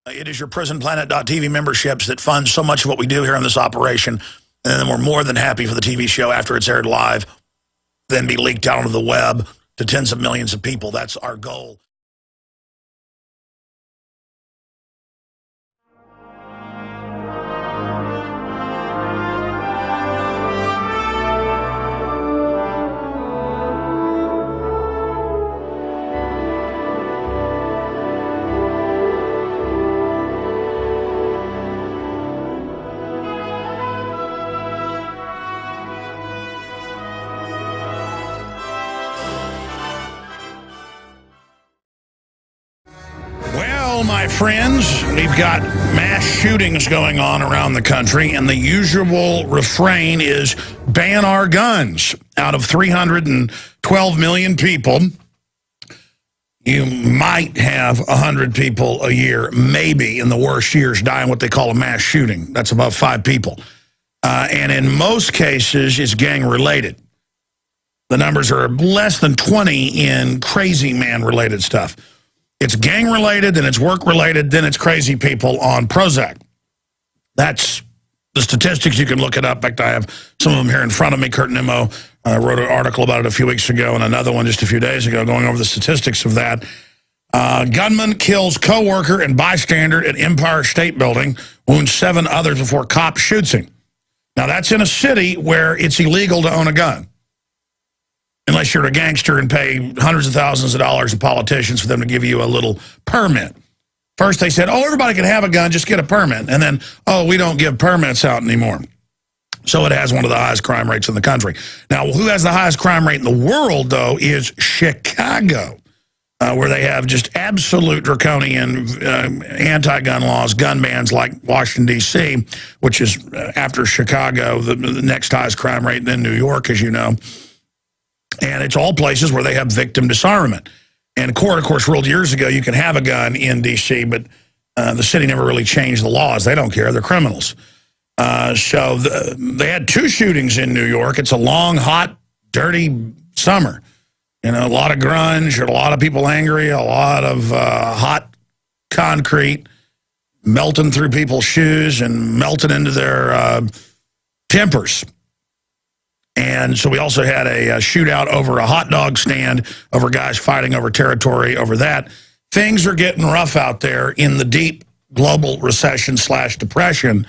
It is your PrisonPlanet.tv memberships that fund so much of what we do here on this operation. And then we're more than happy for the TV show after it's aired live, then be leaked out onto the web to tens of millions of people. That's our goal. My friends, we've got mass shootings going on around the country, and the usual refrain is ban our guns. Out of 312 million people, you might have 100 people a year, maybe in the worst years, die in what they call a mass shooting. That's about 5 people. And in most cases, it's gang-related. The numbers are less than 20 in crazy man-related stuff. It's gang-related, then it's work-related, then it's crazy people on Prozac. That's the statistics. You can look it up. In fact, I have some of them here in front of me. Kurt Nimmo wrote an article about it a few weeks ago and another one just a few days ago going over the statistics of that. Gunman kills co-worker and bystander at Empire State Building, wounds 7 others before cop shoots him. Now, that's in a city where it's illegal to own a gun. Unless you're a gangster and pay hundreds of thousands of dollars to politicians for them to give you a little permit. First they said, oh, everybody can have a gun, just get a permit. And then, oh, we don't give permits out anymore. So it has one of the highest crime rates in the country. Now, who has the highest crime rate in the world, though, is Chicago, where they have just absolute draconian anti-gun laws, gun bans like Washington, D.C., which is, after Chicago, the next highest crime rate, then New York, as you know. And it's all places where they have victim disarmament. And court, of course, ruled years ago you can have a gun in D.C., but the city never really changed the laws. They don't care. They're criminals. So they had 2 shootings in New York. It's a long, hot, dirty summer. You know, a lot of grunge, a lot of people angry, a lot of hot concrete melting through people's shoes and melting into their tempers. And so we also had a shootout over a hot dog stand, over guys fighting over territory over that. Things are getting rough out there in the deep global recession / depression,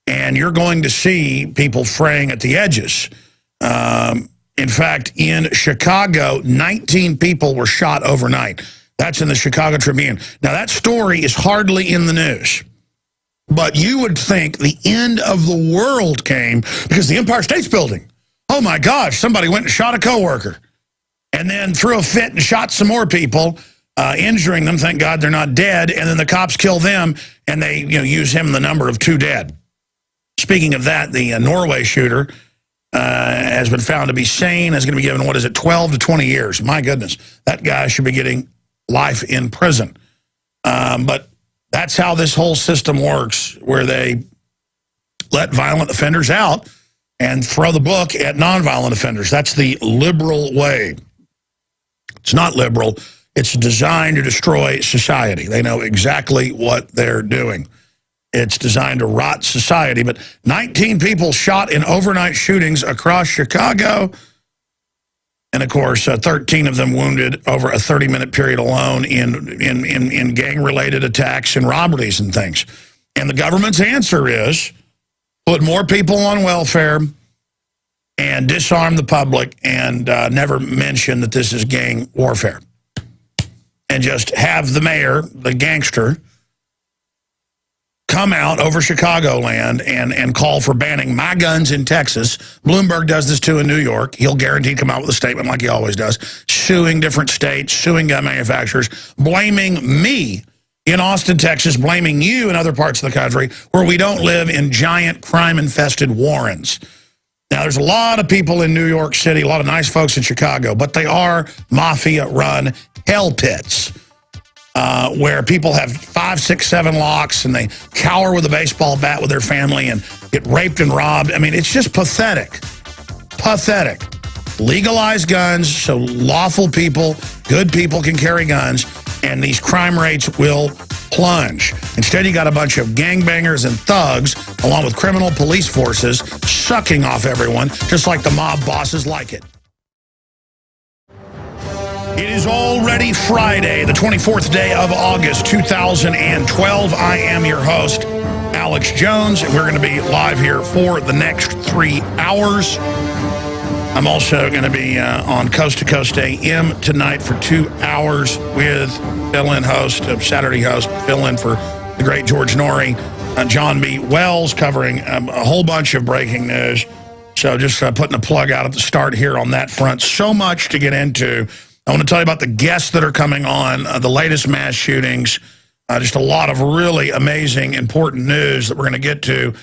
and you're going to see people fraying at the edges. In fact, in Chicago, 19 people were shot overnight. That's in the Chicago Tribune. Now, that story is hardly in the news. But you would think the end of the world came because the Empire State Building. Oh, my gosh, somebody went and shot a coworker and then threw a fit and shot some more people, injuring them. Thank God they're not dead. And then the cops kill them, and they use him in the number of 2 dead. Speaking of that, the Norway shooter has been found to be sane, is going to be given, 12 to 20 years. My goodness, that guy should be getting life in prison. But that's how this whole system works, where they let violent offenders out and throw the book at nonviolent offenders. That's the liberal way. It's not liberal. It's designed to destroy society. They know exactly what they're doing. It's designed to rot society. But 19 people shot in overnight shootings across Chicago. And, of course, 13 of them wounded over a 30-minute period alone in gang-related attacks and robberies and things. And the government's answer is put more people on welfare and disarm the public and never mention that this is gang warfare. And just have the mayor, the gangster, come out over Chicagoland and call for banning my guns in Texas. Bloomberg does this too in New York. He'll guaranteed come out with a statement like he always does, suing different states, suing gun manufacturers, blaming me in Austin, Texas, blaming you in other parts of the country where we don't live in giant crime-infested warrens. Now, there's a lot of people in New York City, a lot of nice folks in Chicago, but they are mafia-run hell pits where people have 5, 6, 7 locks and they cower with a baseball bat with their family and get raped and robbed. I mean, it's just pathetic. Pathetic. Legalize guns so lawful people, good people can carry guns, and these crime rates will plunge. Instead, you got a bunch of gangbangers and thugs, along with criminal police forces, sucking off everyone, just like the mob bosses like it. It is already Friday, the 24th day of August, 2012. I am your host, Alex Jones, and we're going to be live here for the next 3 hours. I'm also going to be on Coast to Coast AM tonight for 2 hours with fill-in host, Saturday host, fill-in for the great George Norrie, John B. Wells, covering a whole bunch of breaking news. So just putting a plug out at the start here on that front. So much to get into. I want to tell you about the guests that are coming on, the latest mass shootings, just a lot of really amazing, important news that we're going to get to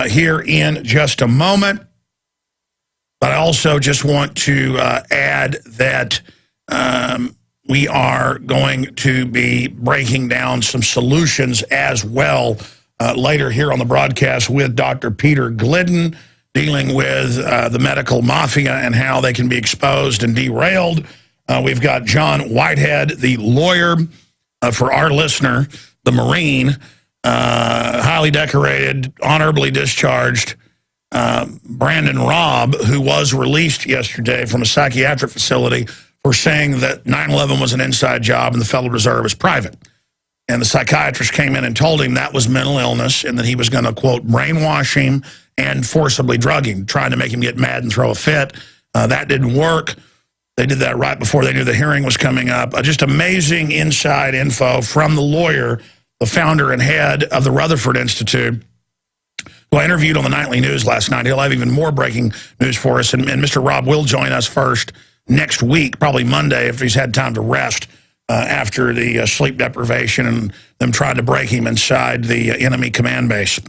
here in just a moment. But I also just want to add that we are going to be breaking down some solutions as well later here on the broadcast with Dr. Peter Glidden, dealing with the medical mafia and how they can be exposed and derailed. We've got John Whitehead, the lawyer for our listener, the Marine, highly decorated, honorably discharged, Brandon Raub, who was released yesterday from a psychiatric facility for saying that 9/11 was an inside job and the Federal Reserve is private. And the psychiatrist came in and told him that was mental illness and that he was going to, quote, brainwash him and forcibly drug him, trying to make him get mad and throw a fit. That didn't work. They did that right before they knew the hearing was coming up. Just amazing inside info from the lawyer, the founder and head of the Rutherford Institute, who I interviewed on the Nightly News last night. He'll have even more breaking news for us. And Mr. Raub will join us first next week, probably Monday, if he's had time to rest after the sleep deprivation and them trying to break him inside the enemy command base.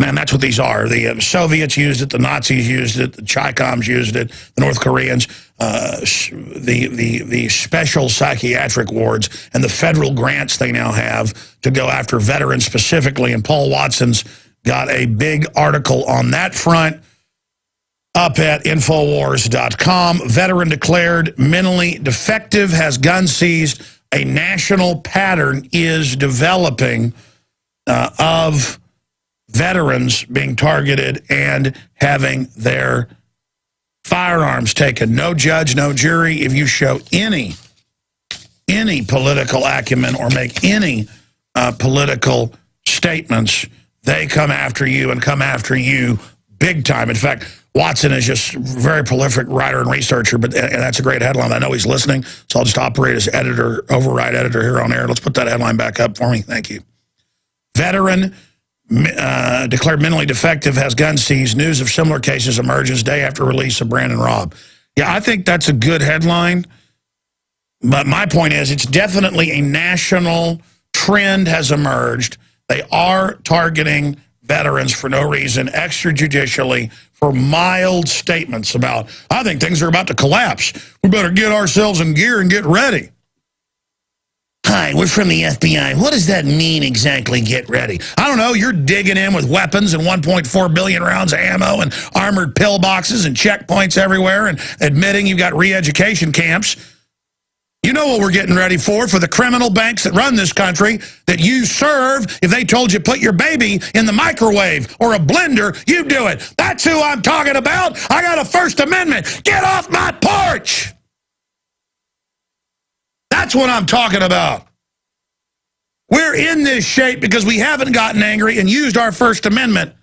And that's what these are. The Soviets used it, the Nazis used it, the Chi-Coms used it, the North Koreans, the special psychiatric wards, and the federal grants they now have to go after veterans specifically. And Paul Watson's got a big article on that front up at Infowars.com. Veteran declared mentally defective, has gun seized. A national pattern is developing of veterans being targeted and having their firearms taken. No judge, no jury. If you show any political acumen or make any political statements, they come after you and come after you big time. In fact, Watson is just a very prolific writer and researcher, and that's a great headline. I know he's listening, so I'll just operate as editor, override editor here on air. Let's put that headline back up for me. Thank you. Veteran declared mentally defective, has gun seized. News of similar cases emerges day after release of Brandon Raub. Yeah, I think that's a good headline. But my point is, it's definitely a national trend has emerged. They are targeting veterans for no reason, extrajudicially, for mild statements about, I think things are about to collapse. We better get ourselves in gear and get ready. Hi, we're from the FBI. What does that mean exactly, get ready? I don't know. You're digging in with weapons and 1.4 billion rounds of ammo and armored pillboxes and checkpoints everywhere and admitting you've got re-education camps. You know what we're getting ready for the criminal banks that run this country that you serve. If they told you put your baby in the microwave or a blender, you do it. That's who I'm talking about. I got a First Amendment. Get off my porch. That's what I'm talking about. We're in this shape because we haven't gotten angry and used our First Amendment.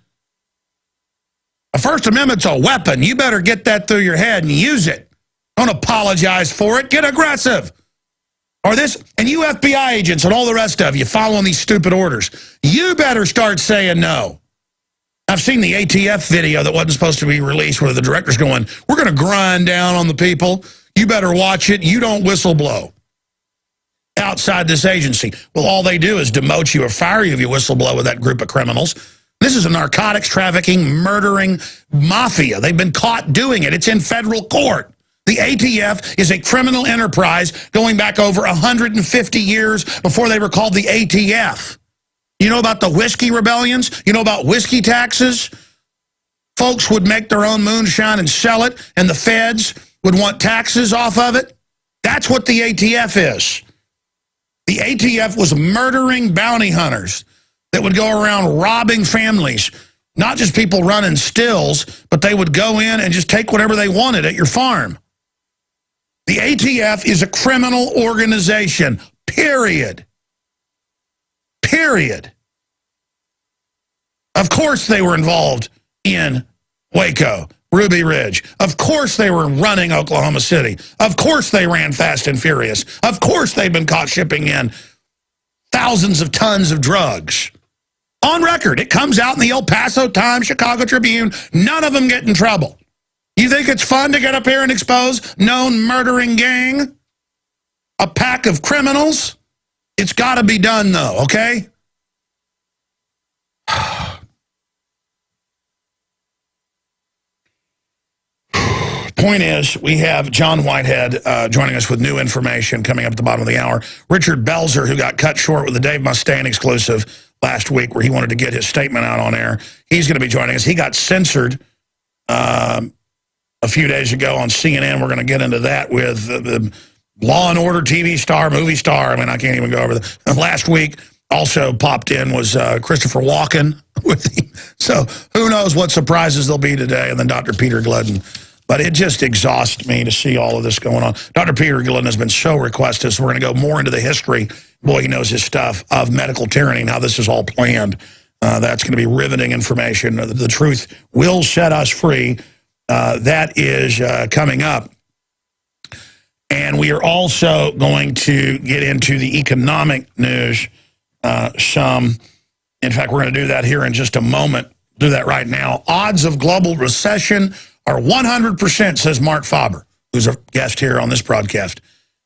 A First Amendment's a weapon. You better get that through your head and use it. Don't apologize for it. Get aggressive. Or this, and you FBI agents and all the rest of you following these stupid orders, you better start saying no. I've seen the ATF video that wasn't supposed to be released where the director's going, we're going to grind down on the people. You better watch it. You don't whistleblow outside this agency. Well, all they do is demote you or fire you if you whistleblow with that group of criminals. This is a narcotics trafficking, murdering mafia. They've been caught doing it. It's in federal court. The ATF is a criminal enterprise going back over 150 years before they were called the ATF. You know about the whiskey rebellions? You know about whiskey taxes? Folks would make their own moonshine and sell it, and the feds would want taxes off of it. That's what the ATF is. The ATF was murdering bounty hunters that would go around robbing families, not just people running stills, but they would go in and just take whatever they wanted at your farm. The ATF is a criminal organization, period. Period. Of course they were involved in Waco, Ruby Ridge. Of course they were running Oklahoma City. Of course they ran Fast and Furious. Of course they've been caught shipping in thousands of tons of drugs. On record, it comes out in the El Paso Times, Chicago Tribune. None of them get in trouble. You think it's fun to get up here and expose known murdering gang? A pack of criminals? It's got to be done, though, okay? Point is, we have John Whitehead joining us with new information coming up at the bottom of the hour. Richard Belzer, who got cut short with the Dave Mustaine exclusive last week where he wanted to get his statement out on air, he's going to be joining us. He got censored a few days ago on CNN. We're going to get into that with the Law and Order TV star, movie star. I mean, I can't even go over that. Last week also popped in was Christopher Walken with him. So who knows what surprises there'll be today. And then Dr. Peter Glidden. But it just exhausts me to see all of this going on. Dr. Peter Glidden has been so requested, so we're going to go more into the history. Boy, he knows his stuff of medical tyranny and how this is all planned. That's going to be riveting information. The truth will set us free. That is coming up. And we are also going to get into the economic news some. In fact, we're going to do that here in just a moment. Do that right now. Odds of global recession are 100%, says Mark Faber, who's a guest here on this broadcast.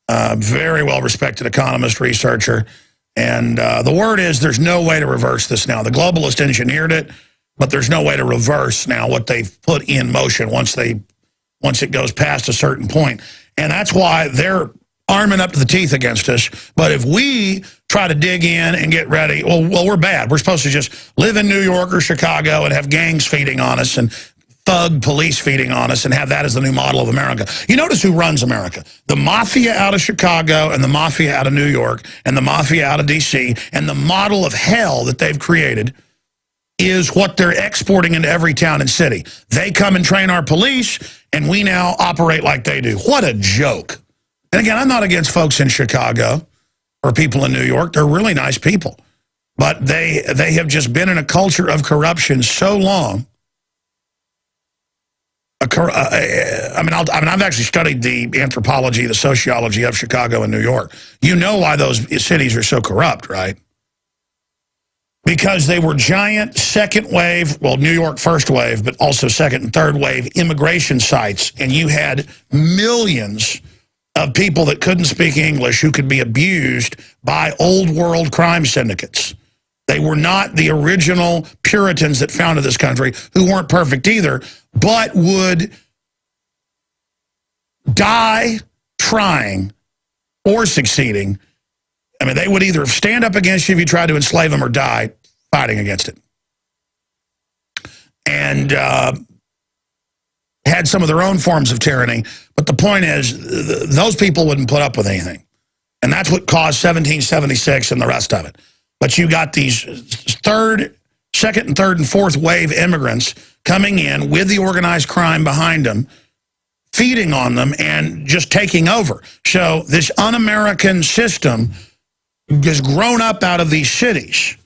Very well-respected economist, researcher. And the word is there's no way to reverse this now. The globalists engineered it, but there's no way to reverse now what they've put in motion once it goes past a certain point. And that's why they're arming up to the teeth against us. But if we try to dig in and get ready, well, we're bad. We're supposed to just live in New York or Chicago and have gangs feeding on us and thug police feeding on us and have that as the new model of America. You notice who runs America. The mafia out of Chicago and the mafia out of New York and the mafia out of D.C. and the model of hell that they've created is what they're exporting into every town and city. They come and train our police, and we now operate like they do. What a joke. And again, I'm not against folks in Chicago or people in New York. They're really nice people. But they have just been in a culture of corruption so long. I've actually studied the anthropology, the sociology of Chicago and New York. You know why those cities are so corrupt, right? Because they were giant second wave, well, New York first wave, but also second and third wave immigration sites. And you had millions of people that couldn't speak English who could be abused by old world crime syndicates. They were not the original Puritans that founded this country, who weren't perfect either, but would die trying or succeeding. I mean, they would either stand up against you if you tried to enslave them or die fighting against it. And had some of their own forms of tyranny. But the point is, those people wouldn't put up with anything. And that's what caused 1776 and the rest of it. But you got these second and third and fourth wave immigrants coming in with the organized crime behind them, feeding on them and just taking over. So this un-American system has grown up out of these cities.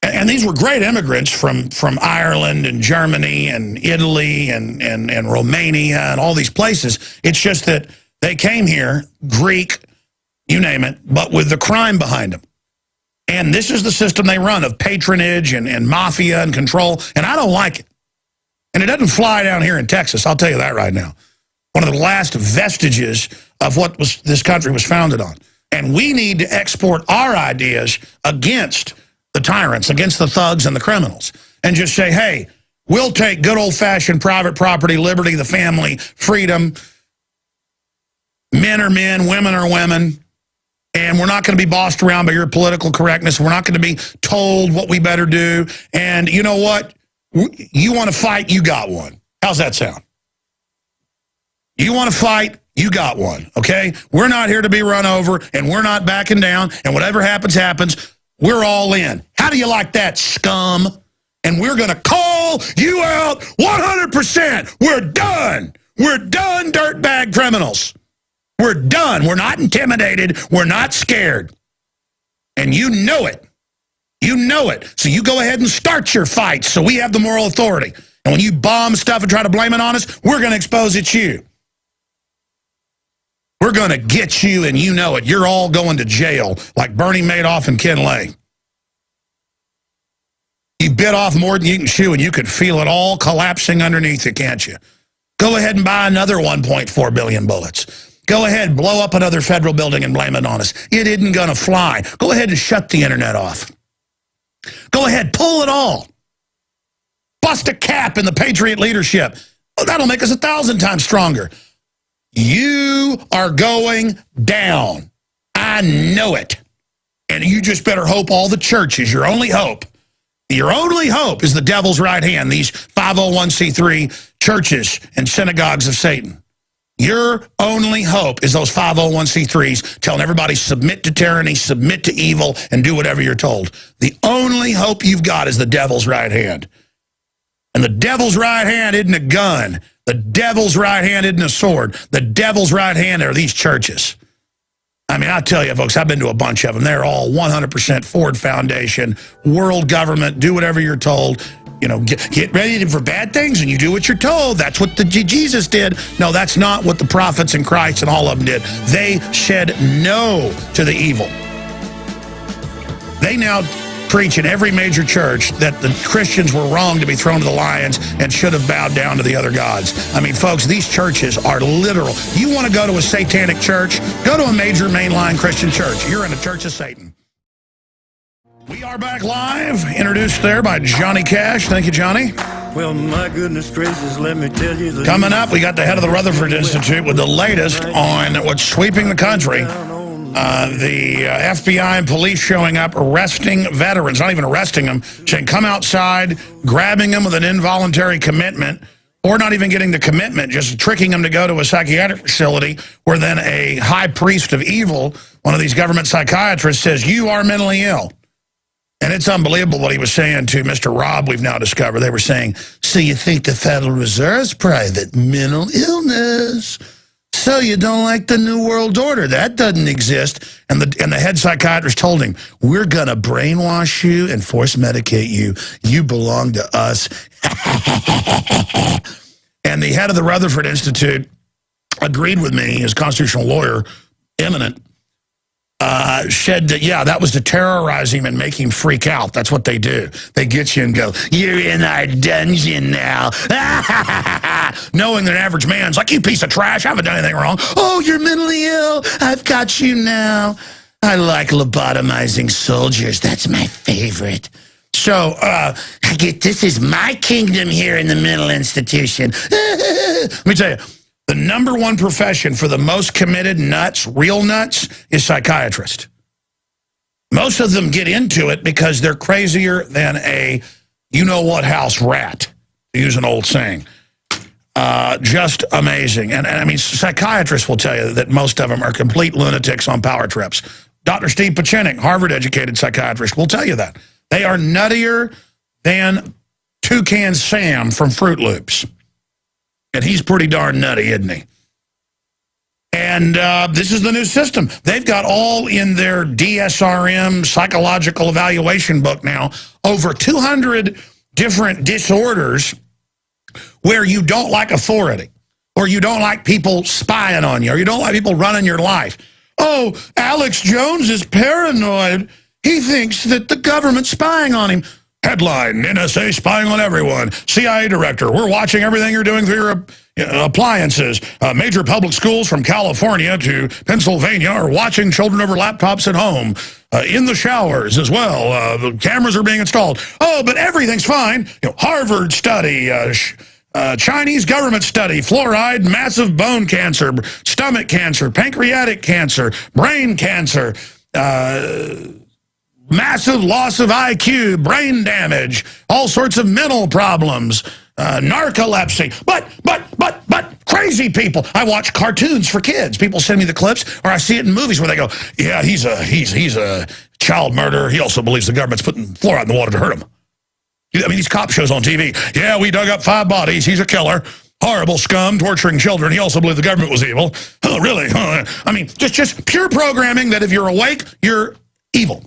And these were great immigrants from Ireland and Germany and Italy and Romania and all these places. It's just that they came here, Greek, you name it, but with the crime behind them. And this is the system they run of patronage and mafia and control. And I don't like it. And it doesn't fly down here in Texas, I'll tell you that right now. One of the last vestiges of what this country was founded on. And we need to export our ideas against the tyrants, against the thugs and the criminals. And just say, hey, we'll take good old-fashioned private property, liberty, the family, freedom. Men are men, women are women. And we're not going to be bossed around by your political correctness. We're not going to be told what we better do. And you know what? You want to fight, you got one. How's that sound? You want to fight, You got one, okay? We're not here to be run over, and we're not backing down, and whatever happens, happens. We're all in. How do you like that, scum? And we're going to call you out 100%. We're done. We're done, dirtbag criminals. We're done. We're not intimidated. We're not scared. And you know it. You know it. So you go ahead and start your fights so we have the moral authority. And when you bomb stuff and try to blame it on us, we're going to expose it's you. We're going to get you, and you know it. You're all going to jail like Bernie Madoff and Ken Lay. You bit off more than you can chew, and you could feel it all collapsing underneath you, can't you? Go ahead and buy another 1.4 billion bullets. Go ahead, blow up another federal building and blame it on us. It isn't going to fly. Go ahead and shut the internet off. Go ahead, pull it all. Bust a cap in the Patriot leadership. Oh, that'll make us 1,000 times stronger. You are going down. I know it. And you just better hope all the churches, your only hope is the devil's right hand, these 501c3 churches and synagogues of Satan. Your only hope is those 501c3s telling everybody submit to tyranny, submit to evil, and do whatever you're told. The only hope you've got is the devil's right hand. And the devil's right hand isn't a gun. The devil's right hand isn't a sword. The devil's right hand are these churches. I mean, I tell you, folks, I've been to a bunch of them. They're all 100% Ford Foundation, world government, do whatever you're told. You know, get ready for bad things and you do what you're told. That's what Jesus did. No, that's not what the prophets and Christ and all of them did. They said no to the evil. They now preach in every major church that the Christians were wrong to be thrown to the lions and should have bowed down to the other gods. I mean, folks, these churches are literal. You want to go to a satanic church? Go to a major mainline Christian church. You're in a church of Satan. We are back live, introduced there by Johnny Cash. Thank you, Johnny. Well, my goodness gracious, let me tell you. Coming up, we got the head of the Rutherford Institute with the latest on what's sweeping the country. The FBI and police showing up, arresting veterans, not even arresting them, saying come outside, grabbing them with an involuntary commitment, or not even getting the commitment, just tricking them to go to a psychiatric facility where then a high priest of evil, one of these government psychiatrists, says, you are mentally ill. And it's unbelievable what he was saying to Mr. Raub, we've now discovered. They were saying, so you think the Federal Reserve's private mental illness? So you don't like the New World Order? That doesn't exist. And the head psychiatrist told him, we're going to brainwash you and force medicate you. You belong to us. And the head of the Rutherford Institute agreed with me, his constitutional lawyer, eminent, said that, yeah, that was to terrorize him and make him freak out. That's what they do. They get you and go, you're in our dungeon now. Knowing that an average man's like, you piece of trash, I haven't done anything wrong. Oh, you're mentally ill. I've got you now. I like lobotomizing soldiers. That's my favorite. So, this is my kingdom here in the mental institution. Let me tell you. The #1 profession for the most committed nuts, real nuts, is psychiatrist. Most of them get into it because they're crazier than a you-know-what house rat, to use an old saying. Just amazing. And I mean, psychiatrists will tell you that most of them are complete lunatics on power trips. Dr. Steve Pachenik, Harvard-educated psychiatrist, will tell you that. They are nuttier than Toucan Sam from Fruit Loops. And he's pretty darn nutty, isn't he? And this is the new system. They've got all in their DSRM psychological evaluation book now, over 200 different disorders where you don't like authority, or you don't like people spying on you, or you don't like people running your life. Oh, Alex Jones is paranoid. He thinks that the government's spying on him. Headline, NSA spying on everyone. CIA director, we're watching everything you're doing through your appliances. Major public schools from California to Pennsylvania are watching children over laptops at home. In the showers as well. The cameras are being installed. Oh, but everything's fine. You know, Harvard study, Chinese government study, fluoride, massive bone cancer, stomach cancer, pancreatic cancer, brain cancer, massive loss of IQ, brain damage, all sorts of mental problems, narcolepsy. But, Crazy people. I watch cartoons for kids. People send me the clips, or I see it in movies where they go, yeah, he's a child murderer. He also believes the government's putting fluoride in the water to hurt him. I mean, these cop shows on TV. Yeah, we dug up 5 bodies. He's a killer. Horrible scum, torturing children. He also believed the government was evil. Oh, really? I mean, just pure programming that if you're awake, you're evil.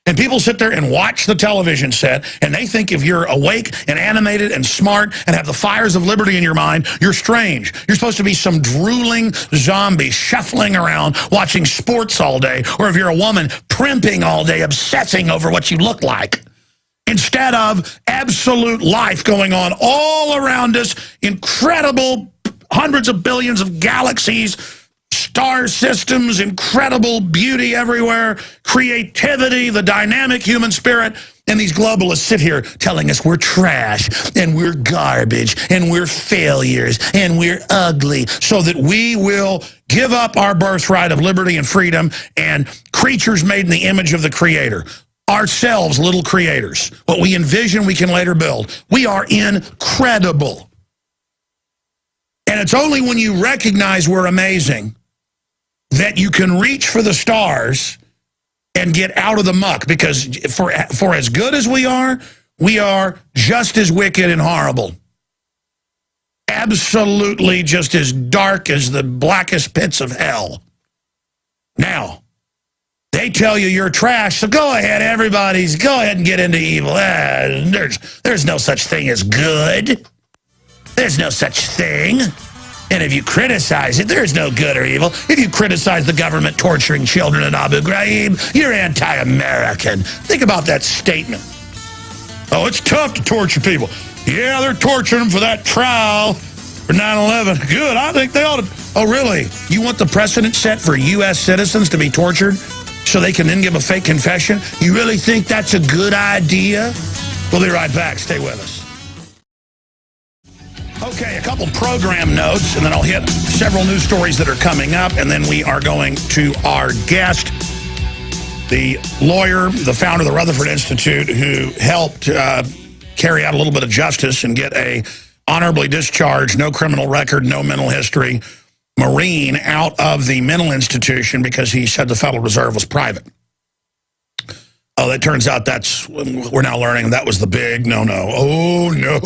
And people sit there and watch the television set, and they think if you're awake and animated and smart and have the fires of liberty in your mind, you're strange. You're supposed to be some drooling zombie shuffling around watching sports all day, or if you're a woman, primping all day, obsessing over what you look like. Instead of absolute life going on all around us, incredible hundreds of billions of galaxies, star systems, incredible beauty everywhere, creativity, the dynamic human spirit, and these globalists sit here telling us we're trash, and we're garbage, and we're failures, and we're ugly, so that we will give up our birthright of liberty and freedom and creatures made in the image of the Creator. Ourselves, little creators. What we envision, we can later build. We are incredible. And it's only when you recognize we're amazing that you can reach for the stars and get out of the muck, because for as good as we are just as wicked and horrible. Absolutely just as dark as the blackest pits of hell. Now, they tell you you're trash, so go ahead, go ahead and get into evil. There's no such thing as good. There's no such thing. And if you criticize it, there's no good or evil. If you criticize the government torturing children in Abu Ghraib, you're anti-American. Think about that statement. Oh, it's tough to torture people. Yeah, they're torturing them for that trial for 9/11. Good, I think they ought to. Oh, really? You want the precedent set for U.S. citizens to be tortured so they can then give a fake confession? You really think that's a good idea? We'll be right back. Stay with us. Okay, a couple program notes, and then I'll hit several news stories that are coming up, and then we are going to our guest, the lawyer, the founder of the Rutherford Institute, who helped carry out a little bit of justice and get a honorably discharged, no criminal record, no mental history Marine out of the mental institution because he said the Federal Reserve was private. Oh, it turns out we're now learning that was the big no-no. Oh, no,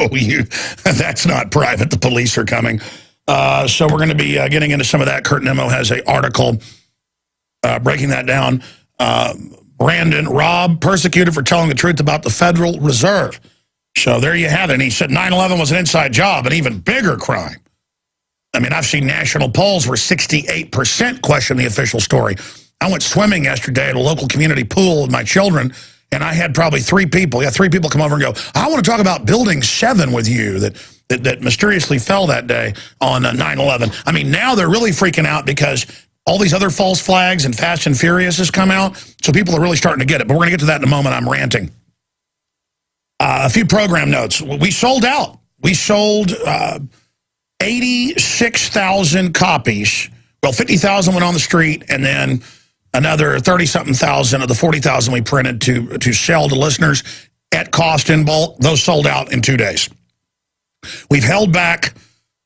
that's not private. The police are coming. So we're going to be getting into some of that. Kurt Nimmo has an article breaking that down. Brandon Raub, persecuted for telling the truth about the Federal Reserve. So there you have it. And he said 9/11 was an inside job, an even bigger crime. I mean, I've seen national polls where 68% question the official story. I went swimming yesterday at a local community pool with my children, and I had probably 3 people. Yeah, 3 people come over and go, I want to talk about Building 7 with you that mysteriously fell that day on 9/11. I mean, now they're really freaking out because all these other false flags and Fast and Furious has come out, so people are really starting to get it. But we're going to get to that in a moment. I'm ranting. A few program notes. We sold out. We sold 86,000 copies. Well, 50,000 went on the street, and then another 30-something thousand of the 40,000 we printed to sell to listeners at cost in bulk. Those sold out in 2 days. We've held back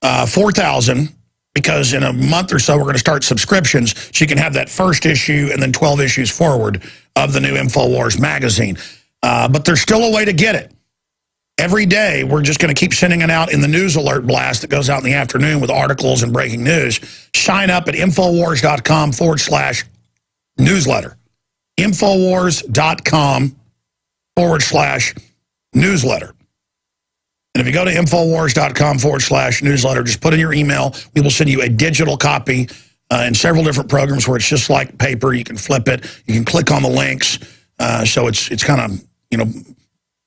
4,000 because in a month or so we're going to start subscriptions so you can have that first issue and then 12 issues forward of the new InfoWars magazine. But there's still a way to get it. Every day, we're just going to keep sending it out in the news alert blast that goes out in the afternoon with articles and breaking news. Sign up at Infowars.com/newsletter. Infowars.com/newsletter. And if you go to Infowars.com/newsletter, just put in your email. We will send you a digital copy in several different programs where it's just like paper. You can flip it. You can click on the links. So it's kind of,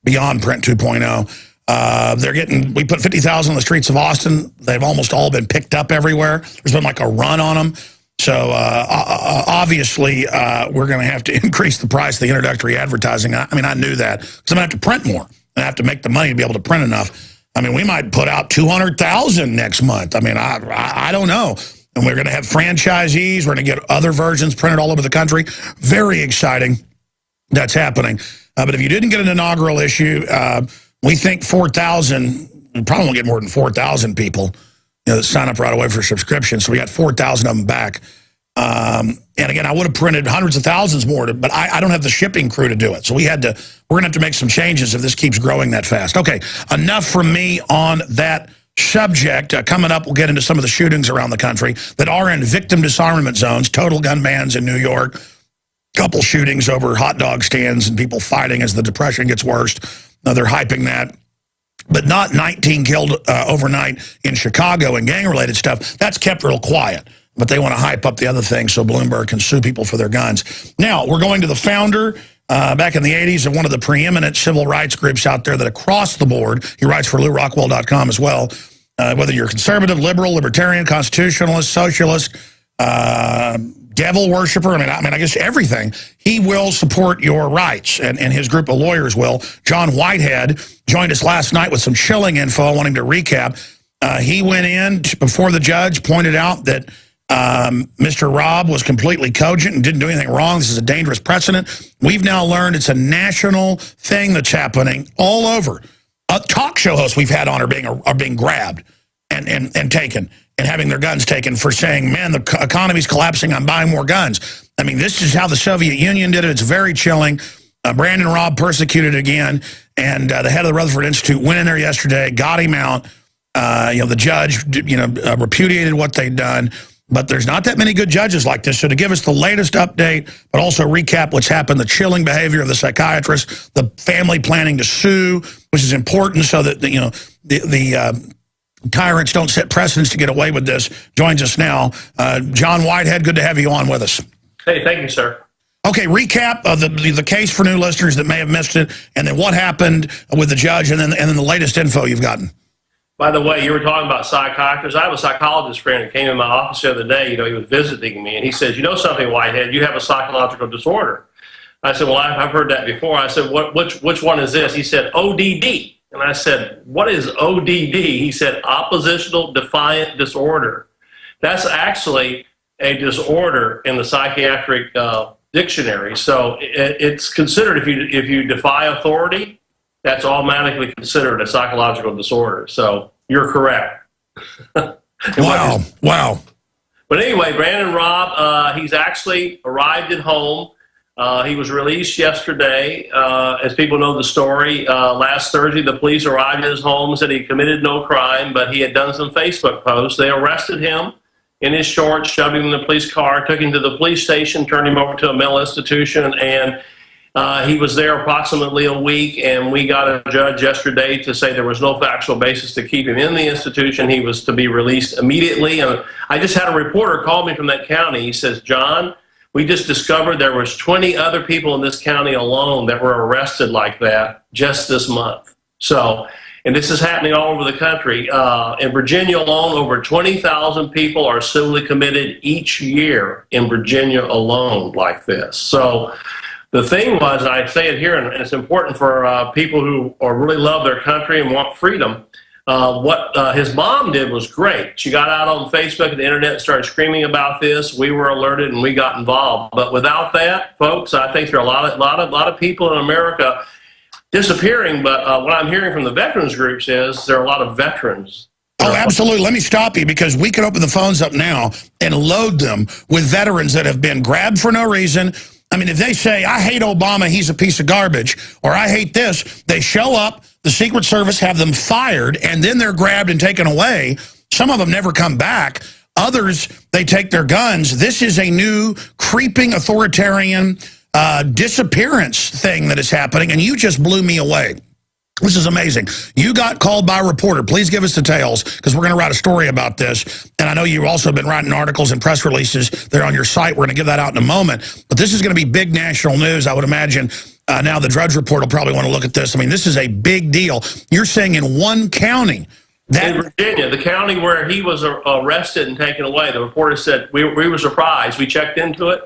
beyond print 2.0. We put 50,000 on the streets of Austin. They've almost all been picked up everywhere. There's been like a run on them. So obviously we're going to have to increase the price of the introductory advertising. I mean, I knew that because I'm going to have to print more. I have to make the money to be able to print enough. I mean, we might put out 200,000 next month. I mean, I don't know. And we're going to have franchisees. We're going to get other versions printed all over the country. Very exciting. That's happening. But if you didn't get an inaugural issue, we think 4,000, we probably won't get more than 4,000 people that sign up right away for subscription. So we got 4,000 of them back. And again, I would have printed hundreds of thousands more, but I don't have the shipping crew to do it. So we're going to have to make some changes if this keeps growing that fast. Okay, enough from me on that subject. Coming up, we'll get into some of the shootings around the country that are in victim disarmament zones, total gun bans in New York, couple shootings over hot dog stands and people fighting as the depression gets worse. They're hyping that. But not 19 killed overnight in Chicago and gang-related stuff. That's kept real quiet. But they want to hype up the other things so Bloomberg can sue people for their guns. Now, we're going to the founder back in the 80s of one of the preeminent civil rights groups out there that across the board, he writes for LouRockwell.com as well, whether you're conservative, liberal, libertarian, constitutionalist, socialist, devil worshiper, I mean, I guess everything, he will support your rights, and his group of lawyers will. John Whitehead joined us last night with some chilling info, wanting to recap. He went in before the judge, pointed out that Mr. Raub was completely cogent and didn't do anything wrong. This is a dangerous precedent. We've now learned it's a national thing that's happening all over. Talk show hosts we've had on are being grabbed and taken and having their guns taken for saying, man, the economy's collapsing, I'm buying more guns. I mean, this is how the Soviet Union did it. It's very chilling. Brandon Raub persecuted again, and the head of the Rutherford Institute went in there yesterday, got him out. The judge, repudiated what they'd done. But there's not that many good judges like this. So to give us the latest update, but also recap what's happened, the chilling behavior of the psychiatrist, the family planning to sue, which is important so that the tyrants don't set precedents to get away with this, joins us now. John Whitehead, good to have you on with us. Hey, thank you, sir. Okay, recap of the case for new listeners that may have missed it, and then what happened with the judge, and then the latest info you've gotten. By the way, you were talking about psychiatrists. I have a psychologist friend who came in my office the other day. He was visiting me, and he says, you know something, Whitehead, you have a psychological disorder. I said, well, I've heard that before. I said, which one is this? He said, ODD. And I said, what is ODD? He said, oppositional defiant disorder. That's actually a disorder in the psychiatric dictionary. So it's considered, if you defy authority, that's automatically considered a psychological disorder. So you're correct. Wow. But anyway, Brandon Raub, he's actually arrived at home. He was released yesterday. As people know the story, last Thursday, the police arrived at his home, said he committed no crime, but he had done some Facebook posts. They arrested him in his shorts, shoved him in the police car, took him to the police station, turned him over to a mental institution, and he was there approximately a week, and we got a judge yesterday to say there was no factual basis to keep him in the institution. He was to be released immediately. And I just had a reporter call me from that county. He says, John, we just discovered there was 20 other people in this county alone that were arrested like that just this month. So, and this is happening all over the country. In Virginia alone, over 20,000 people are civilly committed each year in Virginia alone like this. So the thing was, and I say it here, and it's important for people who really love their country and want freedom, what his mom did was great. She got out on Facebook and the internet and started screaming about this. We were alerted and we got involved. But without that, folks, I think there are a lot of people in America disappearing. But what I'm hearing from the veterans groups is there are a lot of veterans. Oh, absolutely. Let me stop you, because we can open the phones up now and load them with veterans that have been grabbed for no reason. I mean, if they say, I hate Obama, he's a piece of garbage, or I hate this, they show up, the Secret Service have them fired, and then they're grabbed and taken away. Some of them never come back. Others, they take their guns. This is a new creeping authoritarian disappearance thing that is happening, and you just blew me away. This is amazing. You got called by a reporter. Please give us details, because we're going to write a story about this. And I know you've also been writing articles and press releases there on your site. We're going to give that out in a moment. But this is going to be big national news, I would imagine. Now the Drudge Report will probably want to look at this. I mean, this is a big deal. You're saying in one county. In Virginia, the county where he was arrested and taken away, the reporter said, we were surprised. We checked into it.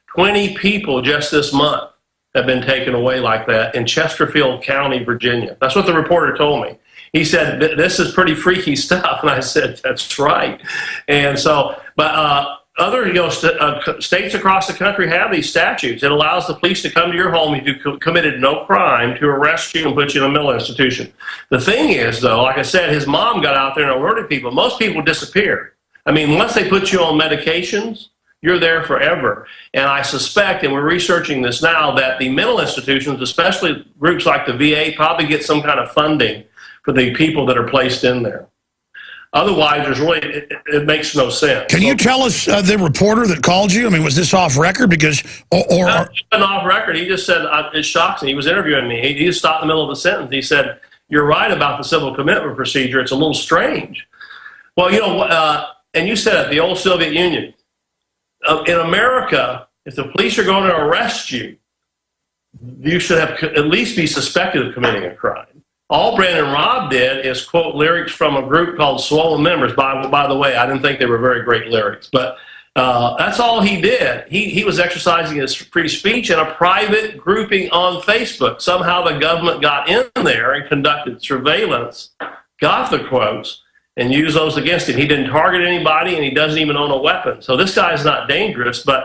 20 people just this month have been taken away like that in Chesterfield County, Virginia. That's what the reporter told me. He said, this is pretty freaky stuff. And I said, that's right. And so, but other states across the country have these statutes. It allows the police to come to your home if you committed no crime to arrest you and put you in a mental institution. The thing is, though, like I said, his mom got out there and alerted people. Most people disappear. I mean, once they put you on medications, you're there forever. And I suspect, and we're researching this now, that the mental institutions, especially groups like the VA, probably get some kind of funding for the people that are placed in there. Otherwise, there's really, it makes no sense. Can you tell us the reporter that called you? I mean, was this off record? Because, or off record. He just said, it shocks me. He was interviewing me. He just stopped in the middle of the sentence. He said, "You're right about the civil commitment procedure. It's a little strange." Well, you know, and you said it, the old Soviet Union. In America, if the police are going to arrest you, you should have at least be suspected of committing a crime. All Brandon Raub did is quote lyrics from a group called Swollen Members. By the way, I didn't think they were very great lyrics, but that's all he did. He was exercising his free speech in a private grouping on Facebook. Somehow the government got in there and conducted surveillance, got the quotes, and used those against him. He didn't target anybody, and he doesn't even own a weapon. So this guy's not dangerous, but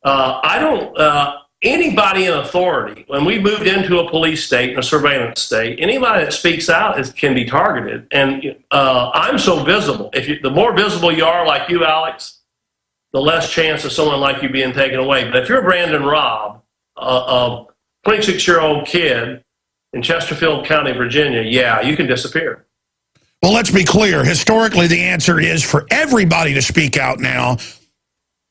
I don't... Anybody in authority, when we moved into a police state and a surveillance state, anybody that speaks out can be targeted. And I'm so visible. The more visible you are, like you, Alex, the less chance of someone like you being taken away. But if you're Brandon Raub, a 26-year-old kid in Chesterfield County, Virginia, yeah, you can disappear. Well, let's be clear. Historically, the answer is for everybody to speak out now,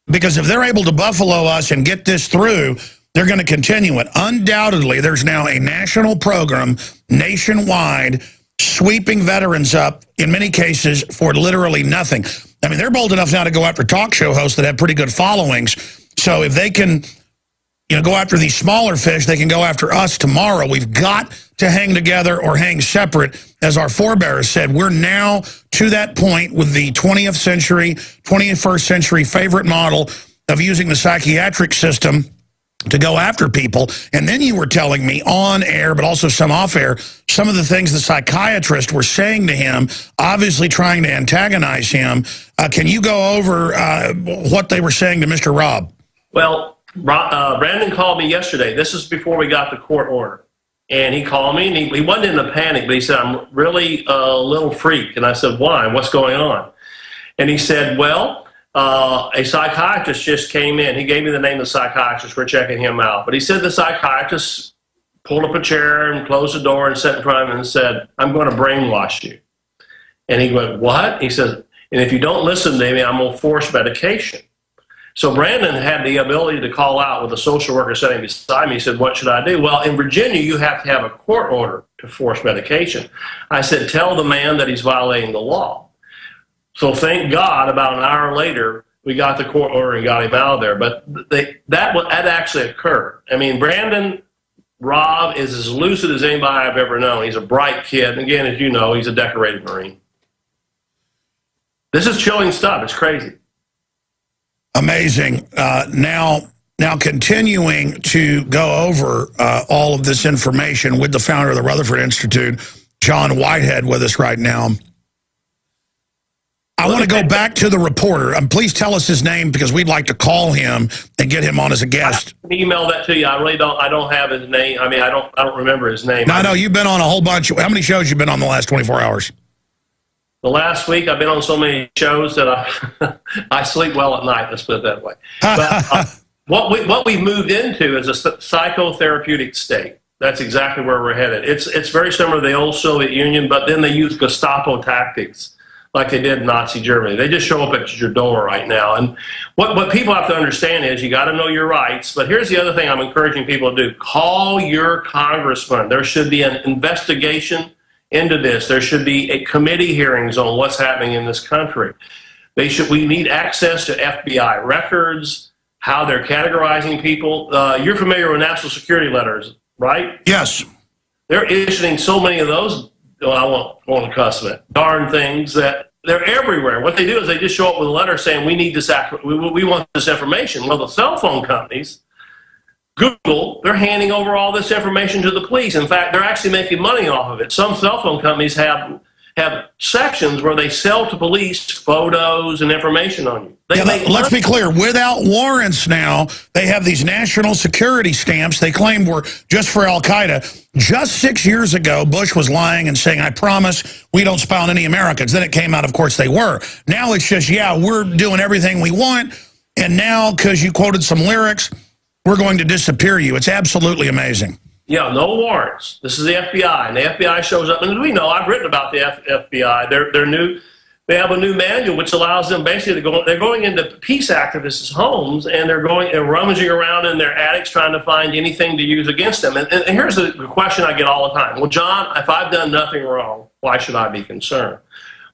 because if they're able to buffalo us and get this through, they're going to continue it. Undoubtedly, there's now a national program nationwide sweeping veterans up, in many cases, for literally nothing. I mean, they're bold enough now to go after talk show hosts that have pretty good followings. So if they can, you know, go after these smaller fish, they can go after us tomorrow. We've got to hang together or hang separate. As our forebears said, we're now to that point with the 20th century, 21st century favorite model of using the psychiatric system to go after people. And then you were telling me on air, but also some off air, some of the things the psychiatrists were saying to him, obviously trying to antagonize him. Can you go over what they were saying to Mr. Raub? Well, Brandon called me yesterday. This is before we got the court order. And he called me, and he wasn't in a panic, but he said, "I'm really a little freaked." And I said, "Why? What's going on?" And he said, "Well, a psychiatrist just came in." He gave me the name of the psychiatrist. We're checking him out. But he said the psychiatrist pulled up a chair and closed the door and sat in front of him and said, "I'm going to brainwash you." And he went, "What?" He said, "And if you don't listen to me, I'm going to force medication." So Brandon had the ability to call out with a social worker sitting beside me. He said, "What should I do?" Well, in Virginia, you have to have a court order to force medication. I said, "Tell the man that he's violating the law." So thank God, about an hour later, we got the court order and got him out of there. But that actually occurred. I mean, Brandon Raub is as lucid as anybody I've ever known. He's a bright kid. And again, as you know, he's a decorated Marine. This is chilling stuff. It's crazy. Amazing. Now continuing to go over all of this information with the founder of the Rutherford Institute, John Whitehead, with us right now. I want to go back to the reporter. Please tell us his name, because we'd like to call him and get him on as a guest. I can email that to you. I really don't. I don't have his name. I mean, I don't remember his name. No, I know you've been on a whole bunch. How many shows you been on the last 24 hours? The last week, I've been on so many shows that I sleep well at night. Let's put it that way. But what we moved into is a psychotherapeutic state. That's exactly where we're headed. It's very similar to the old Soviet Union, but then they use Gestapo tactics like they did in Nazi Germany. They just show up at your door right now. And what people have to understand is you got to know your rights. But here's the other thing I'm encouraging people to do. Call your congressman. There should be an investigation into this. There should be a committee hearings on what's happening in this country. We need access to FBI records, how they're categorizing people. You're familiar with national security letters, right? Yes. They're issuing so many of those, well, I won't want to cuss it, darn things, that they're everywhere. What they do is they just show up with a letter saying, we need this, we want this information. Well, the cell phone companies, Google, they're handing over all this information to the police. In fact, they're actually making money off of it. Some cell phone companies have have sections where they sell to police photos and information on you. Let's be clear. Without warrants now, they have these national security stamps they claim were just for al-Qaeda. Just 6 years ago, Bush was lying and saying, I promise we don't spy on any Americans. Then it came out, of course, they were. Now it's just, yeah, we're doing everything we want. And now, because you quoted some lyrics, we're going to disappear you. It's absolutely amazing. Yeah, no warrants. This is the FBI, and the FBI shows up. And as we know, I've written about the FBI. They're new. They have a new manual which allows them basically to go. They're going into peace activists' homes, and they're rummaging around in their attics trying to find anything to use against them. And here's the question I get all the time. Well, John, if I've done nothing wrong, why should I be concerned?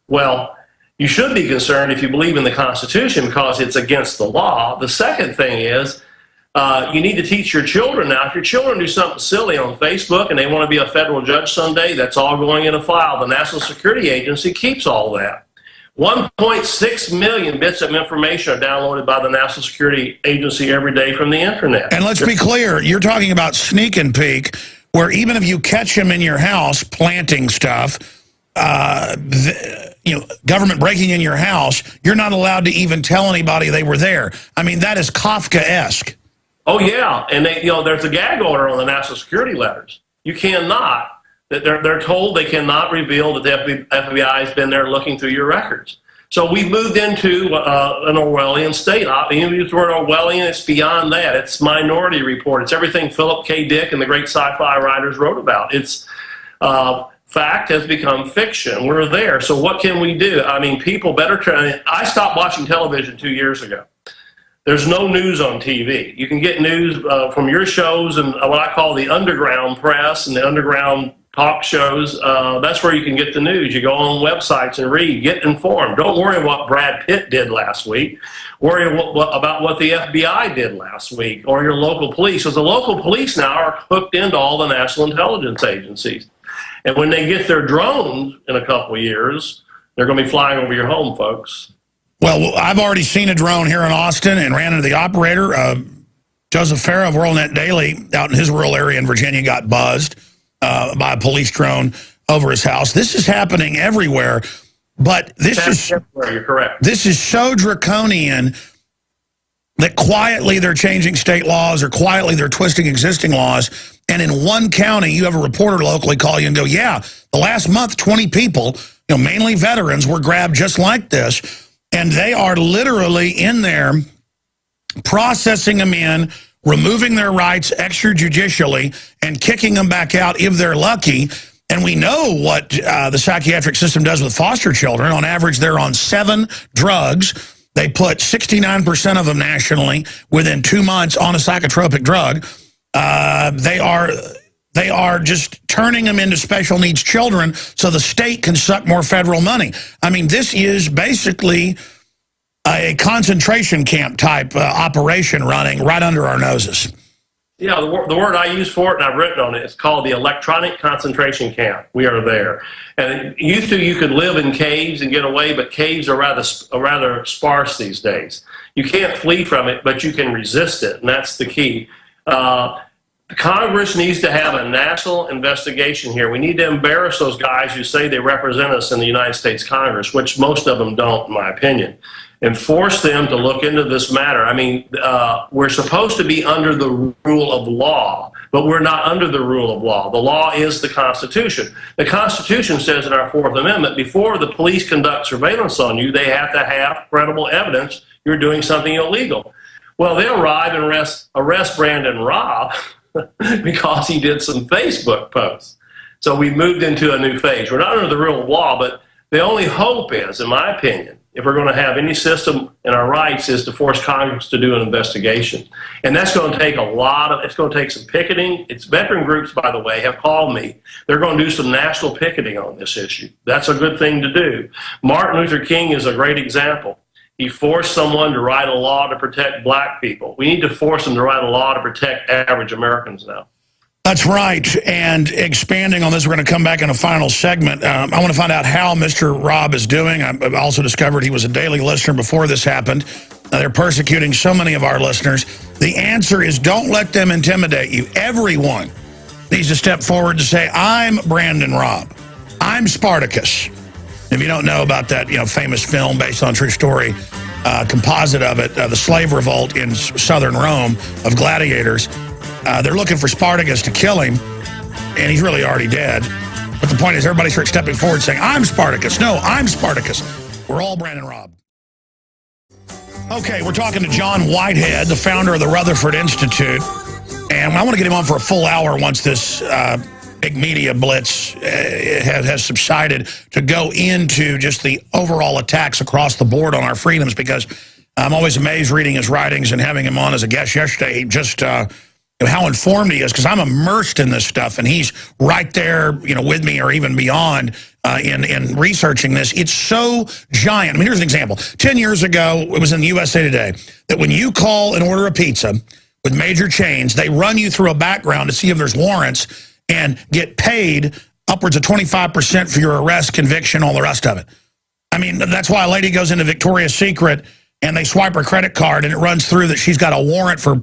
Well, you should be concerned if you believe in the Constitution because it's against the law. The second thing is, you need to teach your children now. If your children do something silly on Facebook and they want to be a federal judge someday, that's all going in a file. The National Security Agency keeps all that. 1.6 million bits of information are downloaded by the National Security Agency every day from the internet. And let's be clear, you're talking about sneak and peek, where even if you catch them in your house planting stuff, government breaking in your house, you're not allowed to even tell anybody they were there. I mean, that is Kafka-esque. Oh yeah, and there's a gag order on the national security letters. You cannot. They're told they cannot reveal that the FBI has been there looking through your records. So we moved into an Orwellian state. You use the word Orwellian, it's beyond that. It's Minority Report. It's everything Philip K. Dick and the great sci-fi writers wrote about. It's fact has become fiction. We're there. So what can we do? I mean, people better try. I stopped watching television 2 years ago. There's no news on TV. You can get news from your shows and what I call the underground press and the underground talk shows. That's where you can get the news. You go on websites and read, get informed. Don't worry what Brad Pitt did last week. Worry about what the FBI did last week or your local police. Because the local police now are hooked into all the national intelligence agencies. And when they get their drones in a couple of years, they're going to be flying over your home, folks. Well, I've already seen a drone here in Austin and ran into the operator. Joseph Farah of WorldNet Daily out in his rural area in Virginia got buzzed by a police drone over his house. This is happening everywhere, but you're correct. This is so draconian that quietly they're changing state laws or quietly they're twisting existing laws. And in one county, you have a reporter locally call you and go, yeah, the last month, 20 people, mainly veterans, were grabbed just like this. And they are literally in there processing them in, removing their rights extrajudicially, and kicking them back out if they're lucky. And we know what the psychiatric system does with foster children. On average, they're on 7 drugs. They put 69% of them nationally within 2 months on a psychotropic drug. They are just turning them into special needs children so the state can suck more federal money. I mean, this is basically a concentration camp type operation running right under our noses. Yeah, the word I use for it, and I've written on it, it's called the electronic concentration camp. We are there. And used to, you could live in caves and get away, but caves are rather sparse these days. You can't flee from it, but you can resist it, and that's the key. Congress needs to have a national investigation here. We need to embarrass those guys who say they represent us in the United States Congress, which most of them don't, in my opinion, and force them to look into this matter. I mean, we're supposed to be under the rule of law, but we're not under the rule of law. The law is the Constitution. The Constitution says in our Fourth Amendment, before the police conduct surveillance on you, they have to have credible evidence you're doing something illegal. Well, they arrive and arrest Brandon Raub because he did some Facebook posts. So we moved into a new phase. We're not under the rule of law, but the only hope is, in my opinion, if we're going to have any system in our rights, is to force Congress to do an investigation. And that's going to take it's going to take some picketing. It's veteran groups, by the way, have called me. They're going to do some national picketing on this issue. That's a good thing to do. Martin Luther King is a great example. He forced someone to write a law to protect black people. We need to force them to write a law to protect average Americans now. That's right. And expanding on this, we're going to come back in a final segment. I want to find out how Mr. Raub is doing. I've also discovered he was a daily listener before this happened. They're persecuting so many of our listeners. The answer is don't let them intimidate you. Everyone needs to step forward to say, I'm Brandon Raub. I'm Spartacus. If you don't know about that, famous film based on true story, composite of it, the slave revolt in southern Rome of gladiators, they're looking for Spartacus to kill him, and he's really already dead. But the point is, everybody starts stepping forward saying, I'm Spartacus. No, I'm Spartacus. We're all Brandon Raub. Okay, we're talking to John Whitehead, the founder of the Rutherford Institute. And I want to get him on for a full hour once this big media blitz has subsided, to go into just the overall attacks across the board on our freedoms, because I'm always amazed reading his writings and having him on as a guest yesterday, just how informed he is, because I'm immersed in this stuff, and he's right there, with me or even beyond in researching this. It's so giant. I mean, here's an example. 10 years ago, it was in the USA Today, that when you call and order a pizza with major chains, they run you through a background to see if there's warrants and get paid upwards of 25% for your arrest, conviction, all the rest of it. I mean, that's why a lady goes into Victoria's Secret and they swipe her credit card and it runs through that she's got a warrant for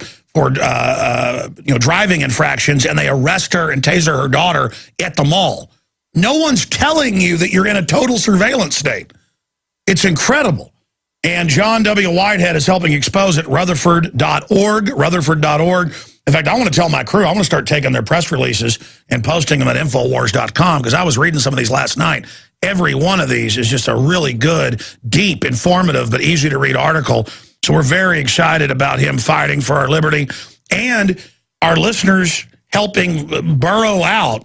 driving infractions, and they arrest her and taser her daughter at the mall. No one's telling you that you're in a total surveillance state. It's incredible. And John W. Whitehead is helping expose it, Rutherford.org, Rutherford.org. In fact, I want to tell my crew, I want to start taking their press releases and posting them at Infowars.com, because I was reading some of these last night. Every one of these is just a really good, deep, informative, but easy to read article. So we're very excited about him fighting for our liberty, and our listeners helping burrow out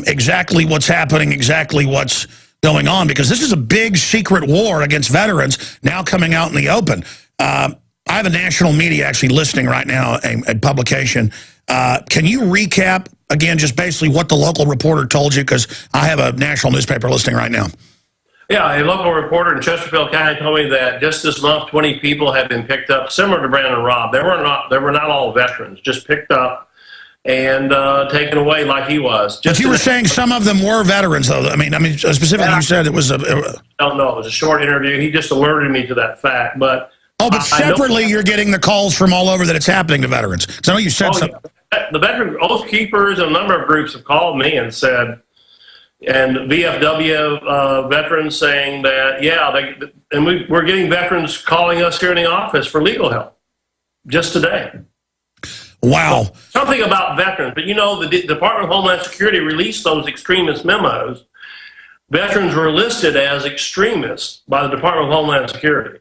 exactly what's happening, exactly what's going on, because this is a big secret war against veterans now coming out in the open. I have a national media actually listening right now, a publication. Can you recap, again, just basically what the local reporter told you? Because I have a national newspaper listening right now. Yeah, a local reporter in Chesterfield County told me that just this month, 20 people have been picked up, similar to Brandon Raub. They were not all veterans, just picked up and taken away like he was. But you were saying some of them were veterans, though. I mean, specifically, you said it was a... I don't know. It was a short interview. He just alerted me to that fact, but... Oh, but separately, you're getting the calls from all over that it's happening to veterans. Because I know you said something. Yeah. The veteran Oath Keepers and a number of groups have called me and said, and VFW veterans saying that, we're getting veterans calling us here in the office for legal help just today. Wow. So, something about veterans. But, the Department of Homeland Security released those extremist memos. Veterans were listed as extremists by the Department of Homeland Security.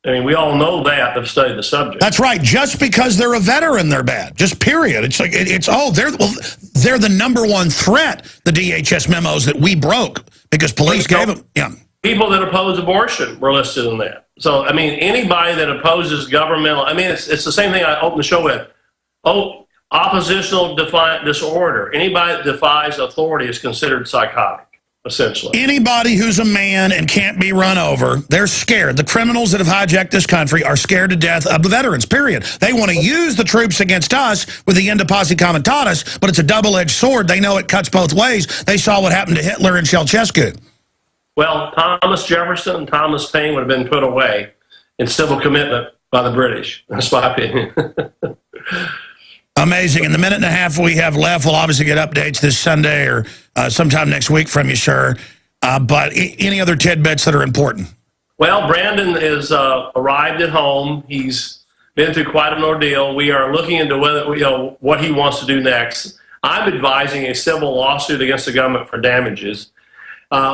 I mean, we all know that have studied the subject. That's right. Just because they're a veteran, they're bad. Just period. It's like, they're the number one threat, the DHS memos that we broke, because police gave them. Yeah. People that oppose abortion were listed in that. So, I mean, anybody that opposes governmental, it's the same thing I opened the show with. Oppositional defiant disorder. Anybody that defies authority is considered psychotic. Essentially. Anybody who's a man and can't be run over, they're scared. The criminals that have hijacked this country are scared to death of the veterans, period. They want to use the troops against us with the Inde Posse Comitatus, but it's a double-edged sword. They know it cuts both ways. They saw what happened to Hitler and Ceausescu. Well, Thomas Jefferson and Thomas Paine would have been put away in civil commitment by the British. That's my opinion. Amazing. In the minute and a half we have left, we'll obviously get updates this Sunday or sometime next week from you, sir. But any other tidbits that are important? Well, Brandon is arrived at home. He's been through quite an ordeal. We are looking into whether what he wants to do next. I'm advising a civil lawsuit against the government for damages.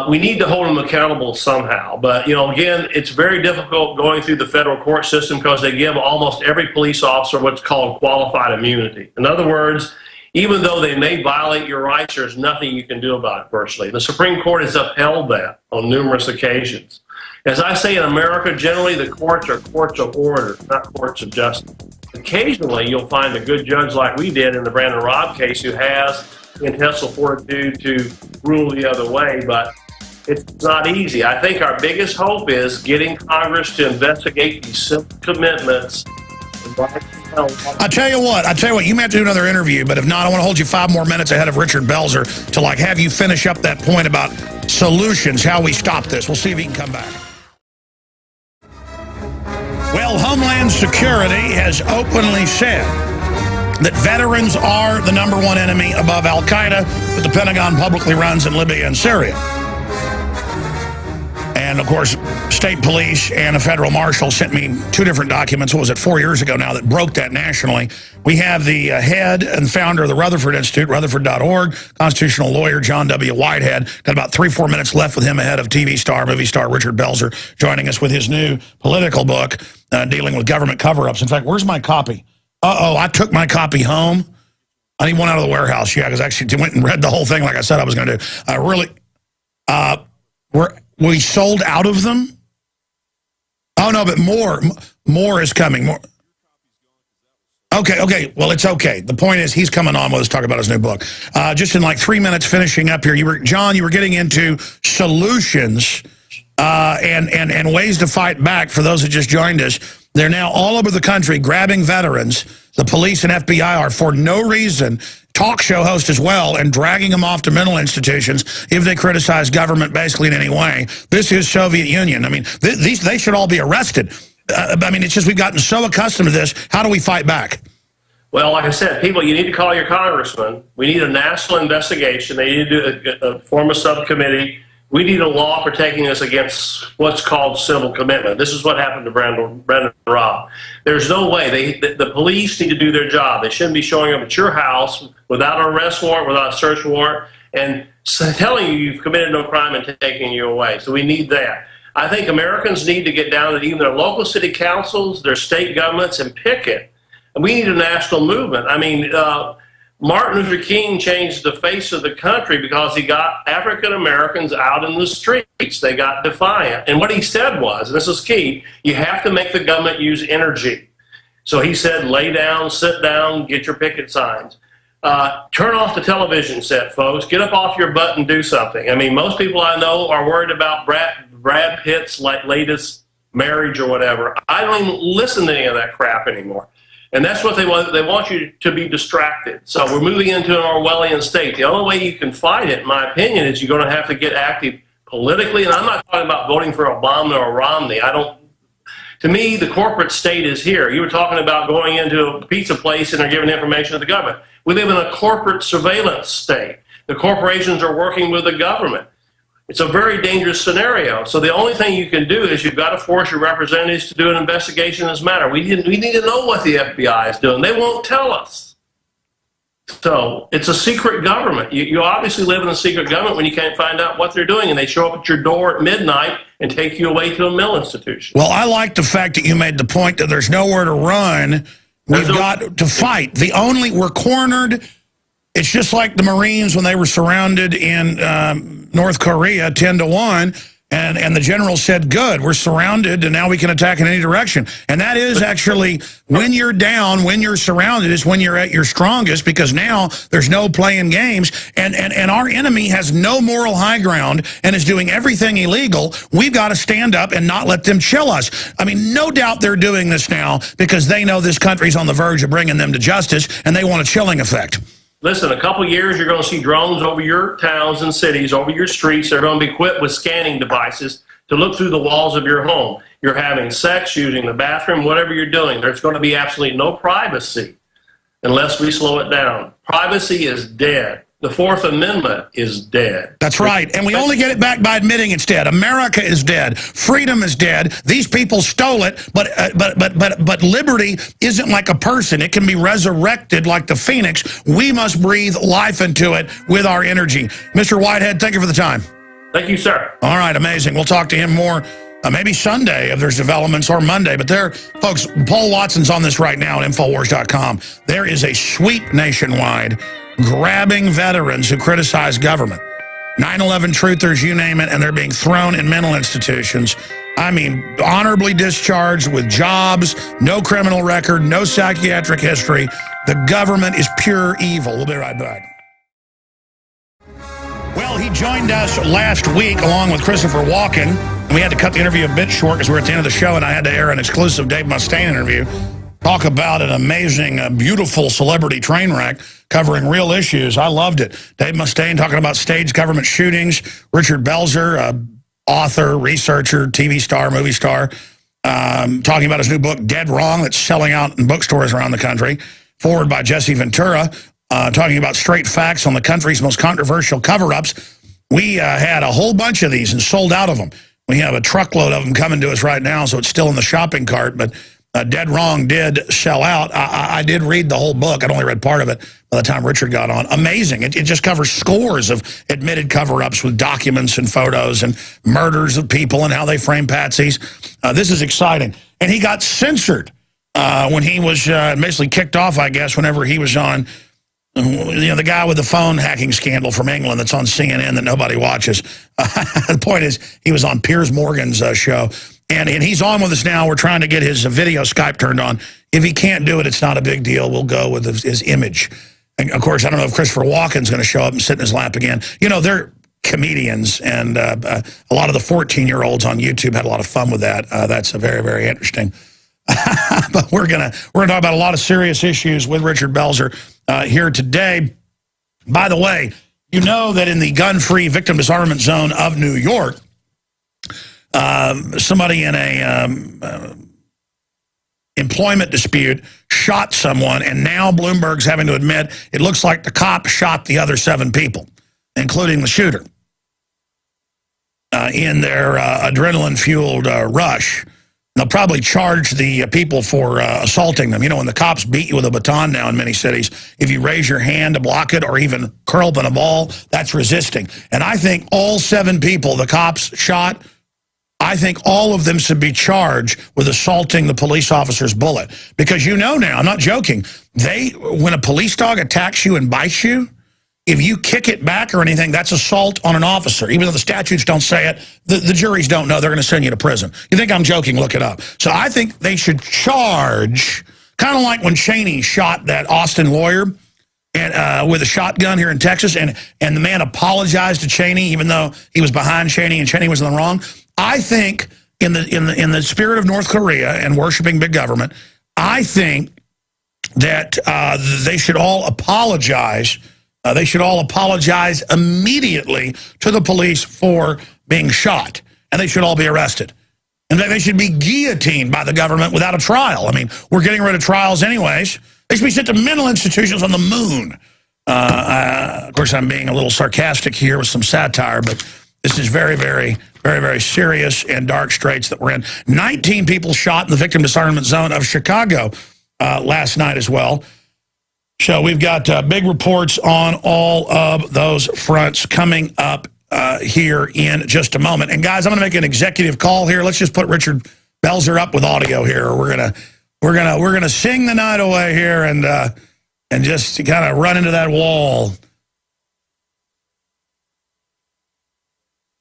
We need to hold him accountable somehow. But, again, it's very difficult going through the federal court system because they give almost every police officer what's called qualified immunity. In other words, even though they may violate your rights, there's nothing you can do about it virtually. The Supreme Court has upheld that on numerous occasions. As I say in America, generally the courts are courts of order, not courts of justice. Occasionally you'll find a good judge like we did in the Brandon Raub case who has intestinal fortitude to rule the other way, but it's not easy. I think our biggest hope is getting Congress to investigate these simple commitments. I tell you what, you may have to do another interview, but if not, I want to hold you 5 more minutes ahead of Richard Belzer to have you finish up that point about solutions, how we stop this. We'll see if he can come back. Well, Homeland Security has openly said that veterans are the #1 enemy above al-Qaeda that the Pentagon publicly runs in Libya and Syria. And, of course, state police and a federal marshal sent me 2 different documents, what was it, 4 years ago now, that broke that nationally. We have the head and founder of the Rutherford Institute, Rutherford.org, constitutional lawyer John W. Whitehead. Got about 3-4 minutes left with him ahead of TV star, movie star Richard Belzer, joining us with his new political book dealing with government cover-ups. In fact, where's my copy? Uh-oh, I took my copy home. I need one out of the warehouse. Yeah, because I actually went and read the whole thing like I said I was going to do. We sold out of them? Oh, no, but more is coming. More. Okay. Well, it's okay. The point is he's coming on with us to talk about his new book. Just in like 3 minutes finishing up here, John, you were getting into solutions and ways to fight back for those that just joined us. They're now all over the country grabbing veterans. The police and FBI are, for no reason, talk show hosts as well, and dragging them off to mental institutions if they criticize government basically in any way. This is Soviet Union. I mean, they should all be arrested. I mean, it's just we've gotten so accustomed to this. How do we fight back? Well, like I said, people, you need to call your congressman. We need a national investigation. They need to form a subcommittee. We need a law protecting us against what's called civil commitment. This is what happened to Brandon Raub. There's no way. The police need to do their job. They shouldn't be showing up at your house without an arrest warrant, without a search warrant, and telling you you've committed no crime and taking you away. So we need that. I think Americans need to get down to even their local city councils, their state governments, and picket. And we need a national movement. I mean, Martin Luther King changed the face of the country because he got African Americans out in the streets. They got defiant. And what he said was, and this is key, you have to make the government use energy. So he said, lay down, sit down, get your picket signs. Turn off the television set, folks. Get up off your butt and do something. I mean, most people I know are worried about Brad Pitt's latest marriage or whatever. I don't even listen to any of that crap anymore. And that's what they want. They want you to be distracted. So we're moving into an Orwellian state. The only way you can fight it, in my opinion, is you're going to have to get active politically. And I'm not talking about voting for Obama or Romney. To me, the corporate state is here. You were talking about going into a pizza place and they're giving information to the government. We live in a corporate surveillance state. The corporations are working with the government. It's a very dangerous scenario. So the only thing you can do is you've got to force your representatives to do an investigation in this matter. We need to know what the FBI is doing. They won't tell us. So it's a secret government. You obviously live in a secret government when you can't find out what they're doing, and they show up at your door at midnight and take you away to a mental institution. Well, I like the fact that you made the point that there's nowhere to run. We've got to fight. We're cornered. It's just like the Marines when they were surrounded in North Korea 10-1, and the general said, good, we're surrounded, and now we can attack in any direction. And that is actually, when you're down, when you're surrounded, is when you're at your strongest, because now there's no playing games, and our enemy has no moral high ground and is doing everything illegal. We've got to stand up and not let them chill us. I mean, no doubt they're doing this now because they know this country's on the verge of bringing them to justice, and they want a chilling effect. Listen, a couple years, you're going to see drones over your towns and cities, over your streets. They're going to be equipped with scanning devices to look through the walls of your home. You're having sex, using the bathroom, whatever you're doing. There's going to be absolutely no privacy unless we slow it down. Privacy is dead. The Fourth Amendment is dead. That's right. And we only get it back by admitting it's dead. America is dead. Freedom is dead. These people stole it, but liberty isn't like a person. It can be resurrected like the phoenix. We must breathe life into it with our energy. Mr. Whitehead, thank you for the time. Thank you, sir. All right, amazing. We'll talk to him more maybe Sunday if there's developments, or Monday. But there, folks, Paul Watson's on this right now at Infowars.com. There is a sweep nationwide grabbing veterans who criticize government. 9/11 truthers, you name it, and they're being thrown in mental institutions. I mean, honorably discharged with jobs, no criminal record, no psychiatric history. The government is pure evil. We'll be right back. Well, he joined us last week along with Christopher Walken. And we had to cut the interview a bit short because we're at the end of the show, and I had to air an exclusive Dave Mustaine interview. Talk about an amazing, beautiful celebrity train wreck covering real issues. I loved it. Dave Mustaine talking about staged government shootings. Richard Belzer, author, researcher, TV star, movie star, talking about his new book, Dead Wrong, that's selling out in bookstores around the country. forward by Jesse Ventura, talking about straight facts on the country's most controversial cover-ups. We had a whole bunch of these and sold out of them. We have a truckload of them coming to us right now, so it's still in the shopping cart, but Dead Wrong did sell out. I did read the whole book. I'd only read part of it by the time Richard got on. Amazing. It just covers scores of admitted cover-ups with documents and photos and murders of people and how they frame patsies. This is exciting. And he got censored when he was basically kicked off, I guess, whenever he was on, the guy with the phone hacking scandal from England that's on CNN that nobody watches. The point is, he was on Piers Morgan's show. And he's on with us now. We're trying to get his video Skype turned on. If he can't do it, it's not a big deal. We'll go with his image. And, of course, I don't know if Christopher Walken's going to show up and sit in his lap again. they're comedians, and a lot of the 14-year-olds on YouTube had a lot of fun with that. That's very, very interesting. But we're gonna talk about a lot of serious issues with Richard Belzer here today. By the way, you know that in the gun-free victim disarmament zone of New York, somebody in a employment dispute shot someone, and now Bloomberg's having to admit it looks like the cop shot the other 7 people, including the shooter, in their adrenaline-fueled rush. They'll probably charge the people for assaulting them. When the cops beat you with a baton now in many cities, if you raise your hand to block it or even curl up in a ball, that's resisting. And I think all 7 people the cops shot, I think all of them should be charged with assaulting the police officer's bullet. Because now, I'm not joking, when a police dog attacks you and bites you, if you kick it back or anything, that's assault on an officer. Even though the statutes don't say it, the juries don't know. They're going to send you to prison. You think I'm joking? Look it up. So I think they should charge, kind of like when Cheney shot that Austin lawyer and with a shotgun here in Texas, and the man apologized to Cheney even though he was behind Cheney and Cheney was in the wrong. I think in the spirit of North Korea and worshiping big government, I think that they should all apologize. They should all apologize immediately to the police for being shot, and they should all be arrested. And they should be guillotined by the government without a trial. I mean, we're getting rid of trials anyways. They should be sent to mental institutions on the moon. Of course, I'm being a little sarcastic here with some satire, but this is very, very, very, very serious and dark straits that we're in. 19 people shot in the victim disarmament zone of Chicago last night as well. So we've got big reports on all of those fronts coming up here in just a moment. And guys, I'm going to make an executive call here. Let's just put Richard Belzer up with audio here. We're gonna sing the night away here and just kind of run into that wall.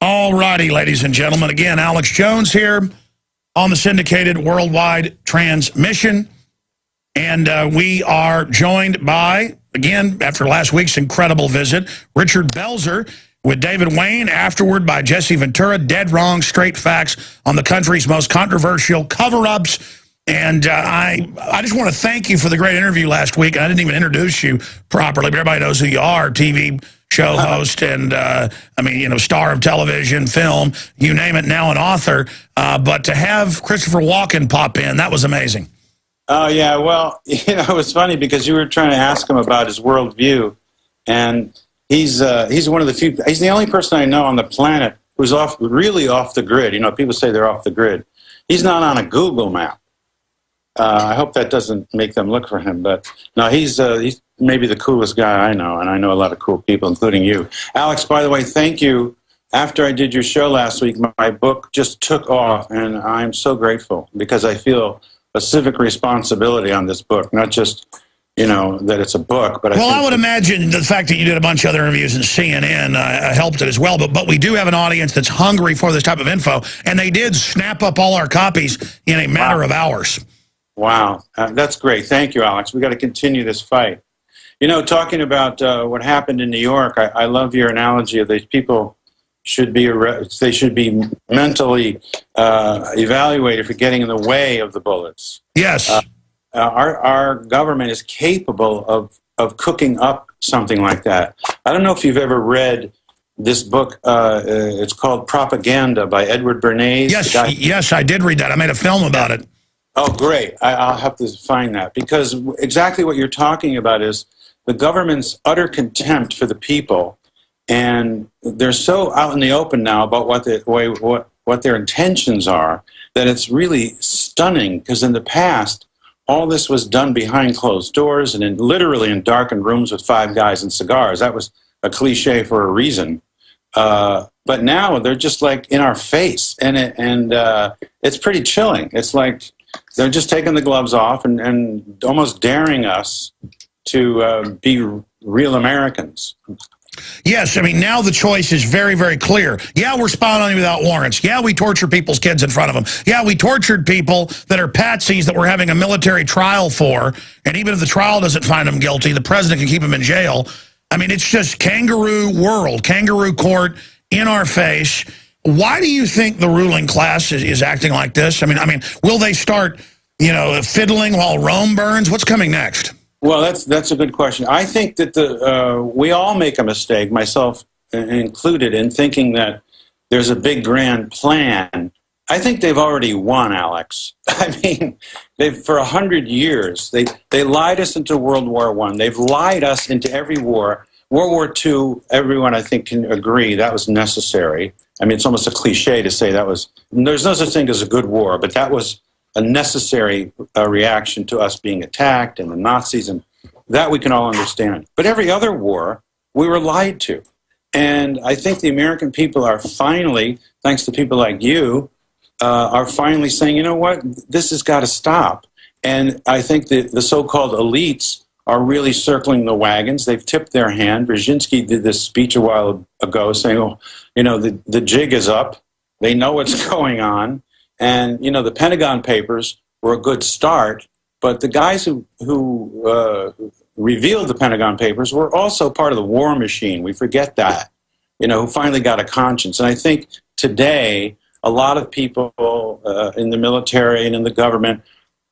All righty, ladies and gentlemen. Again, Alex Jones here on the syndicated worldwide transmission. And we are joined by, again, after last week's incredible visit, Richard Belzer with David Wayne, afterward by Jesse Ventura, Dead Wrong, Straight Facts on the country's most controversial cover-ups. And I just want to thank you for the great interview last week. I didn't even introduce you properly, but everybody knows who you are, TV show host and, star of television, film, you name it, now an author. But to have Christopher Walken pop in, that was amazing. Oh, yeah, well, it was funny because you were trying to ask him about his worldview, and he's one of the few, he's the only person I know on the planet who's really off the grid. People say they're off the grid. He's not on a Google map. I hope that doesn't make them look for him, but no, he's maybe the coolest guy I know, and I know a lot of cool people, including you. Alex, by the way, thank you. After I did your show last week, my book just took off, and I'm so grateful because I feel a civic responsibility on this book, not just, that it's a book. But I would imagine the fact that you did a bunch of other interviews in CNN helped it as well. But we do have an audience that's hungry for this type of info, and they did snap up all our copies in a matter of hours. Wow, that's great. Thank you, Alex. We got to continue this fight. Talking about what happened in New York, I love your analogy of these people should be mentally evaluated for getting in the way of the bullets. Yes. Our government is capable of cooking up something like that. I don't know if you've ever read this book. It's called Propaganda by Edward Bernays. Yes, I did read that. I made a film about it. Oh, great. I'll have to find that, because exactly what you're talking about is the government's utter contempt for the people, and they're so out in the open now about what their intentions are that it's really stunning, because in the past, all this was done behind closed doors and literally in darkened rooms with 5 guys and cigars. That was a cliche for a reason. But now they're just like in our face, and it's pretty chilling. It's like they're just taking the gloves off and almost daring us to be real Americans. Yes, I mean, now the choice is very, very clear. Yeah, we're spying on you without warrants. Yeah, we torture people's kids in front of them. Yeah, we tortured people that are patsies that we're having a military trial for, and even if the trial doesn't find them guilty, the president can keep them in jail. I mean, it's just kangaroo world, kangaroo court in our face. Why do you think the ruling class is acting like this? I mean, will they start, fiddling while Rome burns? What's coming next? Well, that's a good question. I think that we all make a mistake, myself included, in thinking that there's a big grand plan. I think they've already won, Alex. I mean, for 100 years, they lied us into World War I. They've lied us into every war. World War II, everyone, I think, can agree that was necessary. I mean, it's almost a cliche to say there's no such thing as a good war, but that was a necessary reaction to us being attacked and the Nazis, and that we can all understand. But every other war, we were lied to. And I think the American people are finally, thanks to people like you, are finally saying, you know what, this has got to stop. And I think that the so-called elites are really circling the wagons. They've tipped their hand. Brzezinski did this speech a while ago saying, the jig is up. They know what's going on. And, the Pentagon Papers were a good start, but the guys who revealed the Pentagon Papers were also part of the war machine. We forget that, who finally got a conscience. And I think today, a lot of people in the military and in the government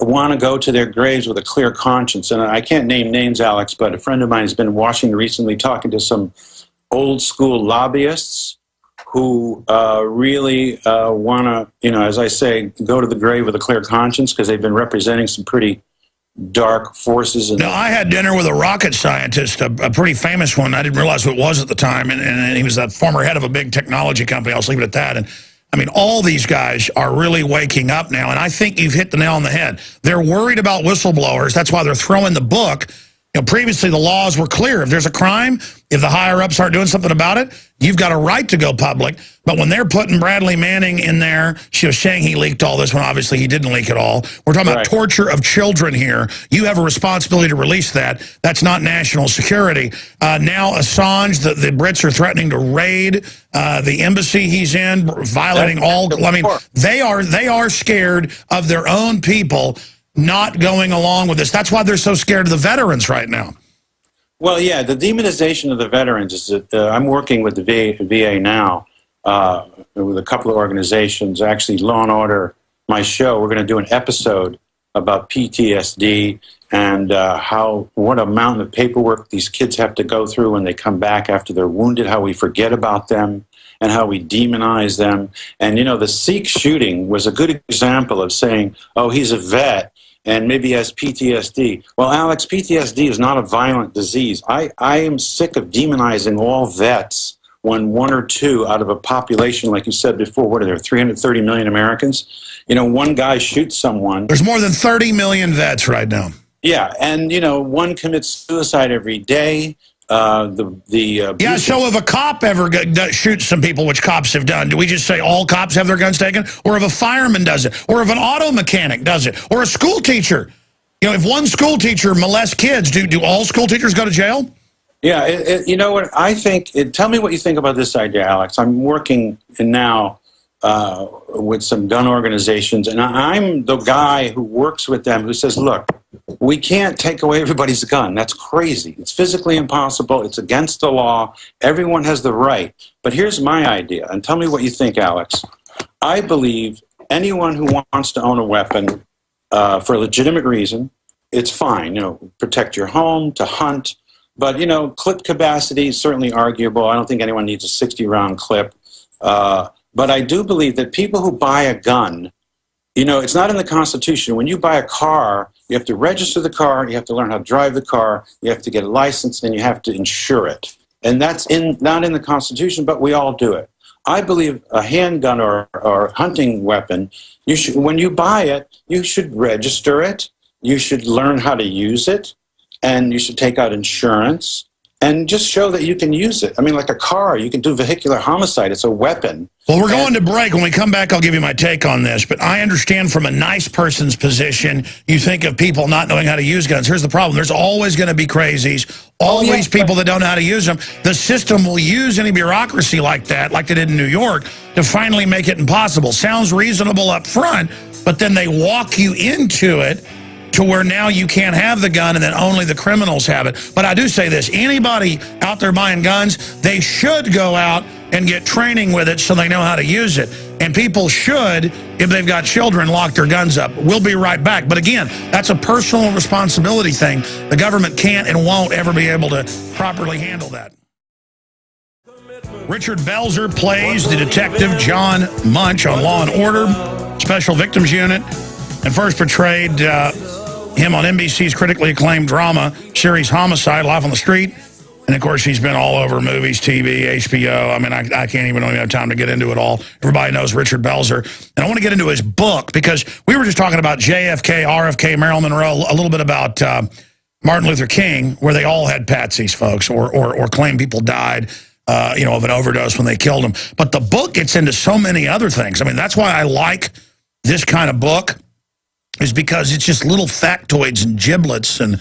want to go to their graves with a clear conscience. And I can't name names, Alex, but a friend of mine has been in Washington recently talking to some old school lobbyists who really want to, as I say, go to the grave with a clear conscience, because they've been representing some pretty dark forces. Now, I had dinner with a rocket scientist, a pretty famous one. I didn't realize who it was at the time, and he was the former head of a big technology company. I'll just leave it at that. And I mean, all these guys are really waking up now, and I think you've hit the nail on the head. They're worried about whistleblowers. That's why they're throwing the book. Previously, the laws were clear. If there's a crime, if the higher-ups aren't doing something about it, you've got a right to go public. But when they're putting Bradley Manning in there, she was saying he leaked all this when obviously he didn't leak it all. We're talking about torture of children here. You have a responsibility to release that. That's not national security. Now Assange, the Brits are threatening to raid the embassy he's in, violating all. I mean, they are scared of their own people not going along with this. That's why they're so scared of the veterans right now. Well, yeah, the demonization of the veterans is that I'm working with the VA now with a couple of organizations. Actually, Law and Order, my show, we're going to do an episode about PTSD and what amount of paperwork these kids have to go through when they come back after they're wounded, how we forget about them and how we demonize them. And, the Sikh shooting was a good example of saying, oh, he's a vet, and maybe he has PTSD. Well, Alex, PTSD is not a violent disease. I am sick of demonizing all vets when 1 or 2 out of a population, like you said before, what are there, 330 million Americans? One guy shoots someone. There's more than 30 million vets right now. Yeah, and, one commits suicide every day. So if a cop ever shoots some people, which cops have done, do we just say all cops have their guns taken? Or if a fireman does it? Or if an auto mechanic does it? Or a school teacher? If one school teacher molests kids, do all school teachers go to jail? Yeah, you know what, I think, tell me what you think about this idea, Alex. I'm working now with some gun organizations, and I'm the guy who works with them who says, look, we can't take away everybody's gun. That's crazy. It's physically impossible. It's against the law. Everyone has the right. But here's my idea, and tell me what you think, Alex. I believe anyone who wants to own a weapon for a legitimate reason, it's fine. Protect your home, to hunt. But, clip capacity is certainly arguable. I don't think anyone needs a 60-round clip. But I do believe that people who buy a gun, You know, it's not in the Constitution. When you buy a car, you have to register the car, you have to learn how to drive the car, you have to get a license, and you have to insure it. And that's not in the Constitution, but we all do it. I believe a handgun or hunting weapon, when you buy it, you should register it, you should learn how to use it, and you should take out insurance, and just show that you can use it. I mean, like a car, you can do vehicular homicide. It's a weapon. Well, we're going to break. When we come back, I'll give you my take on this. But I understand from a nice person's position, you think of people not knowing how to use guns. Here's the problem. There's always going to be crazies, always people that don't know how to use them. The system will use any bureaucracy like that, like they did in New York, to finally make it impossible. Sounds reasonable up front, but then they walk you into it to where now you can't have the gun and then only the criminals have it. But I do say this, anybody out there buying guns, they should go out and get training with it so they know how to use it. And people should, if they've got children, lock their guns up. We'll be right back. But again, that's a personal responsibility thing. The government can't and won't ever be able to properly handle that. Richard Belzer plays the detective John Munch on Law & Order, Special Victims Unit, and first portrayed him on NBC's critically acclaimed drama series Homicide, Life on the Street. And, of course, he's been all over movies, TV, HBO. I mean, I can't even have time to get into it all. Everybody knows Richard Belzer. And I want to get into his book because we were just talking about JFK, RFK, Marilyn Monroe, a little bit about Martin Luther King, where they all had patsies, folks, or claim people died, you know, of an overdose when they killed them. But the book gets into so many other things. I mean, that's why I like this kind of book, is because it's just little factoids and giblets and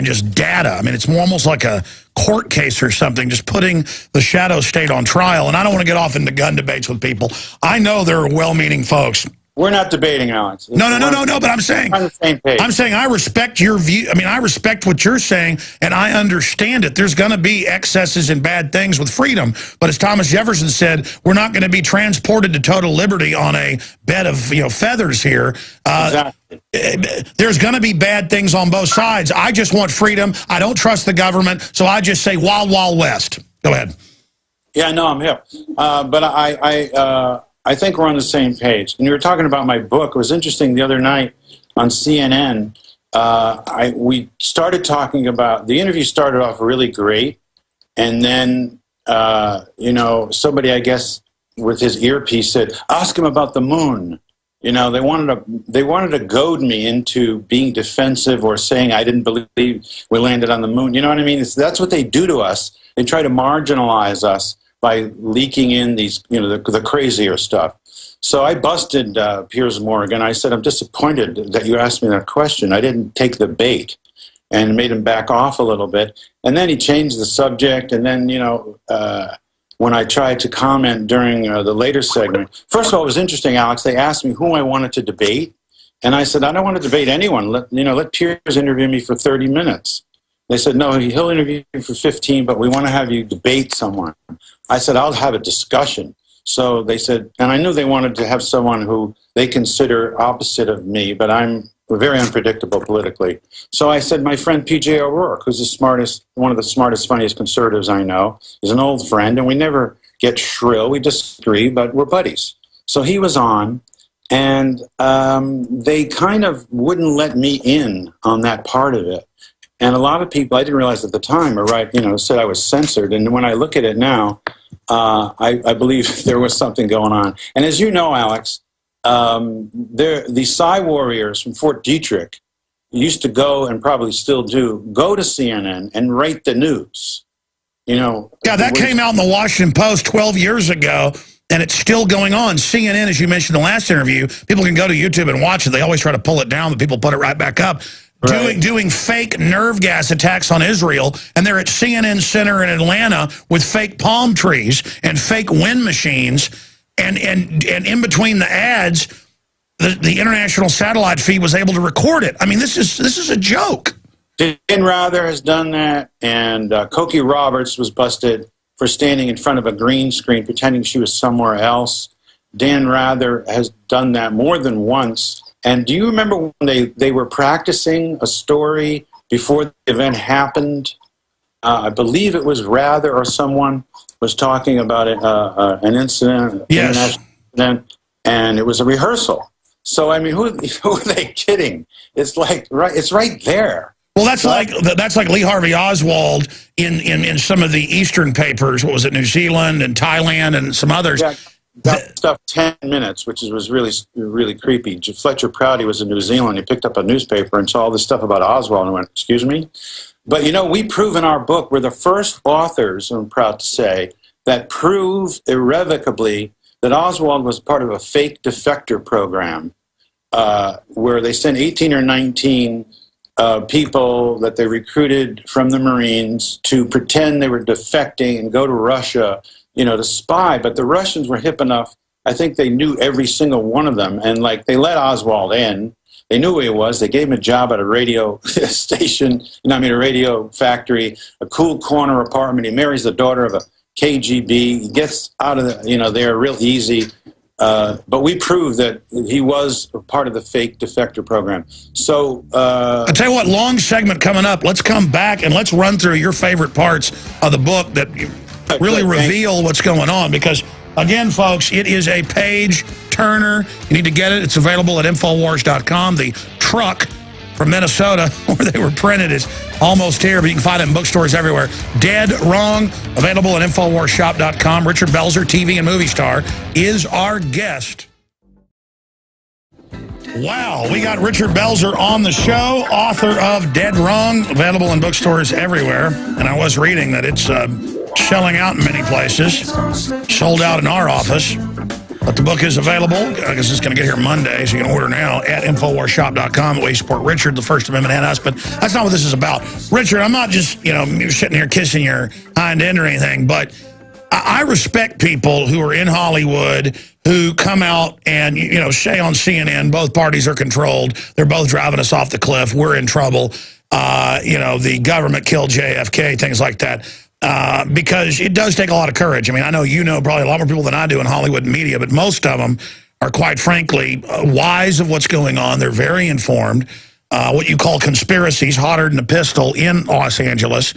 just data. I mean, it's more almost like a court case or something, just putting the shadow state on trial. And I don't want to get off into gun debates with people. I know there are well-meaning folks. We're not debating, Alex. No, but I'm saying, on the same page. I'm saying I respect your view. I mean, I respect what you're saying, and I understand it. There's going to be excesses and bad things with freedom. But as Thomas Jefferson said, we're not going to be transported to total liberty on a bed of feathers here. Exactly. There's going to be bad things on both sides. I just want freedom. I don't trust the government, so I just say Wild Wild West. Go ahead. Yeah, no, I'm here. But I think we're on the same page. And you were talking about my book. It was interesting the other night on CNN. We started talking about, the interview started off really great. And then, you know, somebody, I guess, with his earpiece said, ask him about the moon. You know, they wanted to goad me into being defensive or saying I didn't believe we landed on the moon. You know what I mean? That's what they do to us. They try to marginalize us by leaking in these, you know, the crazier stuff. So I busted Piers Morgan. I said, I'm disappointed that you asked me that question. I didn't take the bait, and made him back off a little bit. And then he changed the subject. And then, you know, when I tried to comment during the later segment, first of all, it was interesting, Alex. They asked me who I wanted to debate. And I said, I don't want to debate anyone. Let Piers interview me for 30 minutes. They said, no, he'll interview you for 15, but we want to have you debate someone. I said, I'll have a discussion. So they said, and I knew they wanted to have someone who they consider opposite of me, but I'm very unpredictable politically. So I said, my friend P.J. O'Rourke, who's the smartest, one of the smartest, funniest conservatives I know, is an old friend, and we never get shrill. We disagree, but we're buddies. So he was on, and they kind of wouldn't let me in on that part of it. And a lot of people, I didn't realize at the time, said I was censored. And when I look at it now, I believe there was something going on. And as you know, Alex, the Psy warriors from Fort Detrick used to go, and probably still do, go to CNN and write the news. You know, yeah, that came out in the Washington Post 12 years ago, and it's still going on. CNN, as you mentioned in the last interview, people can go to YouTube and watch it. They always try to pull it down, but people put it right back up. Right. Doing fake nerve gas attacks on Israel, and they're at CNN Center in Atlanta with fake palm trees and fake wind machines, and in between the ads, the international satellite feed was able to record it. I mean, this is a joke. Dan Rather has done that, and Cokie Roberts was busted for standing in front of a green screen pretending she was somewhere else. Dan Rather has done that more than once. And do you remember when they were practicing a story before the event happened? I believe it was Rather or someone was talking about an incident, yes, incident, and it was a rehearsal. So I mean, who are they kidding? It's like it's right there. Well, that's like Lee Harvey Oswald in some of the Eastern papers. What was it, New Zealand and Thailand and some others? Yeah, that stuff 10 minutes, which was really creepy. Fletcher Prouty was in New Zealand. He picked up a newspaper and saw all this stuff about Oswald and went, "Excuse me?" But you know, we prove in our book, we're the first authors, I'm proud to say, that prove irrevocably that Oswald was part of a fake defector program where they sent 18 or 19 people that they recruited from the Marines to pretend they were defecting and go to Russia, you know, to spy. But the Russians were hip enough. I think they knew every single one of them. And like, they let Oswald in. They knew who he was. They gave him a job at a radio station, a radio factory, a cool corner apartment. He marries the daughter of a KGB. He gets out of there real easy. But we proved that he was a part of the fake defector program. So I'll tell you what, long segment coming up. Let's come back and let's run through your favorite parts of the book that really reveal what's going on. Because, again, folks, it is a page turner. You need to get it. It's available at Infowars.com. The truck from Minnesota where they were printed is almost here, but you can find it in bookstores everywhere. Dead Wrong, available at InfoWarsShop.com. Richard Belzer, TV and movie star, is our guest. Wow, we got Richard Belzer on the show, author of Dead Wrong, available in bookstores everywhere. And I was reading that it's selling out in many places, sold out in our office. But the book is available. I guess it's going to get here Monday, so you can order now at InfoWarsShop.com. The way you support Richard, the First Amendment, and us. But that's not what this is about. Richard, I'm not just, sitting here kissing your hind end or anything, but I respect people who are in Hollywood who come out and, say on CNN, both parties are controlled. They're both driving us off the cliff. We're in trouble. The government killed JFK, things like that. Because it does take a lot of courage. I mean, I know probably a lot more people than I do in Hollywood media, but most of them are, quite frankly, wise of what's going on. They're very informed. What you call conspiracies, hotter than a pistol in Los Angeles,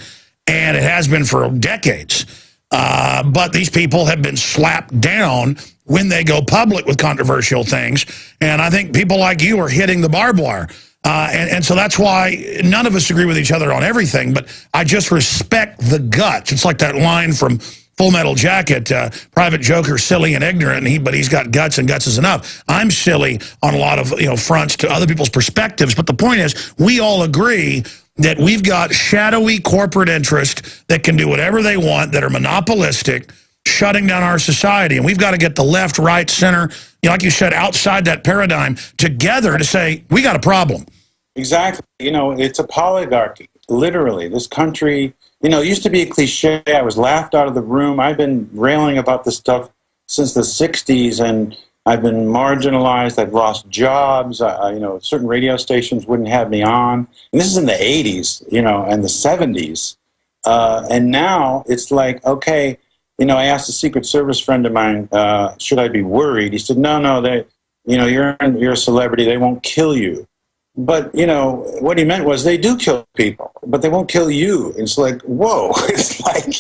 and it has been for decades. But these people have been slapped down when they go public with controversial things, and I think people like you are hitting the barbed wire. And so that's why none of us agree with each other on everything, but I just respect the guts. It's like that line from Full Metal Jacket, Private Joker, silly and ignorant, but he's got guts, and guts is enough. I'm silly on a lot of fronts to other people's perspectives, but the point is we all agree that we've got shadowy corporate interests that can do whatever they want, that are monopolistic, shutting down our society. And we've got to get the left, right, center, like you said, outside that paradigm together to say, we got a problem. Exactly. It's a polygarchy, literally. This country, it used to be a cliche. I was laughed out of the room. I've been railing about this stuff since the 60s, and I've been marginalized. I've lost jobs. Certain radio stations wouldn't have me on. And this is in the 80s, and the 70s. And now it's like, okay, I asked a Secret Service friend of mine, should I be worried? He said, no, you're a celebrity. They won't kill you. But, what he meant was they do kill people, but they won't kill you. And it's like, whoa. It's like,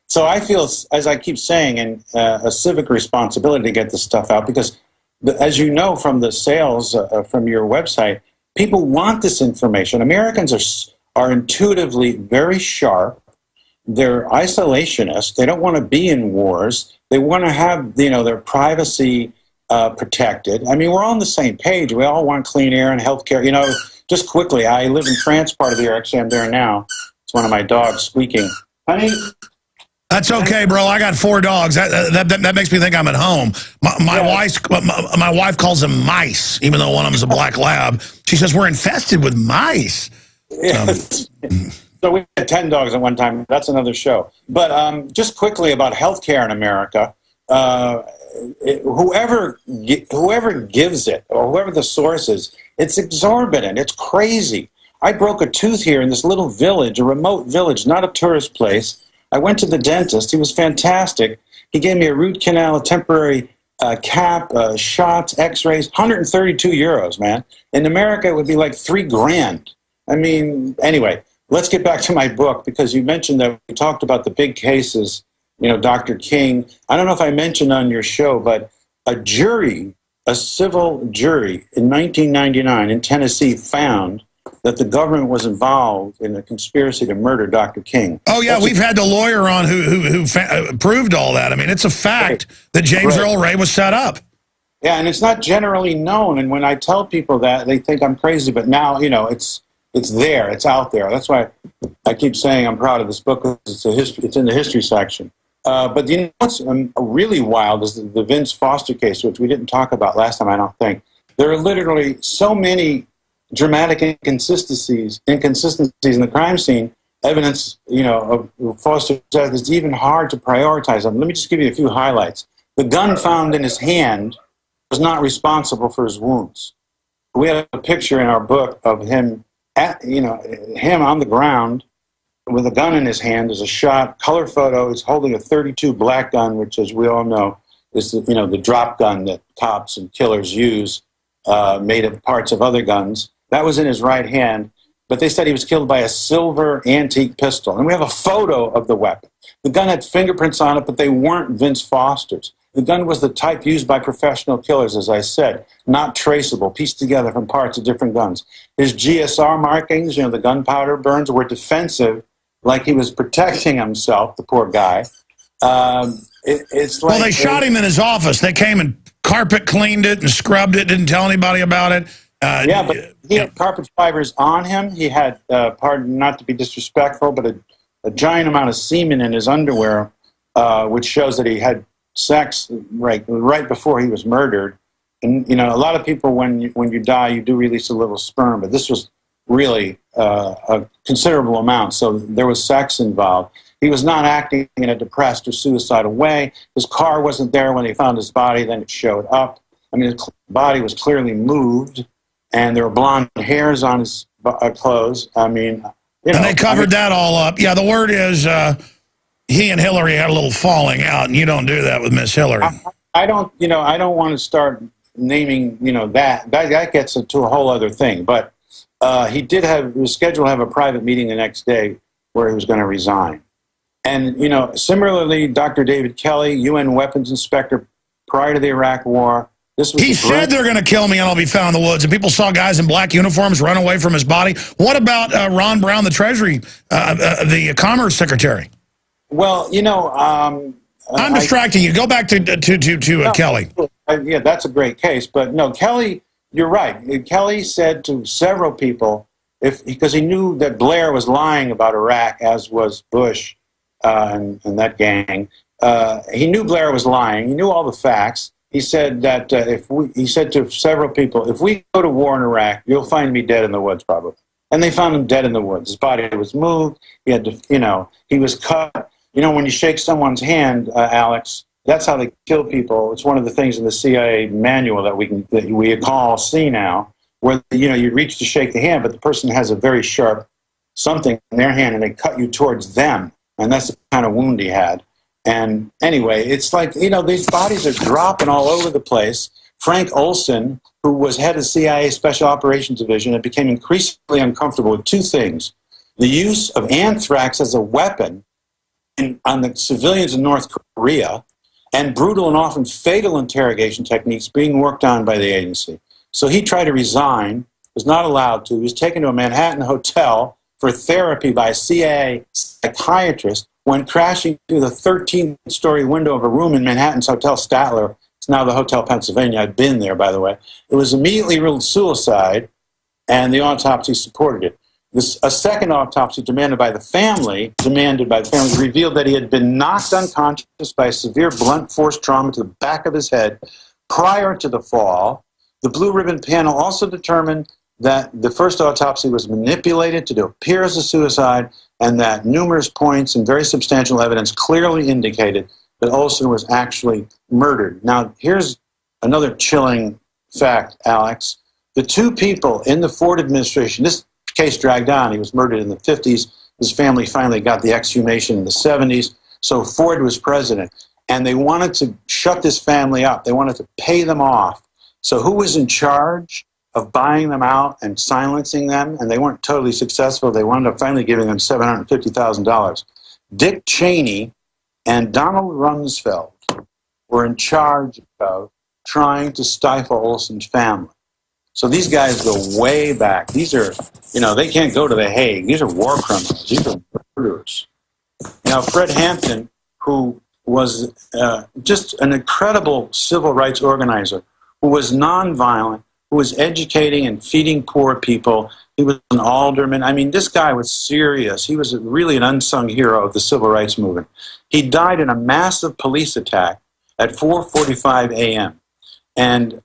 so I feel, as I keep saying, a civic responsibility to get this stuff out because, as you know from the sales from your website, people want this information. Americans are intuitively very sharp. They're isolationist. They don't want to be in wars. They want to have, their privacy protected. I mean, we're all on the same page. We all want clean air and health care. Just quickly, I live in France part of the year. Actually, I'm there now. It's one of my dogs squeaking. Honey? That's okay, bro. I got 4 dogs. That makes me think I'm at home. My wife calls them mice, even though one of them is a black lab. She says, we're infested with mice. Yes. So we had 10 dogs at one time. That's another show. But just quickly about healthcare in America, whoever gives it, or whoever the source is, it's exorbitant. It's crazy. I broke a tooth here in this little village, a remote village, not a tourist place. I went to the dentist. He was fantastic. He gave me a root canal, a temporary cap, shots, x-rays, 132 euros, man. In America, it would be like $3,000. I mean, anyway. Let's get back to my book, because you mentioned that we talked about the big cases, Dr. King. I don't know if I mentioned on your show, but a jury a civil jury in 1999 in Tennessee found that the government was involved in a conspiracy to murder Dr. King. Oh, yeah, we've had the lawyer on who proved all that. I mean, it's a fact that James Earl Ray was set up. Yeah, and it's not generally known. And when I tell people that, they think I'm crazy. But now, you know, it's there. It's out there. That's why I keep saying I'm proud of this book. It's in the history section. But you know what's really wild is the Vince Foster case, which we didn't talk about last time, I don't think. There are literally so many dramatic inconsistencies in the crime scene, evidence, you know, of Foster's death, it's even hard to prioritize them. Let me just give you a few highlights. The gun found in his hand was not responsible for his wounds. We have a picture in our book of him, him on the ground with a gun in his hand. There's a shot, color photo. He's holding a .32 black gun, which, as we all know, is the drop gun that cops and killers use, made of parts of other guns. That was in his right hand, but they said he was killed by a silver antique pistol. And we have a photo of the weapon. The gun had fingerprints on it, but they weren't Vince Foster's. The gun was the type used by professional killers, as I said, not traceable, pieced together from parts of different guns. His GSR markings, the gunpowder burns, were defensive, like he was protecting himself, the poor guy. It's like, well, they shot him in his office. They came and carpet cleaned it and scrubbed it, didn't tell anybody about it. Yeah, but he had carpet fibers on him. He had, pardon, not to be disrespectful, but a giant amount of semen in his underwear, which shows that he had sex right before he was murdered. And a lot of people, when you die, you do release a little sperm, but this was really a considerable amount. So there was sex involved. He was not acting in a depressed or suicidal way. His car wasn't there when they found his body. Then it showed up. I mean, his body was clearly moved. And there were blonde hairs on his clothes. I mean, and they covered that all up. Yeah, the word is he and Hillary had a little falling out, and you don't do that with Miss Hillary. I don't want to start naming, that gets into a whole other thing. But he was scheduled to have a private meeting the next day where he was going to resign. And similarly, Dr. David Kelly, UN weapons inspector prior to the Iraq War. He said they're going to kill me and I'll be found in the woods. And people saw guys in black uniforms run away from his body. What about Ron Brown, the Treasury, the Commerce Secretary? Well, I'm distracting you. Go back to Kelly. Yeah, that's a great case. But no, Kelly, you're right. Kelly said to several people, because he knew that Blair was lying about Iraq, as was Bush and that gang. He knew Blair was lying. He knew all the facts. He said that he said to several people, if we go to war in Iraq, you'll find me dead in the woods, probably. And they found him dead in the woods. His body was moved. He had to, he was cut. When you shake someone's hand, Alex, that's how they kill people. It's one of the things in the CIA manual that we all see now, where you reach to shake the hand, but the person has a very sharp something in their hand, and they cut you towards them, and that's the kind of wound he had. And anyway, it's like, these bodies are dropping all over the place. Frank Olson, who was head of CIA Special Operations Division, it became increasingly uncomfortable with two things: the use of anthrax as a weapon on the civilians in North Korea, and brutal and often fatal interrogation techniques being worked on by the agency. So he tried to resign, was not allowed to. He was taken to a Manhattan hotel for therapy by a CIA psychiatrist, went crashing through the 13th-story window of a room in Manhattan's Hotel Statler. It's now the Hotel Pennsylvania. I'd been there, by the way. It was immediately ruled suicide, and the autopsy supported it. A second autopsy demanded by the family, revealed that he had been knocked unconscious by a severe blunt force trauma to the back of his head prior to the fall. The blue ribbon panel also determined that the first autopsy was manipulated to appear as a suicide, and that numerous points and very substantial evidence clearly indicated that Olson was actually murdered. Now, here's another chilling fact, Alex. The two people in the Ford administration, this case dragged on. He was murdered in the 50s. His family finally got the exhumation in the 70s. So Ford was president, and they wanted to shut this family up. They wanted to pay them off. So who was in charge of buying them out and silencing them? And they weren't totally successful. They wound up finally giving them $750,000. Dick Cheney and Donald Rumsfeld were in charge of trying to stifle Olson's family. So these guys go way back. These are, they can't go to The Hague. These are war criminals. These are murderers. Now, Fred Hampton, who was just an incredible civil rights organizer, who was nonviolent, who was educating and feeding poor people. He was an alderman. I mean, this guy was serious. He was really an unsung hero of the civil rights movement. He died in a massive police attack at 4:45 a.m. And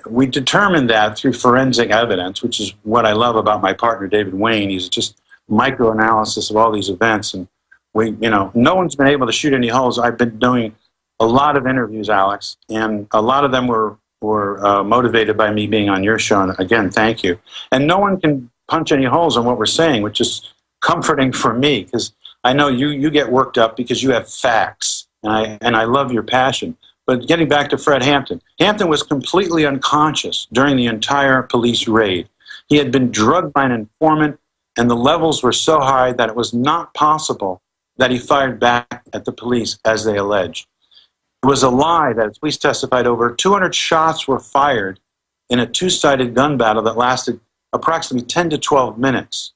we determined that through forensic evidence, which is what I love about my partner, David Wayne. He's just microanalysis of all these events. And no one's been able to shoot any holes. I've been doing a lot of interviews, Alex, and a lot of them were motivated by me being on your show. And again, thank you. And no one can punch any holes on what we're saying, which is comforting for me, because I know you get worked up because you have facts, and I love your passion. But getting back to Fred Hampton, Hampton was completely unconscious during the entire police raid. He had been drugged by an informant, and the levels were so high that it was not possible that he fired back at the police, as they alleged. It was a lie that, as police testified, over 200 shots were fired in a two-sided gun battle that lasted approximately 10 to 12 minutes.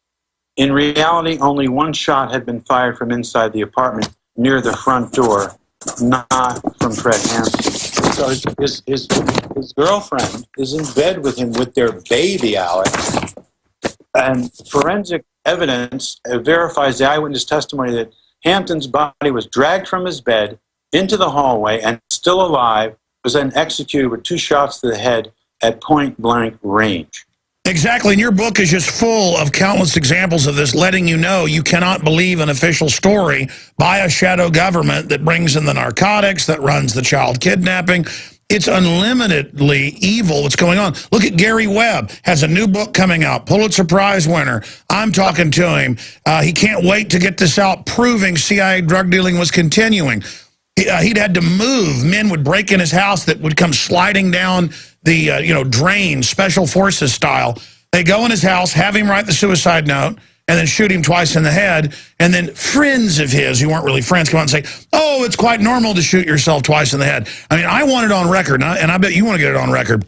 In reality, only one shot had been fired from inside the apartment near the front door, not from Fred Hampton. So his girlfriend is in bed with him with their baby, Alex. And forensic evidence verifies the eyewitness testimony that Hampton's body was dragged from his bed into the hallway and, still alive, was then executed with 2 shots to the head at point-blank range. Exactly, and your book is just full of countless examples of this, letting you know you cannot believe an official story by a shadow government that brings in the narcotics, that runs the child kidnapping. It's unlimitedly evil what's going on. Look at Gary Webb, has a new book coming out, Pulitzer Prize winner. I'm talking to him. He can't wait to get this out, proving CIA drug dealing was continuing. He'd had to move. Men would break in his house that would come sliding down the drain, special forces style. They go in his house, have him write the suicide note, and then shoot him twice in the head. And then friends of his, who weren't really friends, come out and say, oh, it's quite normal to shoot yourself twice in the head. I mean, I want it on record, and I bet you want to get it on record.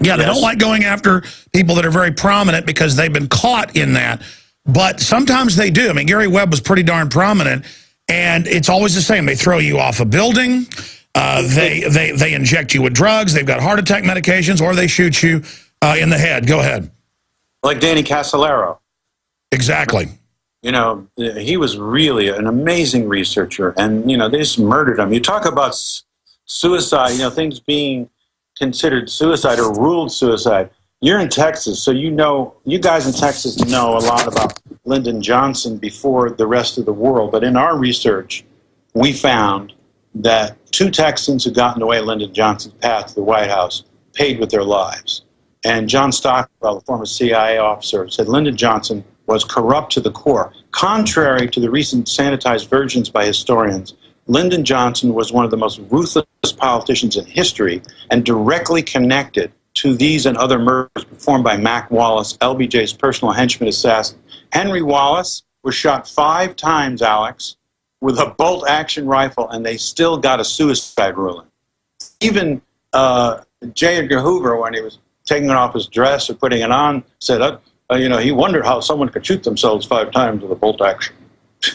Yeah, they don't like going after people that are very prominent because they've been caught in that. But sometimes they do. I mean, Gary Webb was pretty darn prominent, and it's always the same. They throw you off a building. They inject you with drugs. They've got heart attack medications, or they shoot you in the head. Go ahead. Like Danny Casolaro. Exactly. He was really an amazing researcher, and, they just murdered him. You talk about suicide, things being considered suicide or ruled suicide. You're in Texas, so you guys in Texas know a lot about Lyndon Johnson before the rest of the world. But in our research, we found that 2 Texans who got in the way of Lyndon Johnson's path to the White House paid with their lives. And John Stockwell, the former CIA officer, said Lyndon Johnson was corrupt to the core. Contrary to the recent sanitized versions by historians, Lyndon Johnson was one of the most ruthless politicians in history and directly connected to these and other murders performed by Mac Wallace, LBJ's personal henchman assassin. Henry Wallace was shot 5 times, Alex, with a bolt-action rifle, and they still got a suicide ruling. Even J. Edgar Hoover, when he was taking off his dress or putting it on, said, he wondered how someone could shoot themselves 5 times with a bolt-action.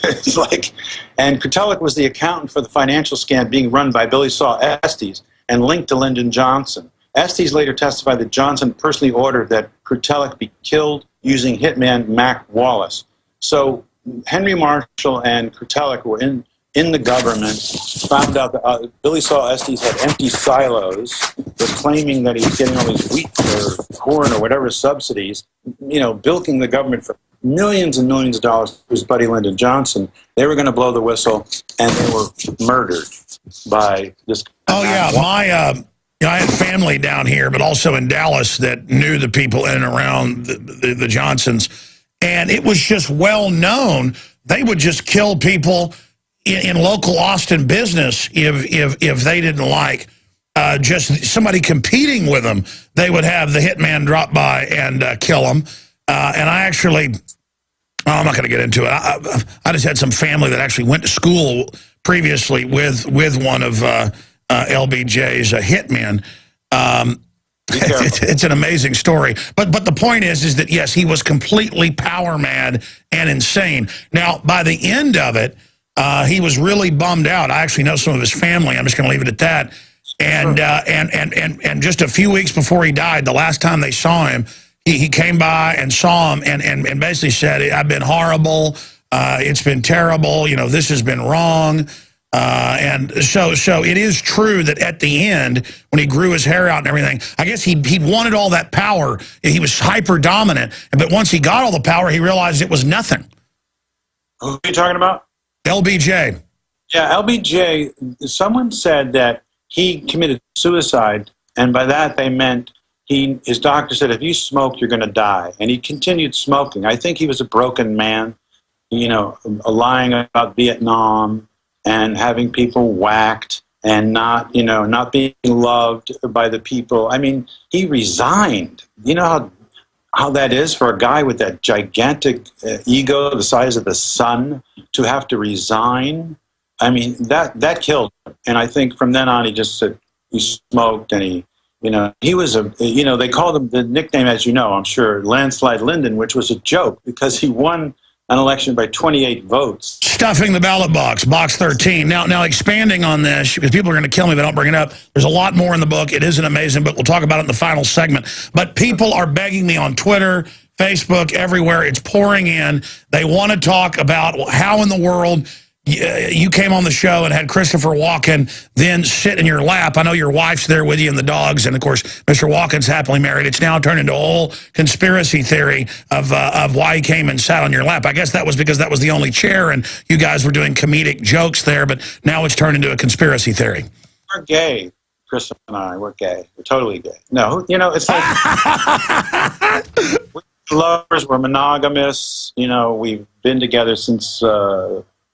It's like, and Kurtelik was the accountant for the financial scam being run by Billy Saw Estes and linked to Lyndon Johnson. Estes later testified that Johnson personally ordered that Kurtelik be killed using hitman Mac Wallace. So Henry Marshall and Kurtelik were in the government, found out that Billy Saw Estes had empty silos, was claiming that he was getting all these wheat or corn or whatever subsidies, bilking the government for millions and millions of dollars to his buddy Lyndon Johnson. They were going to blow the whistle, and they were murdered by this. Oh, yeah. I had family down here, but also in Dallas that knew the people in and around the Johnsons. And it was just well known. They would just kill people in local Austin business if they didn't like just somebody competing with them. They would have the hitman drop by and kill them. And I actually, I'm not going to get into it. I just had some family that actually went to school previously with one of LBJ's hitmen. It's an amazing story. But the point is that, yes, he was completely power mad and insane. Now, by the end of it, he was really bummed out. I actually know some of his family. I'm just going to leave it at that. And just a few weeks before he died, the last time they saw him, he came by and saw him and basically said, I've been horrible. It's been terrible. You know, this has been wrong. And so it is true that at the end, when he grew his hair out and everything, I guess he wanted all that power. He was hyper dominant. But once he got all the power, he realized it was nothing. Who are you talking about? LBJ. Yeah, LBJ, someone said that he committed suicide, and by that they meant his doctor said, if you smoke, you're going to die. And he continued smoking. I think he was a broken man, you know, lying about Vietnam and having people whacked and not being loved by the people. I mean, he resigned. You know how that is for a guy with that gigantic ego the size of the sun to have to resign? I mean, that killed him. And I think from then on, he just said he smoked and he was they called him the nickname, as you know, I'm sure, Landslide Lyndon, which was a joke because he won an election by 28 votes. Stuffing the ballot box, box 13. Now expanding on this, because people are going to kill me if I don't bring it up, there's a lot more in the book. It is an amazing book. We'll talk about it in the final segment. But people are begging me on Twitter, Facebook, everywhere. It's pouring in. They want to talk about how in the world you came on the show and had Christopher Walken then sit in your lap. I know your wife's there with you and the dogs, and of course, Mr. Walken's happily married. It's now turned into a whole conspiracy theory of why he came and sat on your lap. I guess that was because that was the only chair, and you guys were doing comedic jokes there, but now it's turned into a conspiracy theory. We're gay, Chris and I. We're gay. We're totally gay. No, it's like we're lovers. We're monogamous. We've been together since...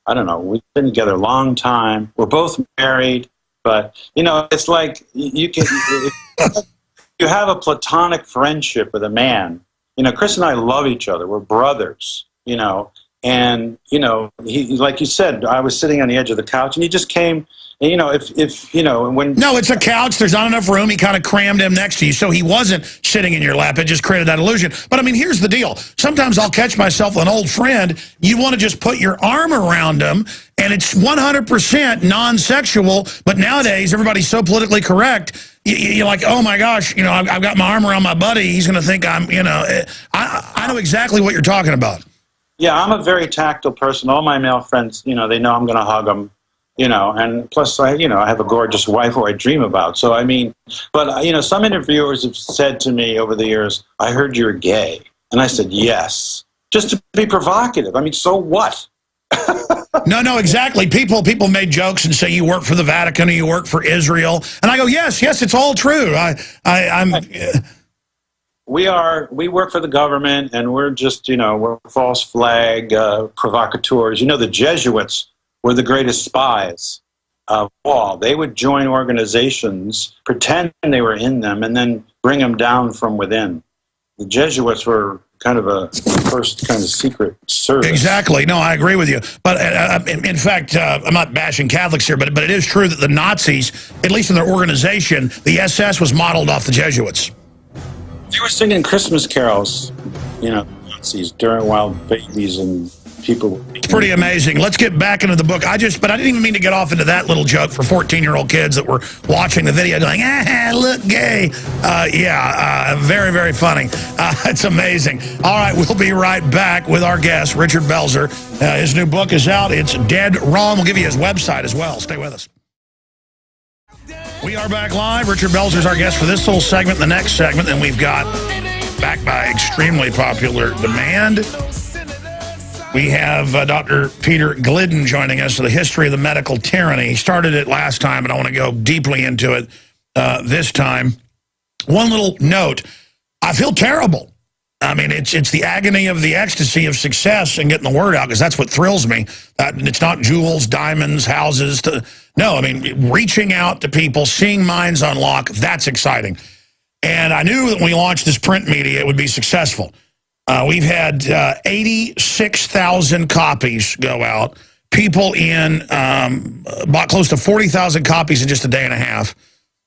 I don't know, we've been together a long time. We're both married, but, it's like you have a platonic friendship with a man. Chris and I love each other. We're brothers, and, he, like you said, I was sitting on the edge of the couch and he just came, and, when... No, it's a couch. There's not enough room. He kind of crammed him next to you, so he wasn't sitting in your lap. It just created that illusion. But, I mean, here's the deal. Sometimes I'll catch myself with an old friend. You want to just put your arm around him, and it's 100% non-sexual. But nowadays, everybody's so politically correct. You're like, oh, my gosh, I've got my arm around my buddy. He's going to think I'm, I know exactly what you're talking about. Yeah, I'm a very tactile person. All my male friends, they know I'm going to hug them. And plus, I have a gorgeous wife who I dream about. So, I mean, but, some interviewers have said to me over the years, I heard you're gay. And I said, yes, just to be provocative. I mean, so what? No, exactly. People made jokes and say you work for the Vatican or you work for Israel. And I go, yes, it's all true. I'm... We work for the government, and we're just, we're false flag provocateurs. The Jesuits were the greatest spies of all. They would join organizations, pretend they were in them, and then bring them down from within. The Jesuits were kind of a first kind of secret service. Exactly. No, I agree with you. But in fact, I'm not bashing Catholics here, but it is true that the Nazis, at least in their organization, the SS was modeled off the Jesuits. They were singing Christmas carols, Nazis, while babies and people. It's pretty amazing. Let's get back into the book. But I didn't even mean to get off into that little joke for 14-year-old kids that were watching the video going, look gay. Very, very funny. It's amazing. All right, we'll be right back with our guest, Richard Belzer. His new book is out. It's Dead Wrong. We'll give you his website as well. Stay with us. We are back live. Richard Belzer is our guest for this little segment. The next segment, then we've got, back by extremely popular demand, we have Dr. Peter Glidden joining us for the history of the medical tyranny. He started it last time, and I want to go deeply into it this time. One little note, I feel terrible. I mean, it's the agony of the ecstasy of success and getting the word out, because that's what thrills me. It's not jewels, diamonds, houses. No, I mean, reaching out to people, seeing minds unlock, that's exciting. And I knew that when we launched this print media, it would be successful. We've had 86,000 copies go out. people bought close to 40,000 copies in just a day and a half.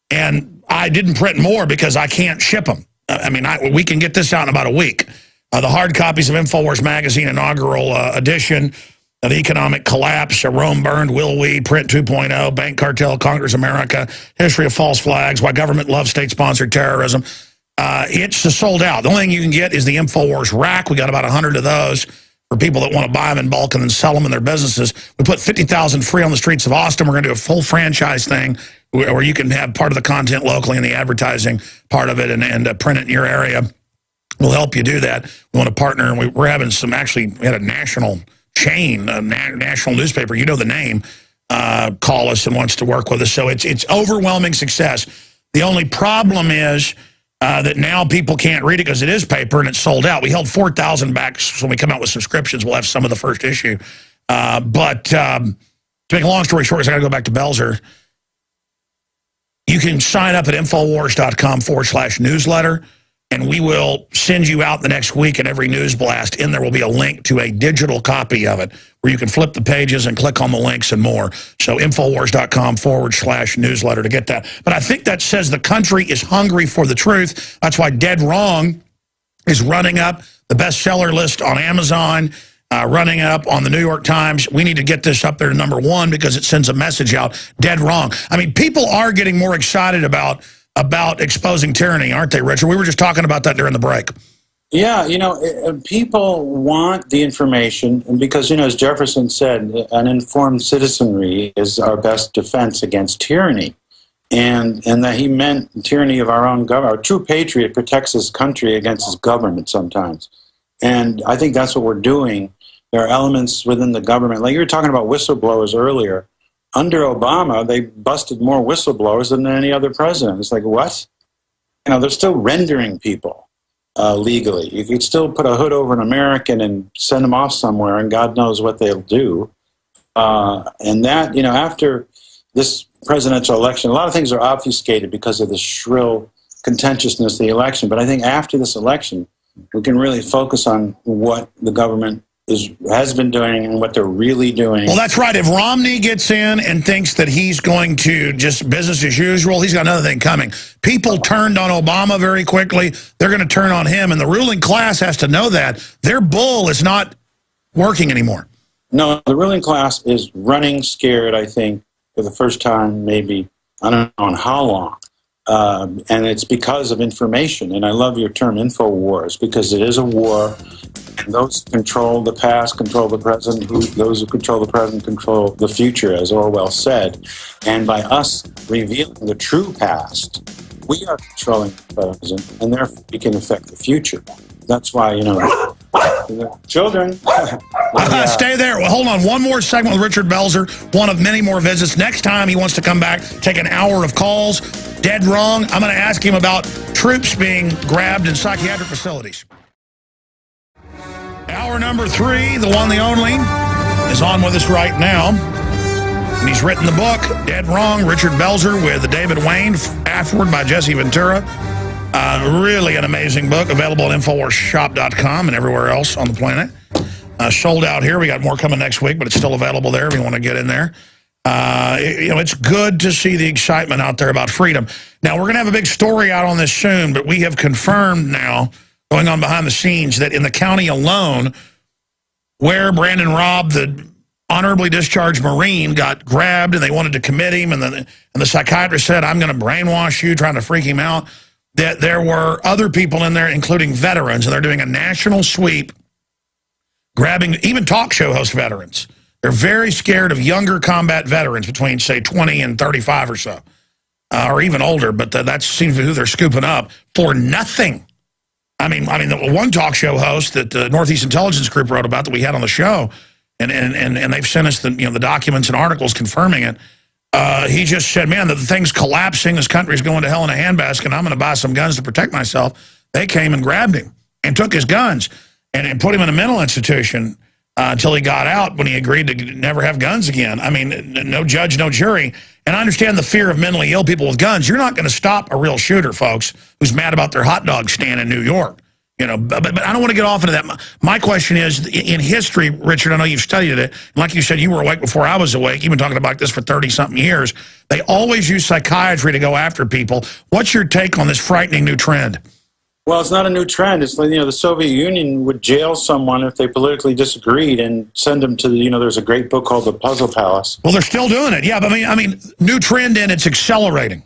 And I didn't print more because I can't ship them. I mean, we can get this out in about a week. The hard copies of InfoWars Magazine inaugural edition, The Economic Collapse, Rome Burned, Will We, Print 2.0, Bank Cartel, Conquers America, History of False Flags, Why Government Loves State-Sponsored Terrorism. It's sold out. The only thing you can get is the InfoWars rack. We got about 100 of those for people that want to buy them in bulk and then sell them in their businesses. We put 50,000 free on the streets of Austin. We're going to do a full franchise thing where you can have part of the content locally and the advertising part of it and print it in your area. We'll help you do that. We want to partner, and we're having some, actually, we had a national chain, a national newspaper, you know the name, call us and wants to work with us. So it's overwhelming success. The only problem is that now people can't read it because it is paper and it's sold out. We held 4,000 back, so when we come out with subscriptions, we'll have some of the first issue. But to make a long story short, I got to go back to Belzer. You can sign up at Infowars.com/newsletter, and we will send you out the next week in every news blast. In there will be a link to a digital copy of it where you can flip the pages and click on the links and more. So Infowars.com/newsletter to get that. But I think that says the country is hungry for the truth. That's why Dead Wrong is running up the bestseller list on Amazon, running up on the New York Times. We need to get this up there to #1 because it sends a message out. Dead Wrong. I mean, people are getting more excited about exposing tyranny, aren't they, Richard? We were just talking about that during the break. Yeah, you know, people want the information, and because, you know, as Jefferson said, an informed citizenry is our best defense against tyranny. And that he meant tyranny of our own government. A true patriot protects his country against his government sometimes. And I think that's what we're doing. There are elements within the government. Like you were talking about whistleblowers earlier. Under Obama, they busted more whistleblowers than any other president. It's like, what? You know, they're still rendering people legally. You could still put a hood over an American and send them off somewhere, and God knows what they'll do. And that, you know, after this presidential election, a lot of things are obfuscated because of the shrill contentiousness of the election. But I think after this election, we can really focus on what the government has been doing and what they're really doing. Well, that's right. If Romney gets in and thinks that he's going to just business as usual, he's got another thing coming. People turned on Obama very quickly. They're going to turn on him, and the ruling class has to know that. Their bull is not working anymore. No, the ruling class is running scared, I think, for the first time, maybe, I don't know in how long. And it's because of information. And I love your term, InfoWars, because it is a war. And those who control the past control the present. Those who control the present control the future, as Orwell said. And by us revealing the true past, we are controlling the present, and therefore we can affect the future. That's why, you know, children. Stay there. Well, hold on. One more segment with Richard Belzer, one of many more visits. Next time he wants to come back, take an hour of calls. Dead Wrong. I'm going to ask him about troops being grabbed in psychiatric facilities. Hour number 3, the one, the only, is on with us right now. And he's written the book, Dead Wrong, Richard Belzer, with David Wayne, afterward by Jesse Ventura. Really an amazing book, available at InfoWarsShop.com and everywhere else on the planet. Sold out here. We got more coming next week, but it's still available there if you want to get in there. You know, it's good to see the excitement out there about freedom. Now, we're going to have a big story out on this soon, but we have confirmed now, going on behind the scenes, that in the county alone, where Brandon Raub, the honorably discharged Marine, got grabbed and they wanted to commit him, and the psychiatrist said, I'm going to brainwash you, trying to freak him out, that there were other people in there, including veterans, and they're doing a national sweep, grabbing even talk show host veterans. They're very scared of younger combat veterans between, say, 20 and 35 or so, or even older, but that seems to be who they're scooping up for nothing. I mean, the one talk show host that the Northeast Intelligence Group wrote about that we had on the show, and they've sent us the documents and articles confirming it. He just said, man, the thing's collapsing. This country's going to hell in a handbasket, and I'm going to buy some guns to protect myself. They came and grabbed him and took his guns and put him in a mental institution until he got out, when he agreed to never have guns again. I mean, no judge, no jury. And I understand the fear of mentally ill people with guns. You're not going to stop a real shooter, folks, who's mad about their hot dog stand in New York. You know, but I don't want to get off into that. My question is, in history, Richard, I know you've studied it. And like you said, you were awake before I was awake. You've been talking about this for 30-something years. They always use psychiatry to go after people. What's your take on this frightening new trend? Well, it's not a new trend. It's, you know, the Soviet Union would jail someone if they politically disagreed and send them to the, you know, there's a great book called The Puzzle Palace. Well, they're still doing it. Yeah, but I mean, new trend, and it's accelerating.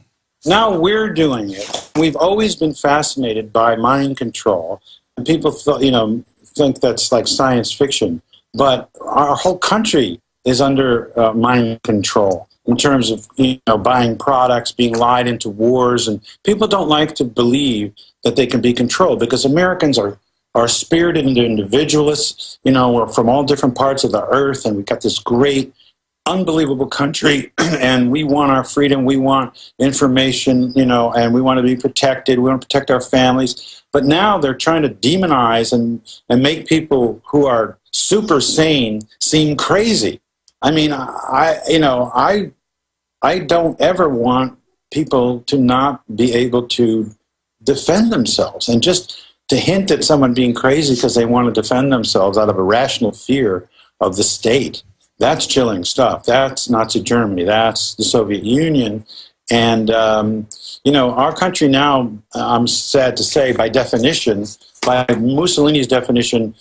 Now we're doing it. We've always been fascinated by mind control, and people, you know, think that's like science fiction. But our whole country is under mind control in terms of, you know, buying products, being lied into wars, and people don't like to believe that they can be controlled because Americans are spirited into individualists. You know, we're from all different parts of the earth, and we've got this great, unbelievable country, and we want our freedom, we want information, you know, and we want to be protected, we want to protect our families. But now they're trying to demonize and make people who are super sane seem crazy. I mean, I don't ever want people to not be able to defend themselves, and just to hint at someone being crazy because they want to defend themselves out of a rational fear of the state. That's chilling stuff. That's Nazi Germany. That's the Soviet Union. And, you know, our country now, I'm sad to say, by definition, by Mussolini's definition,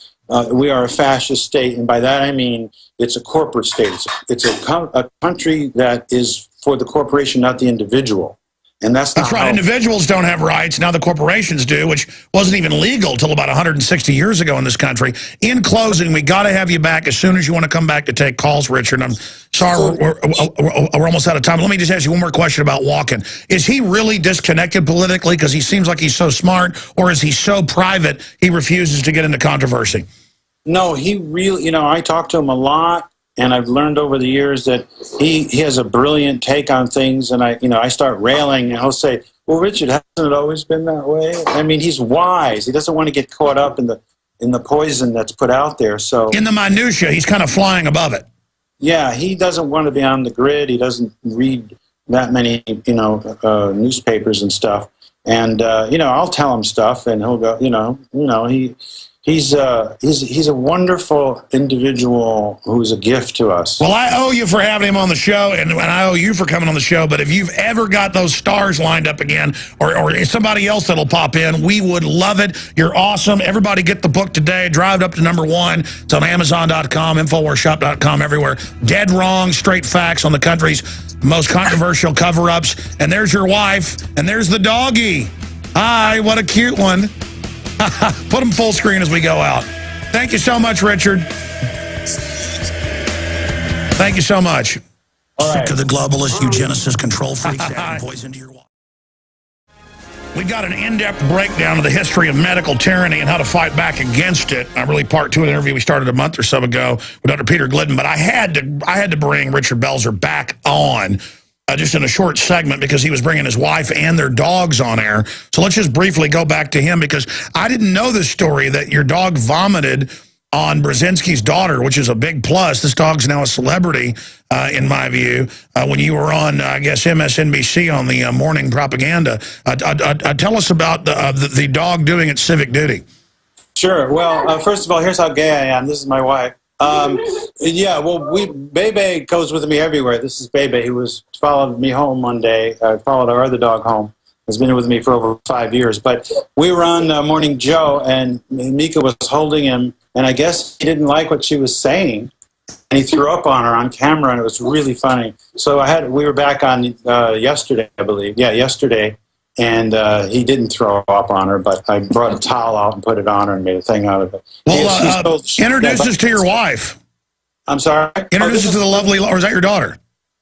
we are a fascist state. And by that I mean it's a corporate state. It's a country that is for the corporation, not the individual. And that's right. Individuals don't have rights. Now the corporations do, which wasn't even legal until about 160 years ago in this country. In closing, we got to have you back as soon as you want to come back to take calls, Richard. I'm sorry, we're almost out of time. Let me just ask you one more question about Walken. Is he really disconnected politically because he seems like he's so smart, or is he so private he refuses to get into controversy? No, he really, you know, I talk to him a lot. And I've learned over the years that he has a brilliant take on things, and I start railing, and he'll say, "Well, Richard, hasn't it always been that way?" I mean, he's wise. He doesn't want to get caught up in the poison that's put out there. So in the minutia, he's kind of flying above it. Yeah, he doesn't want to be on the grid. He doesn't read that many, you know, newspapers and stuff. And you know, I'll tell him stuff, and he'll go, He's a wonderful individual who's a gift to us. Well, I owe you for having him on the show, and I owe you for coming on the show. But if you've ever got those stars lined up again, or somebody else that'll pop in, we would love it. You're awesome. Everybody get the book today. Drive it up to #1. It's on Amazon.com, InfoWarsShop.com, everywhere. Dead wrong, straight facts on the country's most controversial cover-ups. And there's your wife, and there's the doggy. Hi, what a cute one. Put them full screen as we go out. Thank you so much, Richard. Thank you so much. All right. To the globalist, eugenicist, control freaks, adding poison to your water. We've got an in-depth breakdown of the history of medical tyranny and how to fight back against it. Really part 2 of the interview we started a month or so ago with Dr. Peter Glidden, but I had to bring Richard Belzer back on just in a short segment because he was bringing his wife and their dogs on air. So let's just briefly go back to him because I didn't know this story that your dog vomited on Brzezinski's daughter, which is a big plus. This dog's now a celebrity, in my view, when you were on, I guess, MSNBC on the morning propaganda. Tell us about the dog doing its civic duty. Sure. Well, first of all, here's how gay I am. This is my wife. Yeah, well, Bebe goes with me everywhere. This is Bebe, who followed me home one day. I followed our other dog home. Has been with me for over 5 years. But we were on Morning Joe, and Mika was holding him, and I guess he didn't like what she was saying, and he threw up on her on camera, and it was really funny. So we were back on yesterday, I believe. Yeah, yesterday. And he didn't throw up on her, but I brought a towel out and put it on her and made a thing out of it. Well, introduce us to your wife. I'm sorry? Introduce us to the lovely, or is that your daughter?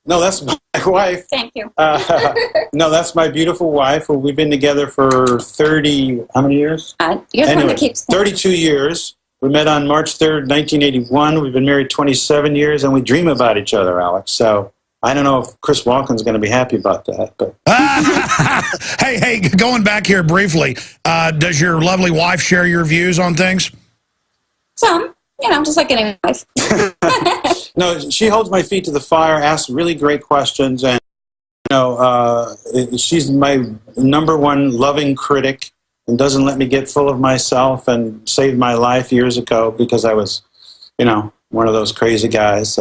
No, that's my wife. Thank you. No, that's my beautiful wife. We've been together for 30, how many years? You're the one that keeps 32 years. We met on March 3rd, 1981. We've been married 27 years, and we dream about each other, Alex. So I don't know if Chris Walken's going to be happy about that. But hey, going back here briefly, does your lovely wife share your views on things? Some, just like any wife. No, she holds my feet to the fire, asks really great questions, and she's my #1 loving critic. and doesn't let me get full of myself, and saved my life years ago because I was, one of those crazy guys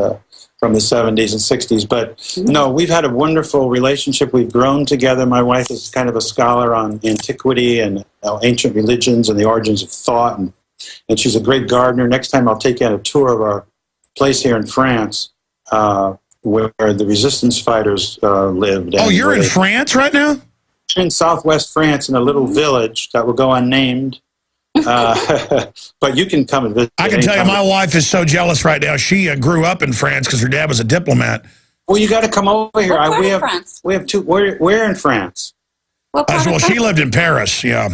from the 70s and 60s. But no, we've had a wonderful relationship. We've grown together. My wife is kind of a scholar on antiquity and ancient religions and the origins of thought, and she's a great gardener. Next time I'll take you on a tour of our place here in France, where the resistance fighters lived. Oh, you're in France right now? In southwest France, in a little village that will go unnamed. But you can come and visit. I can tell you, my wife is so jealous right now. She grew up in France because her dad was a diplomat. Well, you got to come over here. What part of France? We have two. Where in France? What part Well, of she France? lived in Paris, yeah.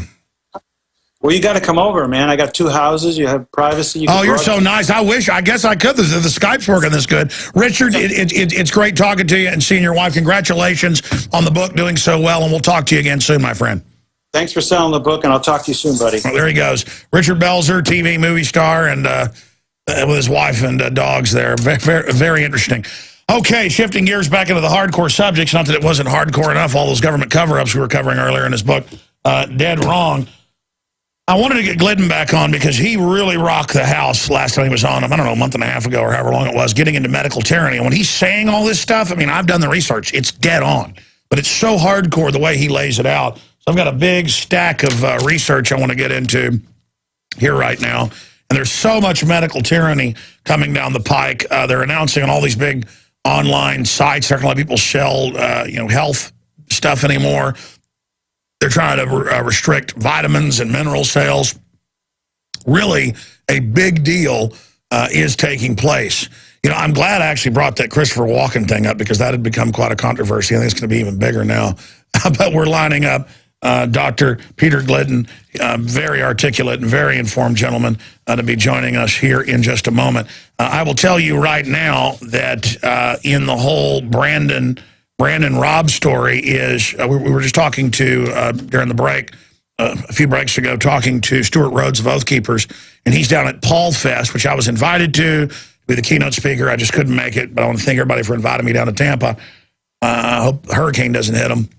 Well, you got to come over, man. I got 2 houses. You have privacy. Oh, you're so nice. I guess I could. The Skype's working this good. Richard, it's great talking to you and seeing your wife. Congratulations on the book, doing so well, and we'll talk to you again soon, my friend. Thanks for selling the book, and I'll talk to you soon, buddy. Well, there he goes. Richard Belzer, TV movie star, and with his wife and dogs there. Very, very interesting. Okay, shifting gears back into the hardcore subjects. Not that it wasn't hardcore enough, all those government cover-ups we were covering earlier in his book, Dead Wrong. I wanted to get Glidden back on because he really rocked the house last time he was on, I don't know, a month and a half ago or however long it was, getting into medical tyranny. And when he's saying all this stuff, I mean, I've done the research. It's dead on. But it's so hardcore the way he lays it out. So I've got a big stack of research I want to get into here right now. And there's so much medical tyranny coming down the pike. They're announcing on all these big online sites, they're not going to let people sell health stuff anymore. They're trying to restrict vitamins and mineral sales. Really, a big deal is taking place. I'm glad I actually brought that Christopher Walken thing up because that had become quite a controversy. I think it's going to be even bigger now. But we're lining up Dr. Peter Glidden, very articulate and very informed gentleman, to be joining us here in just a moment. I will tell you right now that in the whole Brandon Raub story is, we were just talking to, during the break, a few breaks ago, talking to Stuart Rhodes of Oath Keepers, and he's down at Paul Fest, which I was invited to be the keynote speaker. I just couldn't make it, but I want to thank everybody for inviting me down to Tampa. I hope the hurricane doesn't hit them.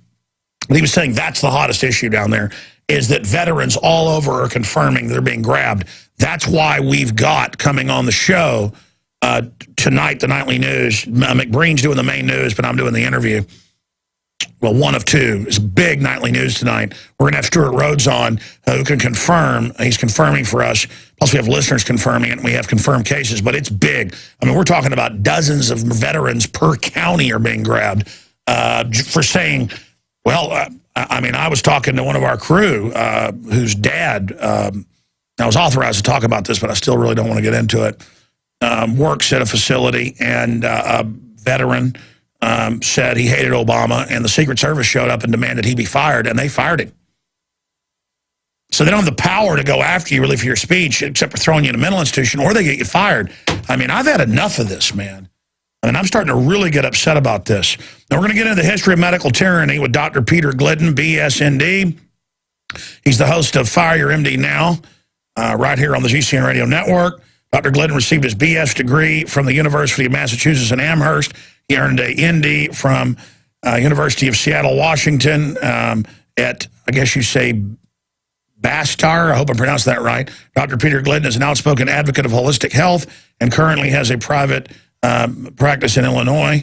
But he was saying that's the hottest issue down there, is that veterans all over are confirming they're being grabbed. That's why we've got coming on the show tonight, the nightly news. McBreen's doing the main news, but I'm doing the interview. Well, one of two. It's big nightly news tonight. We're going to have Stuart Rhodes on who can confirm. He's confirming for us. Plus, we have listeners confirming it, and we have confirmed cases. But it's big. I mean, we're talking about dozens of veterans per county are being grabbed for saying, well, I was talking to one of our crew whose dad, I was authorized to talk about this, but I still really don't want to get into it, works at a facility, and a veteran said he hated Obama, and the Secret Service showed up and demanded he be fired, and they fired him. So they don't have the power to go after you really for your speech, except for throwing you in a mental institution, or they get you fired. I mean, I've had enough of this, man. And I'm starting to really get upset about this. Now, we're going to get into the history of medical tyranny with Dr. Peter Glidden, BSND. He's the host of Fire Your MD Now, right here on the GCN Radio Network. Dr. Glidden received his BS degree from the University of Massachusetts in Amherst. He earned an ND from University of Seattle, Washington, at, I guess you say, Bastar. I hope I'm pronouncing that right. Dr. Peter Glidden is an outspoken advocate of holistic health and currently has a private practice in Illinois.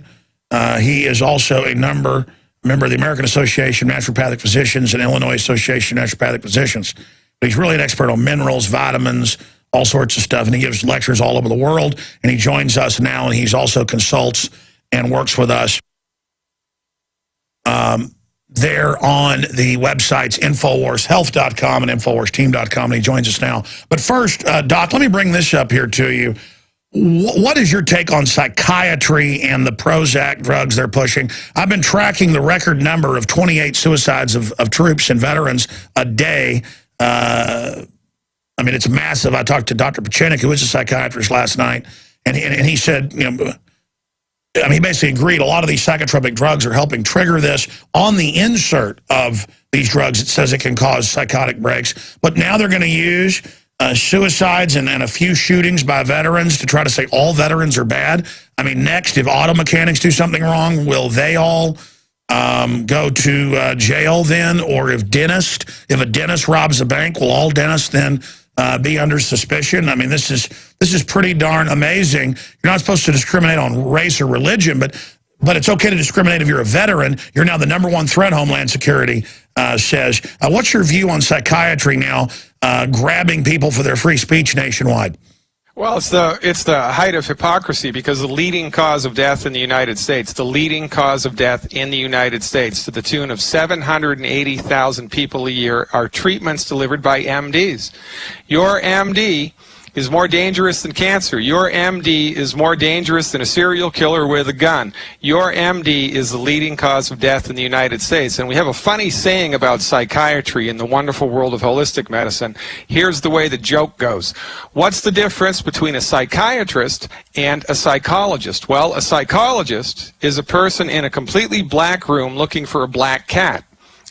He is also a member of the American Association of Naturopathic Physicians and Illinois Association of Naturopathic Physicians. But he's really an expert on minerals, vitamins, all sorts of stuff, and he gives lectures all over the world, and he joins us now, and he's also consults and works with us there on the websites InfoWarsHealth.com and InfoWarsTeam.com, and he joins us now. But first, Doc, let me bring this up here to you. What is your take on psychiatry and the Prozac drugs they're pushing? I've been tracking the record number of 28 suicides of troops and veterans a day. I mean, it's massive. I talked to Dr. Pachenik, who is a psychiatrist, last night, and he said, he basically agreed a lot of these psychotropic drugs are helping trigger this. On the insert of these drugs, it says it can cause psychotic breaks. But now they're going to use suicides and a few shootings by veterans to try to say all veterans are bad. I mean, next, if auto mechanics do something wrong, will they all go to jail then? Or if a dentist robs a bank, will all dentists then be under suspicion? I mean, this is pretty darn amazing. You're not supposed to discriminate on race or religion, but it's okay to discriminate if you're a veteran. You're now the #1 threat, Homeland Security says. What's your view on psychiatry now grabbing people for their free speech nationwide? Well, it's the height of hypocrisy, because the leading cause of death in the United States, to the tune of 780,000 people a year, are treatments delivered by MDs. Your MD is more dangerous than cancer. Your MD is more dangerous than a serial killer with a gun. Your MD is the leading cause of death in the United States. And we have a funny saying about psychiatry in the wonderful world of holistic medicine. Here's the way the joke goes. What's the difference between a psychiatrist and a psychologist? Well, a psychologist is a person in a completely black room looking for a black cat.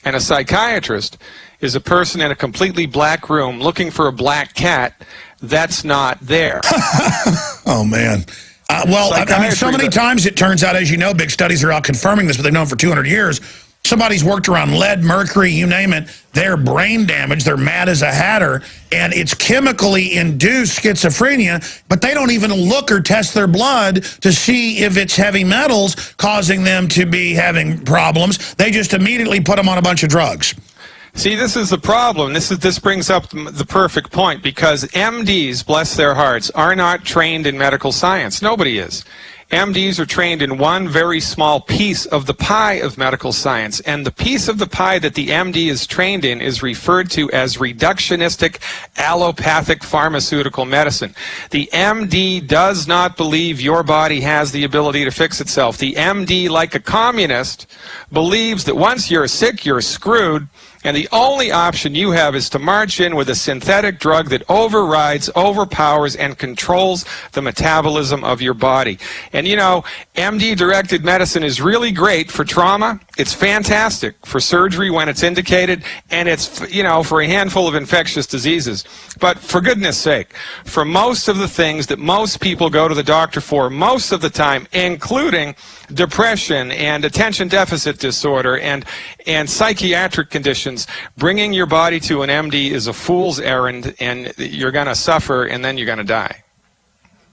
And a psychiatrist is a person in a completely black room looking for a black cat that's not there. Oh, man. Well, I mean, so many times it turns out, as you know, big studies are out confirming this, but they've known for 200 years. Somebody's worked around lead, mercury, you name it. They're brain damaged. They're mad as a hatter. And it's chemically induced schizophrenia, but they don't even look or test their blood to see if it's heavy metals causing them to be having problems. They just immediately put them on a bunch of drugs. See, this is the problem. This brings up the perfect point, because MDs, bless their hearts, are not trained in medical science. Nobody is. MDs are trained in one very small piece of the pie of medical science, and the piece of the pie that the MD is trained in is referred to as reductionistic allopathic pharmaceutical medicine. The MD does not believe your body has the ability to fix itself. The MD, like a communist, believes that once you're sick, you're screwed, and the only option you have is to march in with a synthetic drug that overrides, overpowers, and controls the metabolism of your body. And you know, MD-directed medicine is really great for trauma. It's fantastic for surgery when it's indicated, and it's, you know, for a handful of infectious diseases. But for goodness sake, for most of the things that most people go to the doctor for most of the time, including depression and attention deficit disorder and psychiatric conditions, bringing your body to an MD is a fool's errand, and you're going to suffer, and then you're going to die.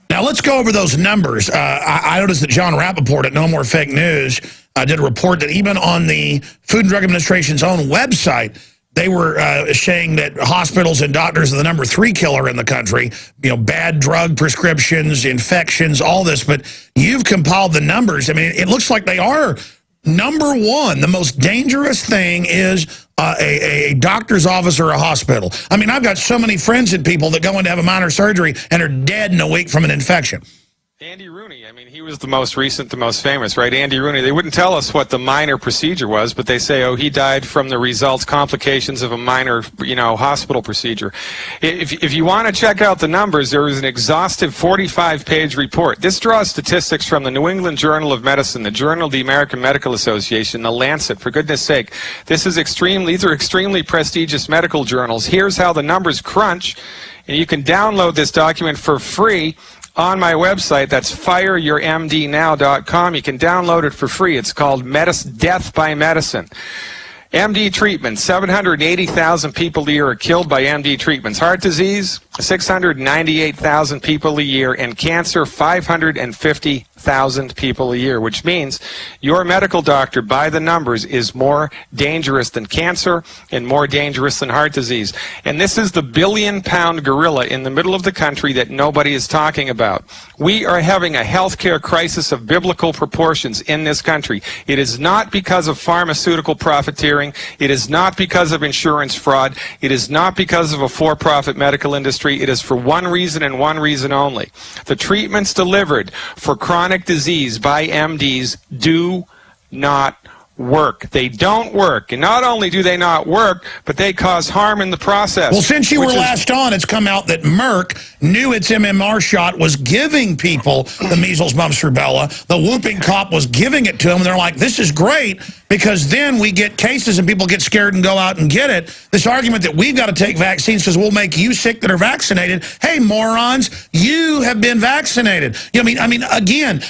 Now, let's go over those numbers. I noticed that John Rappaport at No More Fake News did a report that even on the Food and Drug Administration's own website, they were saying that hospitals and doctors are the #3 killer in the country. You know, bad drug prescriptions, infections, all this. But you've compiled the numbers. I mean, it looks like they are #1. The most dangerous thing is a doctor's office or a hospital. I mean, I've got so many friends and people that go in to have a minor surgery and are dead in a week from an infection. Andy Rooney, I mean, he was the most recent, the most famous, right? Andy Rooney, they wouldn't tell us what the minor procedure was, but they say, oh, he died from the results, complications of a minor, you know, hospital procedure. If you want to check out the numbers, there is an exhaustive 45-page report. This draws statistics from the New England Journal of Medicine, the Journal of the American Medical Association, the Lancet. For goodness sake, these are extremely prestigious medical journals. Here's how the numbers crunch, and you can download this document for free on my website. That's fireyourmdnow.com. You can download it for free. It's called Death by Medicine. MD treatment, 780,000 people a year are killed by MD treatments. Heart disease, 698,000 people a year, and cancer, 550,000 people a year, which means your medical doctor, by the numbers, is more dangerous than cancer and more dangerous than heart disease. And this is the billion-pound gorilla in the middle of the country that nobody is talking about. We are having a healthcare crisis of biblical proportions in this country. It is not because of pharmaceutical profiteering. It is not because of insurance fraud. It is not because of a for-profit medical industry. It is for one reason and one reason only. The treatments delivered for chronic disease by MDs do not work. They don't work. And not only do they not work, but they cause harm in the process. Well, since you were last on, it's come out that Merck knew its MMR shot was giving people the measles, mumps, rubella. The whooping cough was giving it to them. And they're like, this is great, because then we get cases and people get scared and go out and get it. This argument that we've got to take vaccines because we'll make you sick that are vaccinated. Hey, morons, you have been vaccinated. I mean, again,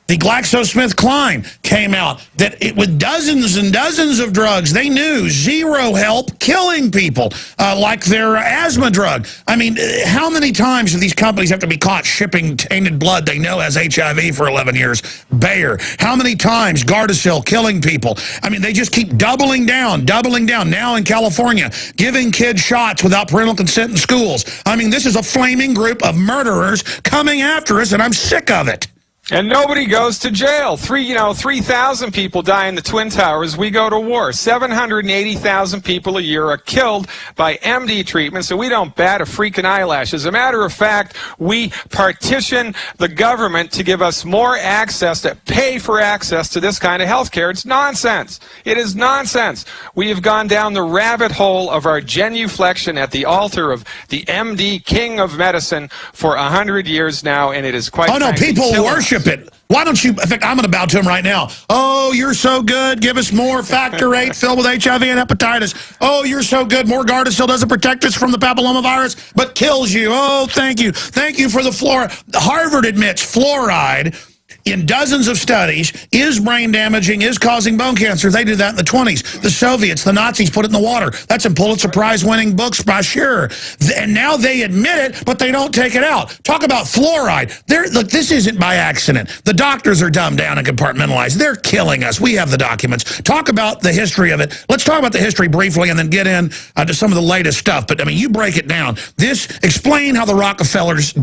The GlaxoSmithKline came out that with dozens and dozens of drugs, they knew zero help killing people, like their asthma drug. I mean, how many times do these companies have to be caught shipping tainted blood they know has HIV for 11 years? Bayer. How many times Gardasil killing people? I mean, they just keep doubling down. Now in California, giving kids shots without parental consent in schools. I mean, this is a flaming group of murderers coming after us, and I'm sick of it. And nobody goes to jail. 3,000 people die in the Twin Towers. We go to war. 780,000 people a year are killed by MD treatment, so we don't bat a freaking eyelash. As a matter of fact, we partition the government to give us more access, to pay for access to this kind of health care. It's nonsense. It is nonsense. We have gone down the rabbit hole of our genuflection at the altar of the MD king of medicine for 100 years now, and it is quite people worship it. Why don't you, in fact, I'm going to bow to him right now. Oh, you're so good. Give us more Factor 8 filled with HIV and hepatitis. Oh, you're so good. More Gardasil doesn't protect us from the papillomavirus, but kills you. Oh, thank you. Thank you for the fluoride. Harvard admits fluoride in dozens of studies is brain damaging, is causing bone cancer. They did that in the 20s. The Soviets, the Nazis put it in the water. That's in Pulitzer Prize winning books by sure. And now they admit it, but they don't take it out. Talk about fluoride. Look, this isn't by accident. The doctors are dumbed down and compartmentalized. They're killing us. We have the documents. Talk about the history of it. Let's talk about the history briefly and then get in to some of the latest stuff. But I mean, you break it down. Explain how the Rockefellers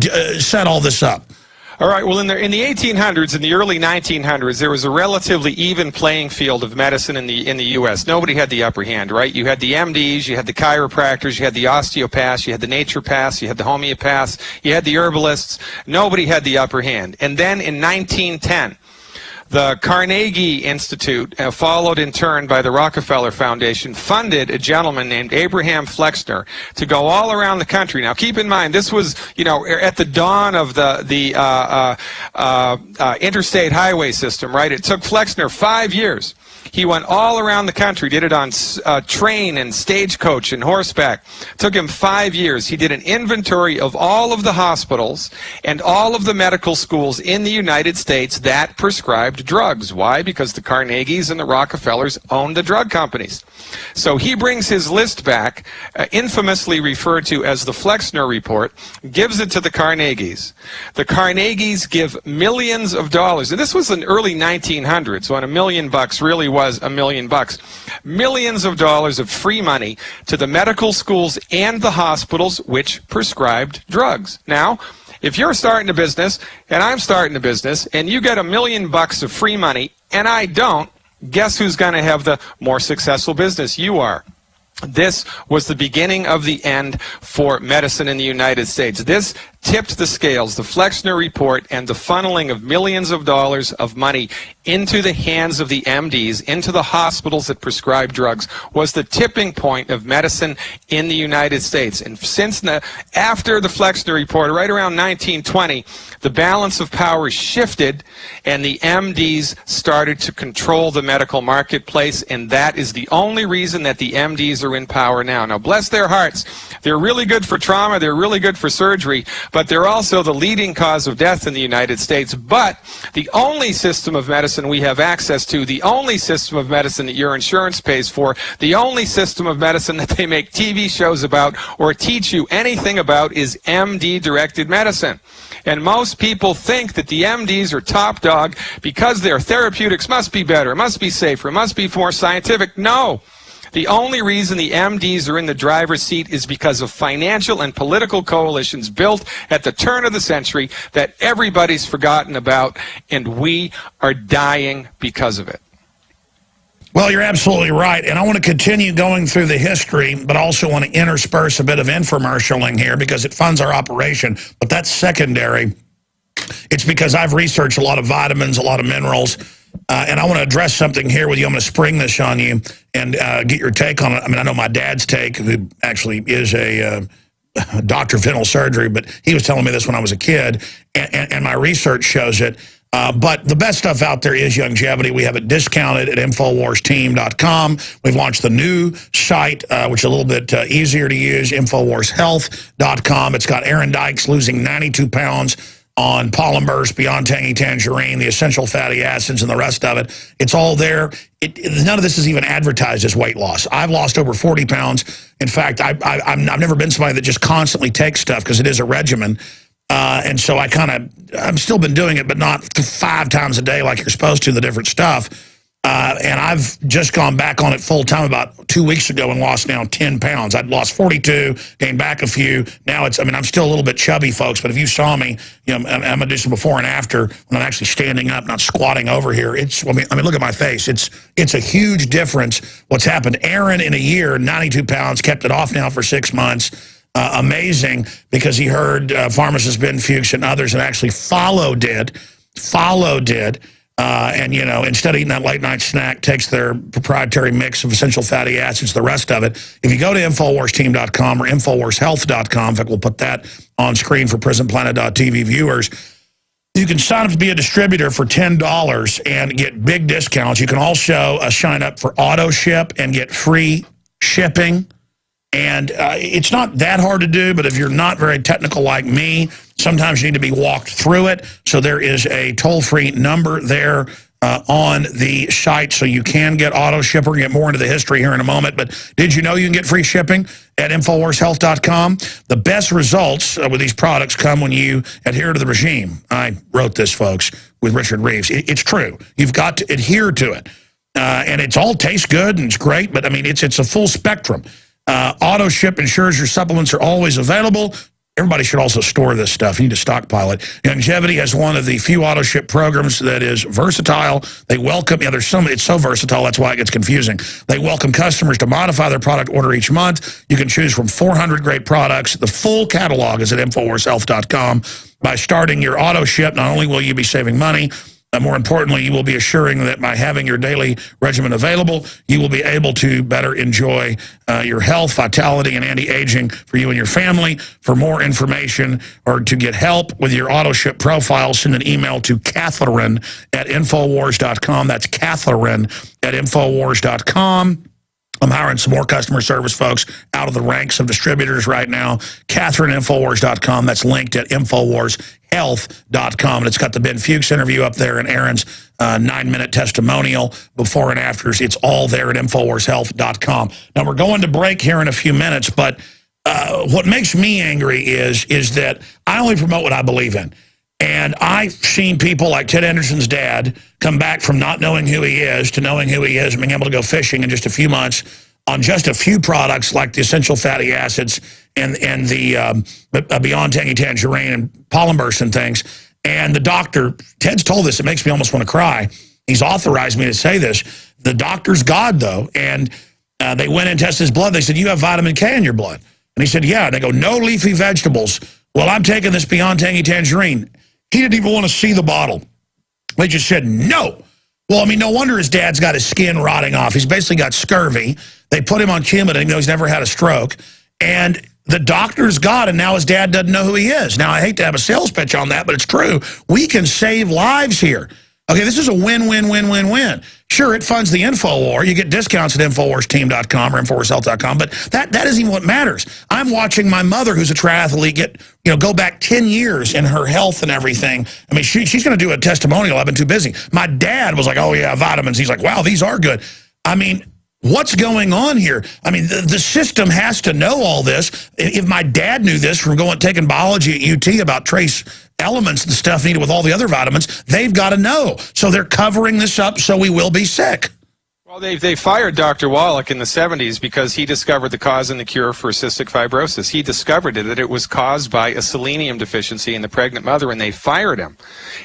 set all this up. All right, well, in the 1800s, in the early 1900s, there was a relatively even playing field of medicine in the U.S. Nobody had the upper hand, right? You had the MDs, you had the chiropractors, you had the osteopaths, you had the naturopaths, you had the homeopaths, you had the herbalists. Nobody had the upper hand. And then in 1910, the Carnegie Institute, followed in turn by the Rockefeller Foundation, funded a gentleman named Abraham Flexner to go all around the country. Now, keep in mind, this was, at the dawn of the interstate highway system, right? It took Flexner 5 years. He went all around the country, did it on train and stagecoach and horseback. It took him 5 years. He did an inventory of all of the hospitals and all of the medical schools in the United States that prescribed drugs. Why? Because the Carnegies and the Rockefellers owned the drug companies. So he brings his list back, infamously referred to as the Flexner Report, gives it to the Carnegies. The Carnegies give millions of dollars, and this was in early 1900s, when $1 million really was $1 million. Millions of dollars of free money to the medical schools and the hospitals which prescribed drugs. Now, if you're starting a business, and I'm starting a business, and you get $1 million of free money, and I don't, guess who's going to have the more successful business? You are. This was the beginning of the end for medicine in the United States. This tipped the scales. The Flexner Report and the funneling of millions of dollars of money into the hands of the MDs, into the hospitals that prescribe drugs, was the tipping point of medicine in the United States. And after the Flexner Report, right around 1920, the balance of power shifted and the MDs started to control the medical marketplace, and that is the only reason that the MDs are in power now. Now, bless their hearts, they're really good for trauma, they're really good for surgery, but they're also the leading cause of death in the United States. But the only system of medicine we have access to, the only system of medicine that your insurance pays for, the only system of medicine that they make TV shows about or teach you anything about is MD-directed medicine. And most people think that the MDs are top dog because their therapeutics must be better, must be safer, must be more scientific. No. The only reason the MDs are in the driver's seat is because of financial and political coalitions built at the turn of the century that everybody's forgotten about, and we are dying because of it. Well, you're absolutely right, and I want to continue going through the history, but also want to intersperse a bit of infomercialing here because it funds our operation, but that's secondary. It's because I've researched a lot of vitamins, a lot of minerals, and I want to address something here with you. I'm going to spring this on you and get your take on it. I mean, I know my dad's take, who actually is a doctor of dental surgery, but he was telling me this when I was a kid, and my research shows it. But the best stuff out there is longevity. We have it discounted at InfoWarsTeam.com. We've launched the new site, which is a little bit easier to use, InfoWarsHealth.com. It's got Aaron Dykes losing 92 pounds on pollen burst, beyond tangy tangerine, the essential fatty acids, and the rest of it. It's all there. None of this is even advertised as weight loss. I've lost over 40 pounds. In fact, I've never been somebody that just constantly takes stuff because it is a regimen. And so I've still been doing it, but not 5 times a day like you're supposed to, the different stuff. And I've just gone back on it full time about 2 weeks ago and lost now 10 pounds. I'd lost 42, gained back a few. Now I'm still a little bit chubby, folks, but if you saw me, I'm going to do some before and after when I'm actually standing up, not squatting over here. I mean, look at my face. It's a huge difference what's happened. Aaron, in a year, 92 pounds, kept it off now for 6 months. Amazing, because he heard pharmacist Ben Fuchs and others and actually followed it. And, instead of eating that late night snack, takes their proprietary mix of essential fatty acids, the rest of it. If you go to InfoWarsTeam.com or InfoWarsHealth.com, in fact, we'll put that on screen for PrisonPlanet.tv viewers, you can sign up to be a distributor for $10 and get big discounts. You can also sign up for auto ship and get free shipping. And it's not that hard to do, but if you're not very technical like me, sometimes you need to be walked through it. So there is a toll-free number there on the site so you can get auto ship. We're going to get more into the history here in a moment. But did you know you can get free shipping at InfoWarsHealth.com? The best results with these products come when you adhere to the regime. I wrote this, folks, with Richard Reeves. It's true. You've got to adhere to it. And it's all tastes good and it's great, but, I mean, it's a full spectrum. Auto ship ensures your supplements are always available. Everybody should also store this stuff. You need to stockpile it. Longevity has one of the few auto ship programs that is versatile. They welcome, it's so versatile, that's why it gets confusing. They welcome customers to modify their product order each month. You can choose from 400 great products. The full catalog is at InfoWarsHealth.com. By starting your auto ship, not only will you be saving money, more importantly, you will be assuring that by having your daily regimen available, you will be able to better enjoy your health, vitality, and anti-aging for you and your family. For more information or to get help with your auto ship profile, send an email to Catherine at Infowars.com. That's Catherine at Infowars.com. I'm hiring some more customer service folks out of the ranks of distributors right now. Catherine at Infowars.com. That's linked at InfoWarsHealth.com. And it's got the Ben Fuchs interview up there and Aaron's 9-minute testimonial, before and afters. It's all there at InfoWarsHealth.com. Now, we're going to break here in a few minutes, but what makes me angry is that I only promote what I believe in. And I've seen people like Ted Anderson's dad come back from not knowing who he is to knowing who he is and being able to go fishing in just a few months on just a few products like the essential fatty acids and the Beyond Tangy Tangerine and pollen burst and things. And the doctor, Ted's told this, it makes me almost want to cry. He's authorized me to say this. The doctor's God, though, and they went and tested his blood. They said, you have vitamin K in your blood. And he said, yeah. And they go, no leafy vegetables. Well, I'm taking this Beyond Tangy Tangerine. He didn't even want to see the bottle. They just said no. Well, I mean, no wonder his dad's got his skin rotting off. He's basically got scurvy. They put him on Coumadin, even though he's never had a stroke. And the doctor's got, and now his dad doesn't know who he is. Now, I hate to have a sales pitch on that, but it's true. We can save lives here. Okay, this is a win-win-win-win-win. Sure, it funds the InfoWar. You get discounts at InfoWarsTeam.com or InfoWarsHealth.com, but that isn't even what matters. I'm watching my mother, who's a triathlete, go back 10 years in her health and everything. I mean, she's going to do a testimonial. I've been too busy. My dad was like, oh, yeah, vitamins. He's like, wow, these are good. I mean, what's going on here? I mean, the system has to know all this. If my dad knew this from taking biology at UT about trace elements and stuff needed with all the other vitamins, they've got to know. So they're covering this up so we will be sick. Well, they fired Dr. Wallach in the 70s because he discovered the cause and the cure for cystic fibrosis. He discovered that it was caused by a selenium deficiency in the pregnant mother, and they fired him.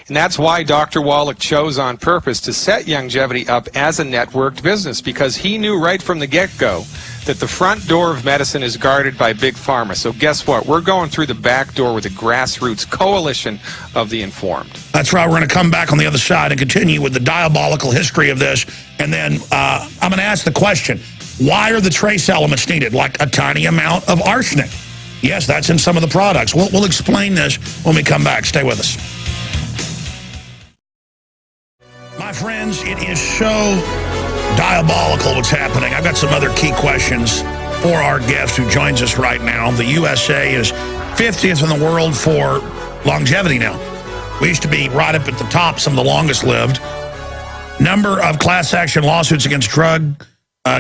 And that's why Dr. Wallach chose on purpose to set Longevity up as a networked business, because he knew right from the get-go that the front door of medicine is guarded by Big Pharma. So guess what? We're going through the back door with a grassroots coalition of the informed. That's right. We're going to come back on the other side and continue with the diabolical history of this. And then I'm going to ask the question, why are the trace elements needed? Like a tiny amount of arsenic. Yes, that's in some of the products. We'll explain this when we come back. Stay with us. My friends, it is so diabolical what's happening. I've got some other key questions for our guest who joins us right now. The USA is 50th in the world for longevity now. We used to be right up at the top, some of the longest lived. Number of class action lawsuits against drug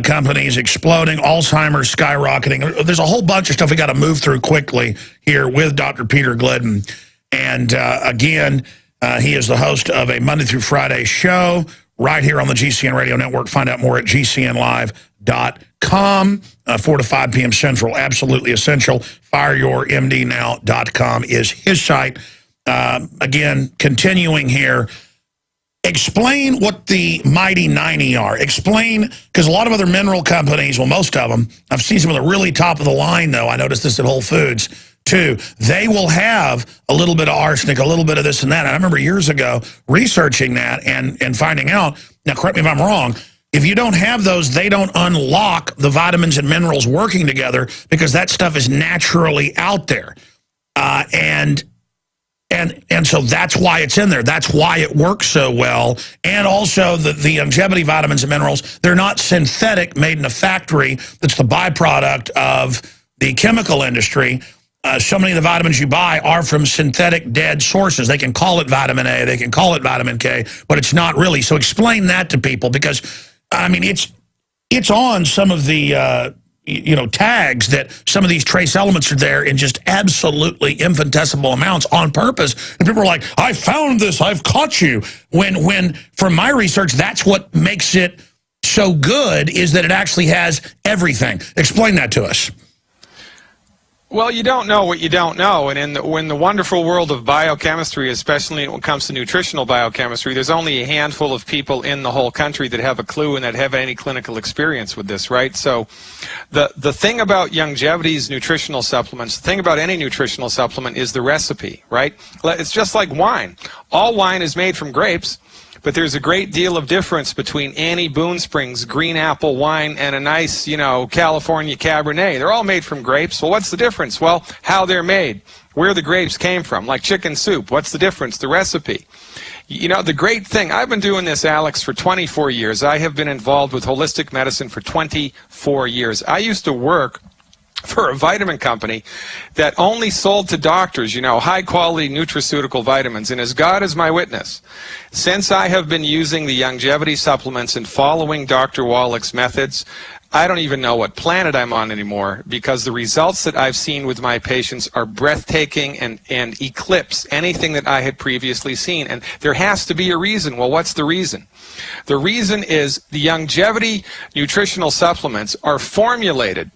companies exploding, Alzheimer's skyrocketing. There's a whole bunch of stuff we got to move through quickly here with Dr. Peter Glidden. And again, he is the host of a Monday through Friday show right here on the GCN Radio Network. Find out more at gcnlive.com, 4 to 5 p.m. Central. Absolutely essential. FireYourMDNow.com is his site. Again, continuing here. Explain what the mighty 90 are. Explain, because a lot of other mineral companies, well, most of them, I've seen some of the really top of the line, though. I noticed this at Whole Foods, too. They will have a little bit of arsenic, a little bit of this and that. And I remember years ago researching that and finding out, now correct me if I'm wrong, if you don't have those, they don't unlock the vitamins and minerals working together because that stuff is naturally out there. And so that's why it's in there. That's why it works so well. And also the longevity vitamins and minerals, they're not synthetic, made in a factory that's the byproduct of the chemical industry. So many of the vitamins you buy are from synthetic dead sources. They can call it vitamin A, they can call it vitamin K, but it's not really. So explain that to people because, I mean, it's on some of the tags that some of these trace elements are there in just absolutely infinitesimal amounts on purpose. And people are like, I found this, I've caught you. When from my research, that's what makes it so good is that it actually has everything. Explain that to us. Well, you don't know what you don't know, and in the wonderful world of biochemistry, especially when it comes to nutritional biochemistry, there's only a handful of people in the whole country that have a clue and that have any clinical experience with this, right? So the thing about Youngevity's nutritional supplements, the thing about any nutritional supplement is the recipe, right? It's just like wine. All wine is made from grapes. But there's a great deal of difference between Annie Boone Springs green apple wine and a nice, California Cabernet. They're all made from grapes. Well, what's the difference? Well, how they're made, where the grapes came from, like chicken soup. What's the difference? The recipe. The great thing, I've been doing this, Alex, for 24 years. I have been involved with holistic medicine for 24 years. I used to work for a vitamin company that only sold to doctors, high-quality nutraceutical vitamins. And as God is my witness, since I have been using the Youngevity supplements and following Dr. Wallach's methods, I don't even know what planet I'm on anymore because the results that I've seen with my patients are breathtaking and eclipse anything that I had previously seen. And there has to be a reason. Well, what's the reason? The reason is the Youngevity nutritional supplements are formulated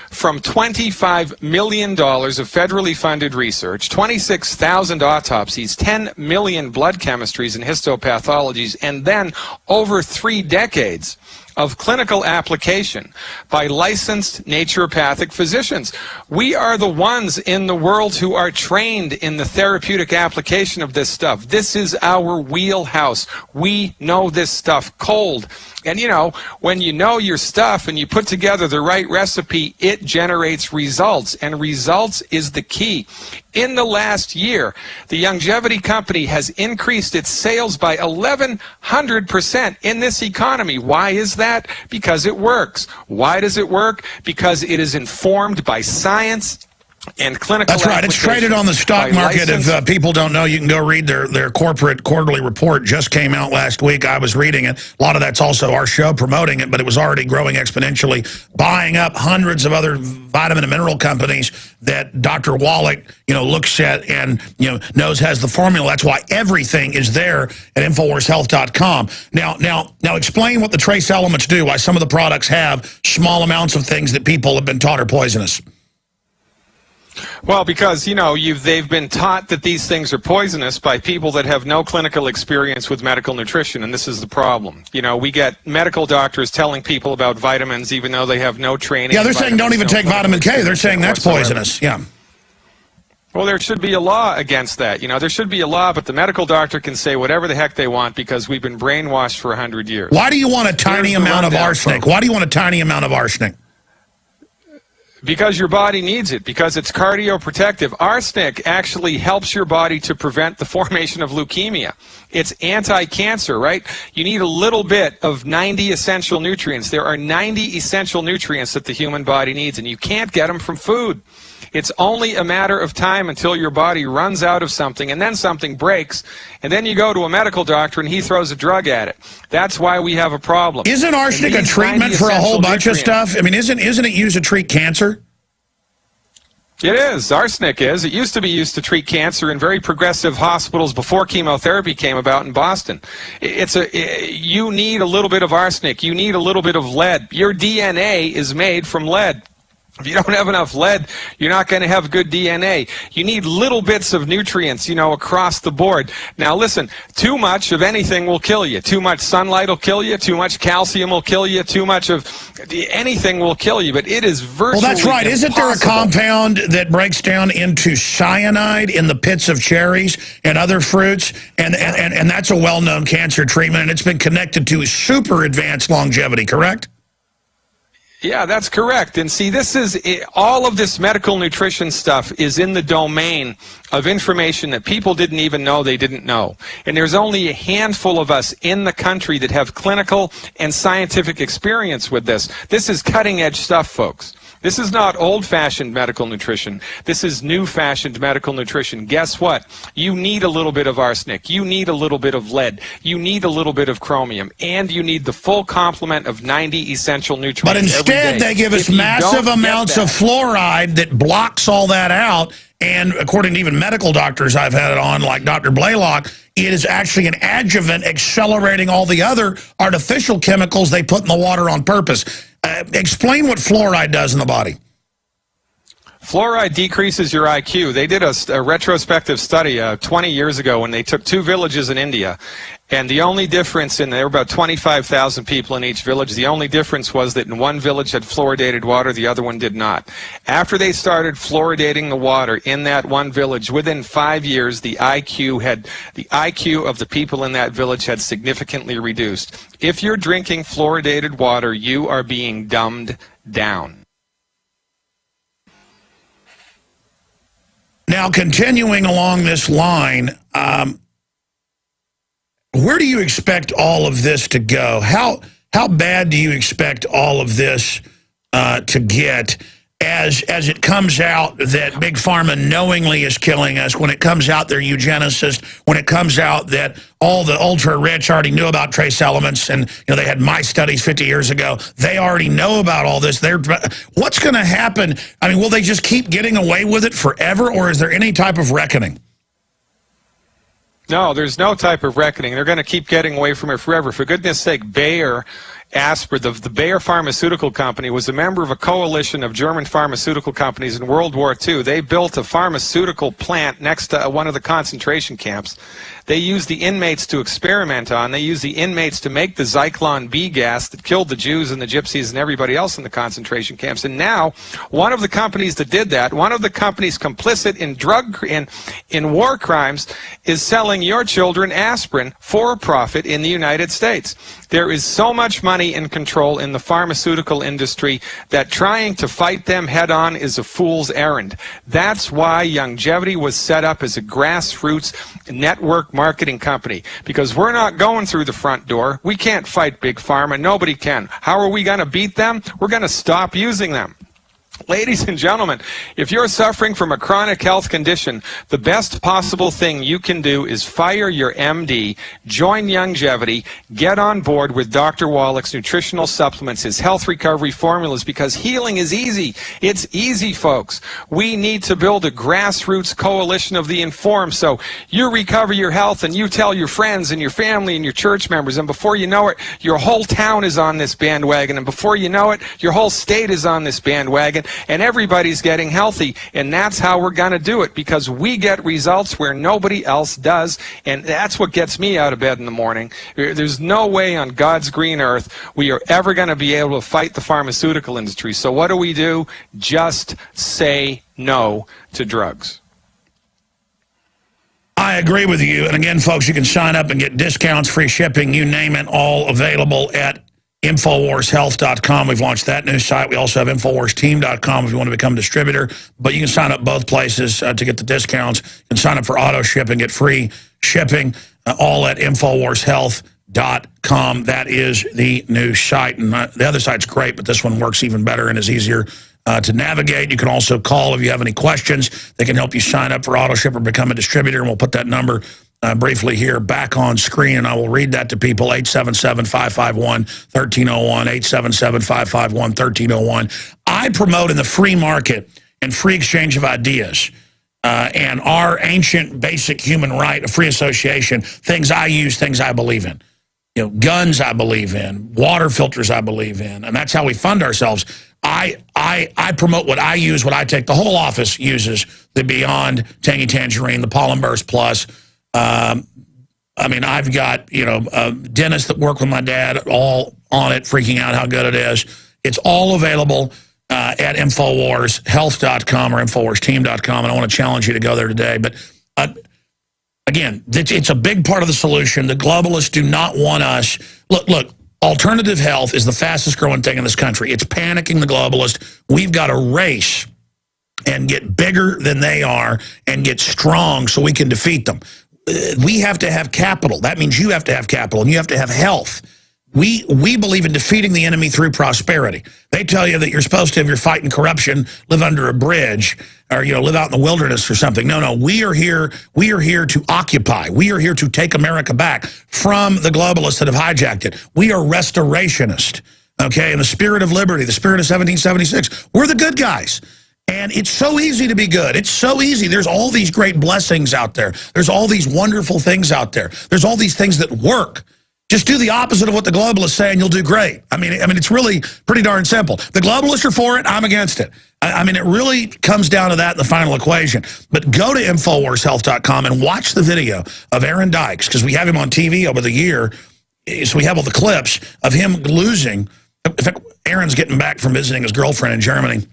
from $25 million of federally funded research, 26,000 autopsies, 10 million blood chemistries and histopathologies, and then over 3 decades of clinical application by licensed naturopathic physicians. We are the ones in the world who are trained in the therapeutic application of this stuff. This is our wheelhouse. We know this stuff cold. And when you know your stuff and you put together the right recipe, it generates results. And results is the key. In the last year, the Youngevity company has increased its sales by 1,100% in this economy. Why is that? Because it works. Why does it work? Because it is informed by science and clinical. That's right. It's traded on the stock market. If people don't know, you can go read their corporate quarterly report. Just came out last week. I was reading it. A lot of that's also our show promoting it, but it was already growing exponentially, buying up hundreds of other vitamin and mineral companies that Dr. Wallach, looks at and knows has the formula. That's why everything is there at InfoWarsHealth.com. Now explain what the trace elements do. Why some of the products have small amounts of things that people have been taught are poisonous. Well, because, they've been taught that these things are poisonous by people that have no clinical experience with medical nutrition, and this is the problem. We get medical doctors telling people about vitamins even though they have no training. Yeah, they're saying don't even take vitamin K. They're saying that's poisonous. Yeah. Well, there should be a law against that. There should be a law, but the medical doctor can say whatever the heck they want because we've been brainwashed for 100 years. Why do you want a tiny amount of arsenic? Why do you want a tiny amount of arsenic? Because your body needs it, because it's cardioprotective. Arsenic actually helps your body to prevent the formation of leukemia. It's anti-cancer, right? You need a little bit of 90 essential nutrients. There are 90 essential nutrients that the human body needs, and you can't get them from food. It's only a matter of time until your body runs out of something, and then something breaks, and then you go to a medical doctor and he throws a drug at it. That's why we have a problem. Isn't arsenic a treatment for a whole bunch of stuff? I mean, isn't it used to treat cancer? It is. Arsenic is. It used to be used to treat cancer in very progressive hospitals before chemotherapy came about in Boston. You need a little bit of arsenic. You need a little bit of lead. Your DNA is made from lead. If you don't have enough lead, you're not going to have good DNA. You need little bits of nutrients, across the board. Now listen, too much of anything will kill you. Too much sunlight will kill you. Too much calcium will kill you. Too much of anything will kill you. But it is virtually Well, that's right. impossible. Isn't there a compound that breaks down into cyanide in the pits of cherries and other fruits? And that's a well-known cancer treatment, and it's been connected to super advanced longevity, correct? Yeah, that's correct. And see, all of this medical nutrition stuff is in the domain of information that people didn't even know they didn't know. And there's only a handful of us in the country that have clinical and scientific experience with this. This is cutting-edge stuff, folks. This is not old-fashioned medical nutrition. This is new-fashioned medical nutrition. Guess what? You need a little bit of arsenic. You need a little bit of lead. You need a little bit of chromium. And you need the full complement of 90 essential nutrients. But instead, they give us massive amounts of fluoride that blocks all that out. And according to even medical doctors I've had it on, like Dr. Blaylock, it is actually an adjuvant accelerating all the other artificial chemicals they put in the water on purpose. Explain what fluoride does in the body. Fluoride decreases your IQ. They did a retrospective study 20 years ago when they took 2 villages in India. And the only difference there were about 25,000 people in each village. The only difference was that in one village had fluoridated water, the other one did not. After they started fluoridating the water in that one village, within 5 years, the IQ of the people in that village had significantly reduced. If you're drinking fluoridated water, you are being dumbed down. Now, continuing along this line, where do you expect all of this to go? How bad do you expect all of this to get as it comes out that Big Pharma knowingly is killing us, when it comes out they're eugenicists, when it comes out that all the ultra-rich already knew about trace elements, and they had my studies 50 years ago. They already know about all this. What's going to happen? I mean, will they just keep getting away with it forever, or is there any type of reckoning? No, there's no type of reckoning. They're going to keep getting away from it forever. For goodness sake, Bayer, the Bayer Pharmaceutical Company was a member of a coalition of German pharmaceutical companies in World War II. They built a pharmaceutical plant next to one of the concentration camps. They used the inmates to experiment on. They used the inmates to make the Zyklon B gas that killed the Jews and the Gypsies and everybody else in the concentration camps. And now, one of the companies that did that, one of the companies complicit in war crimes, is selling your children aspirin for profit in the United States. There is so much money and control in the pharmaceutical industry that trying to fight them head on is a fool's errand. That's why Youngevity was set up as a grassroots network marketing company, because we're not going through the front door. We can't fight Big Pharma. Nobody can. How are we going to beat them? We're going to stop using them. Ladies and gentlemen, if you're suffering from a chronic health condition, the best possible thing you can do is fire your MD, join Youngevity, get on board with Dr. Wallach's nutritional supplements, his health recovery formulas, because healing is easy. It's easy, folks. We need to build a grassroots coalition of the informed, so you recover your health and you tell your friends and your family and your church members, and before you know it, your whole town is on this bandwagon, and before you know it, your whole state is on this bandwagon, and everybody's getting healthy. And that's how we're going to do it, because we get results where nobody else does, and that's what gets me out of bed in the morning. There's no way on God's green earth we are ever going to be able to fight the pharmaceutical industry. So what do? Just say no to drugs. I agree with you. And again, folks, you can sign up and get discounts, free shipping, you name it, all available at InfoWarsHealth.com. We've launched that new site. We also have InfoWarsTeam.com if you want to become a distributor. But you can sign up both places to get the discounts. You can sign up for auto ship and get free shipping, all at InfoWarsHealth.com. That is the new site. And the other site's great, but this one works even better and is easier to navigate. You can also call if you have any questions. They can help you sign up for AutoShip or become a distributor, and we'll put that number briefly here back on screen, and I will read that to people, 877-551-1301, 877-551-1301. I promote in the free market and free exchange of ideas and our ancient basic human right of free association, things I use, things I believe in. You know, guns I believe in, water filters I believe in, and that's how we fund ourselves. I promote what I use, what I take. The whole office uses the Beyond Tangy Tangerine, the Pollen Burst Plus. I mean, I've got, dentists that work with my dad all on it, freaking out how good it is. It's all available at InfoWarsHealth.com or InfoWarsTeam.com, and I want to challenge you to go there today. But again, it's a big part of the solution. The globalists do not want us. Look, alternative health is the fastest growing thing in this country. It's panicking the globalists. We've got to race and get bigger than they are and get strong so we can defeat them. We have to have capital. That means you have to have capital, and you have to have health. We believe in defeating the enemy through prosperity. They tell you that you're supposed to, if you're fighting corruption, live under a bridge or, live out in the wilderness or something. No, we are here. We are here to occupy. We are here to take America back from the globalists that have hijacked it. We are restorationists, okay? In the spirit of liberty, the spirit of 1776. We're the good guys. And it's so easy to be good. It's so easy. There's all these great blessings out there. There's all these wonderful things out there. There's all these things that work. Just do the opposite of what the globalists say and you'll do great. I mean, it's really pretty darn simple. The globalists are for it. I'm against it. I mean, it really comes down to that in the final equation. But go to InfoWarsHealth.com and watch the video of Aaron Dykes, because we have him on TV over the year. So we have all the clips of him losing. In fact, Aaron's getting back from visiting his girlfriend in Germany.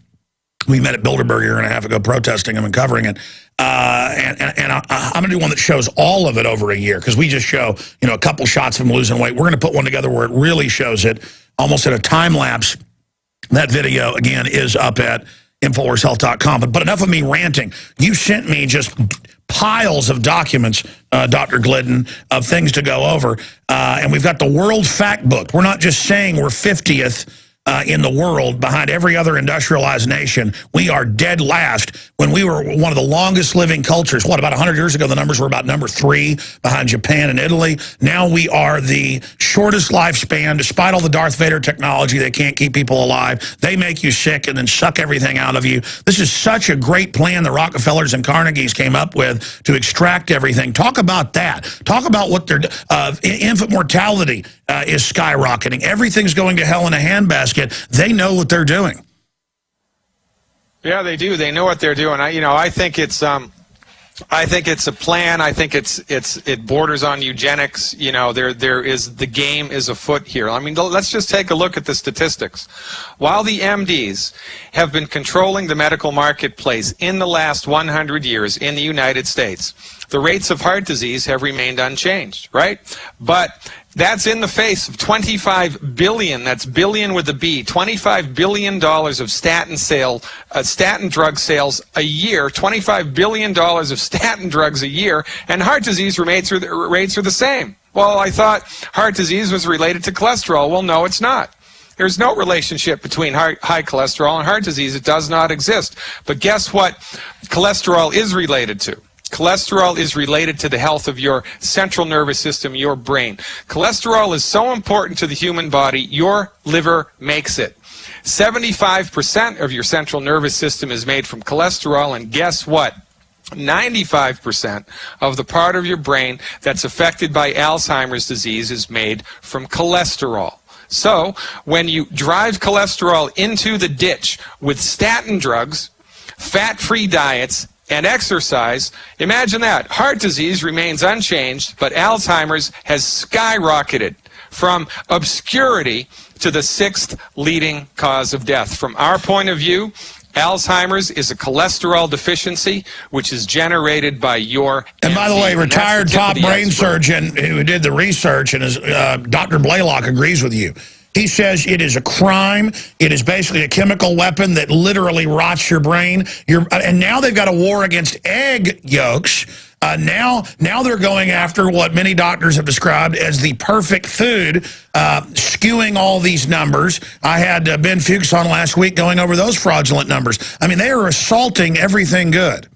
We met at Bilderberg a year and a half ago protesting him and covering it. And I'm going to do one that shows all of it over a year, because we just show, a couple shots of him losing weight. We're going to put one together where it really shows it, almost at a time lapse. That video, again, is up at InfoWarsHealth.com. But enough of me ranting. You sent me just piles of documents, Dr. Glidden, of things to go over. And we've got the World Fact Book. We're not just saying we're 50th in the world behind every other industrialized nation. We are dead last when we were one of the longest living cultures. What, about 100 years ago, the numbers were about number 3 behind Japan and Italy. Now we are the shortest lifespan, despite all the Darth Vader technology. They can't keep people alive. They make you sick and then suck everything out of you. This is such a great plan the Rockefellers and Carnegies came up with to extract everything. Talk about that. Talk about what their infant mortality is skyrocketing. Everything's going to hell in a handbasket. They know what they're doing. Yeah, they do. They know what they're doing. I think it's a plan. I think it borders on eugenics. The game is afoot here. I mean, let's just take a look at the statistics. While the MDs have been controlling the medical marketplace in the last 100 years in the United States, the rates of heart disease have remained unchanged, right? But that's in the face of $25 billion, that's billion with a B, $25 billion of statin drug sales a year, $25 billion of statin drugs a year, and heart disease rates are the same. Well, I thought heart disease was related to cholesterol. Well, no, it's not. There's no relationship between high cholesterol and heart disease. It does not exist. But guess what cholesterol is related to? Cholesterol is related to the health of your central nervous system, your brain. Cholesterol is so important to the human body, your liver makes it. 75% of your central nervous system is made from cholesterol, and guess what? 95% of the part of your brain that's affected by Alzheimer's disease is made from cholesterol. So when you drive cholesterol into the ditch with statin drugs, fat-free diets, and exercise, imagine that. Heart disease remains unchanged, but Alzheimer's has skyrocketed from obscurity to the 6th leading cause of death. From our point of view, Alzheimer's is a cholesterol deficiency, which is generated by your And by the way, retired top brain surgeon who did the research, and Dr. Blaylock agrees with you. He says it is a crime. It is basically a chemical weapon that literally rots your brain. And now they've got a war against egg yolks. Now they're going after what many doctors have described as the perfect food, skewing all these numbers. I had Ben Fuchs on last week going over those fraudulent numbers. I mean, they are assaulting everything good.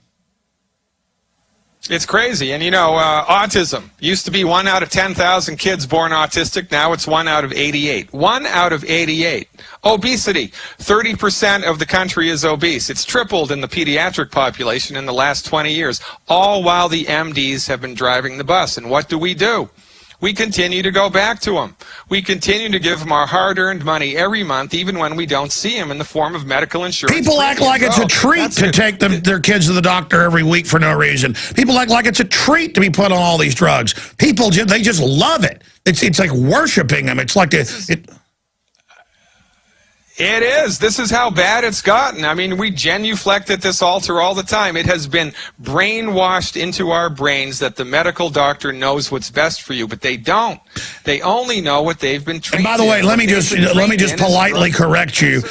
It's crazy. And, you know, autism used to be 1 out of 10,000 kids born autistic. Now it's 1 out of 88. 1 out of 88. Obesity. 30% of the country is obese. It's tripled in the pediatric population in the last 20 years, all while the MDs have been driving the bus. And what do? We continue to go back to them. We continue to give them our hard-earned money every month, even when we don't see them in the form of medical insurance. People act like it's a treat to take their kids to the doctor every week for no reason. People act like it's a treat to be put on all these drugs. People, they just love it. It's like worshiping them. It's like It is. This is how bad it's gotten. I mean, we genuflect at this altar all the time. It has been brainwashed into our brains that the medical doctor knows what's best for you, but they don't. They only know what they've been trained. And by the way, let me just politely correct you.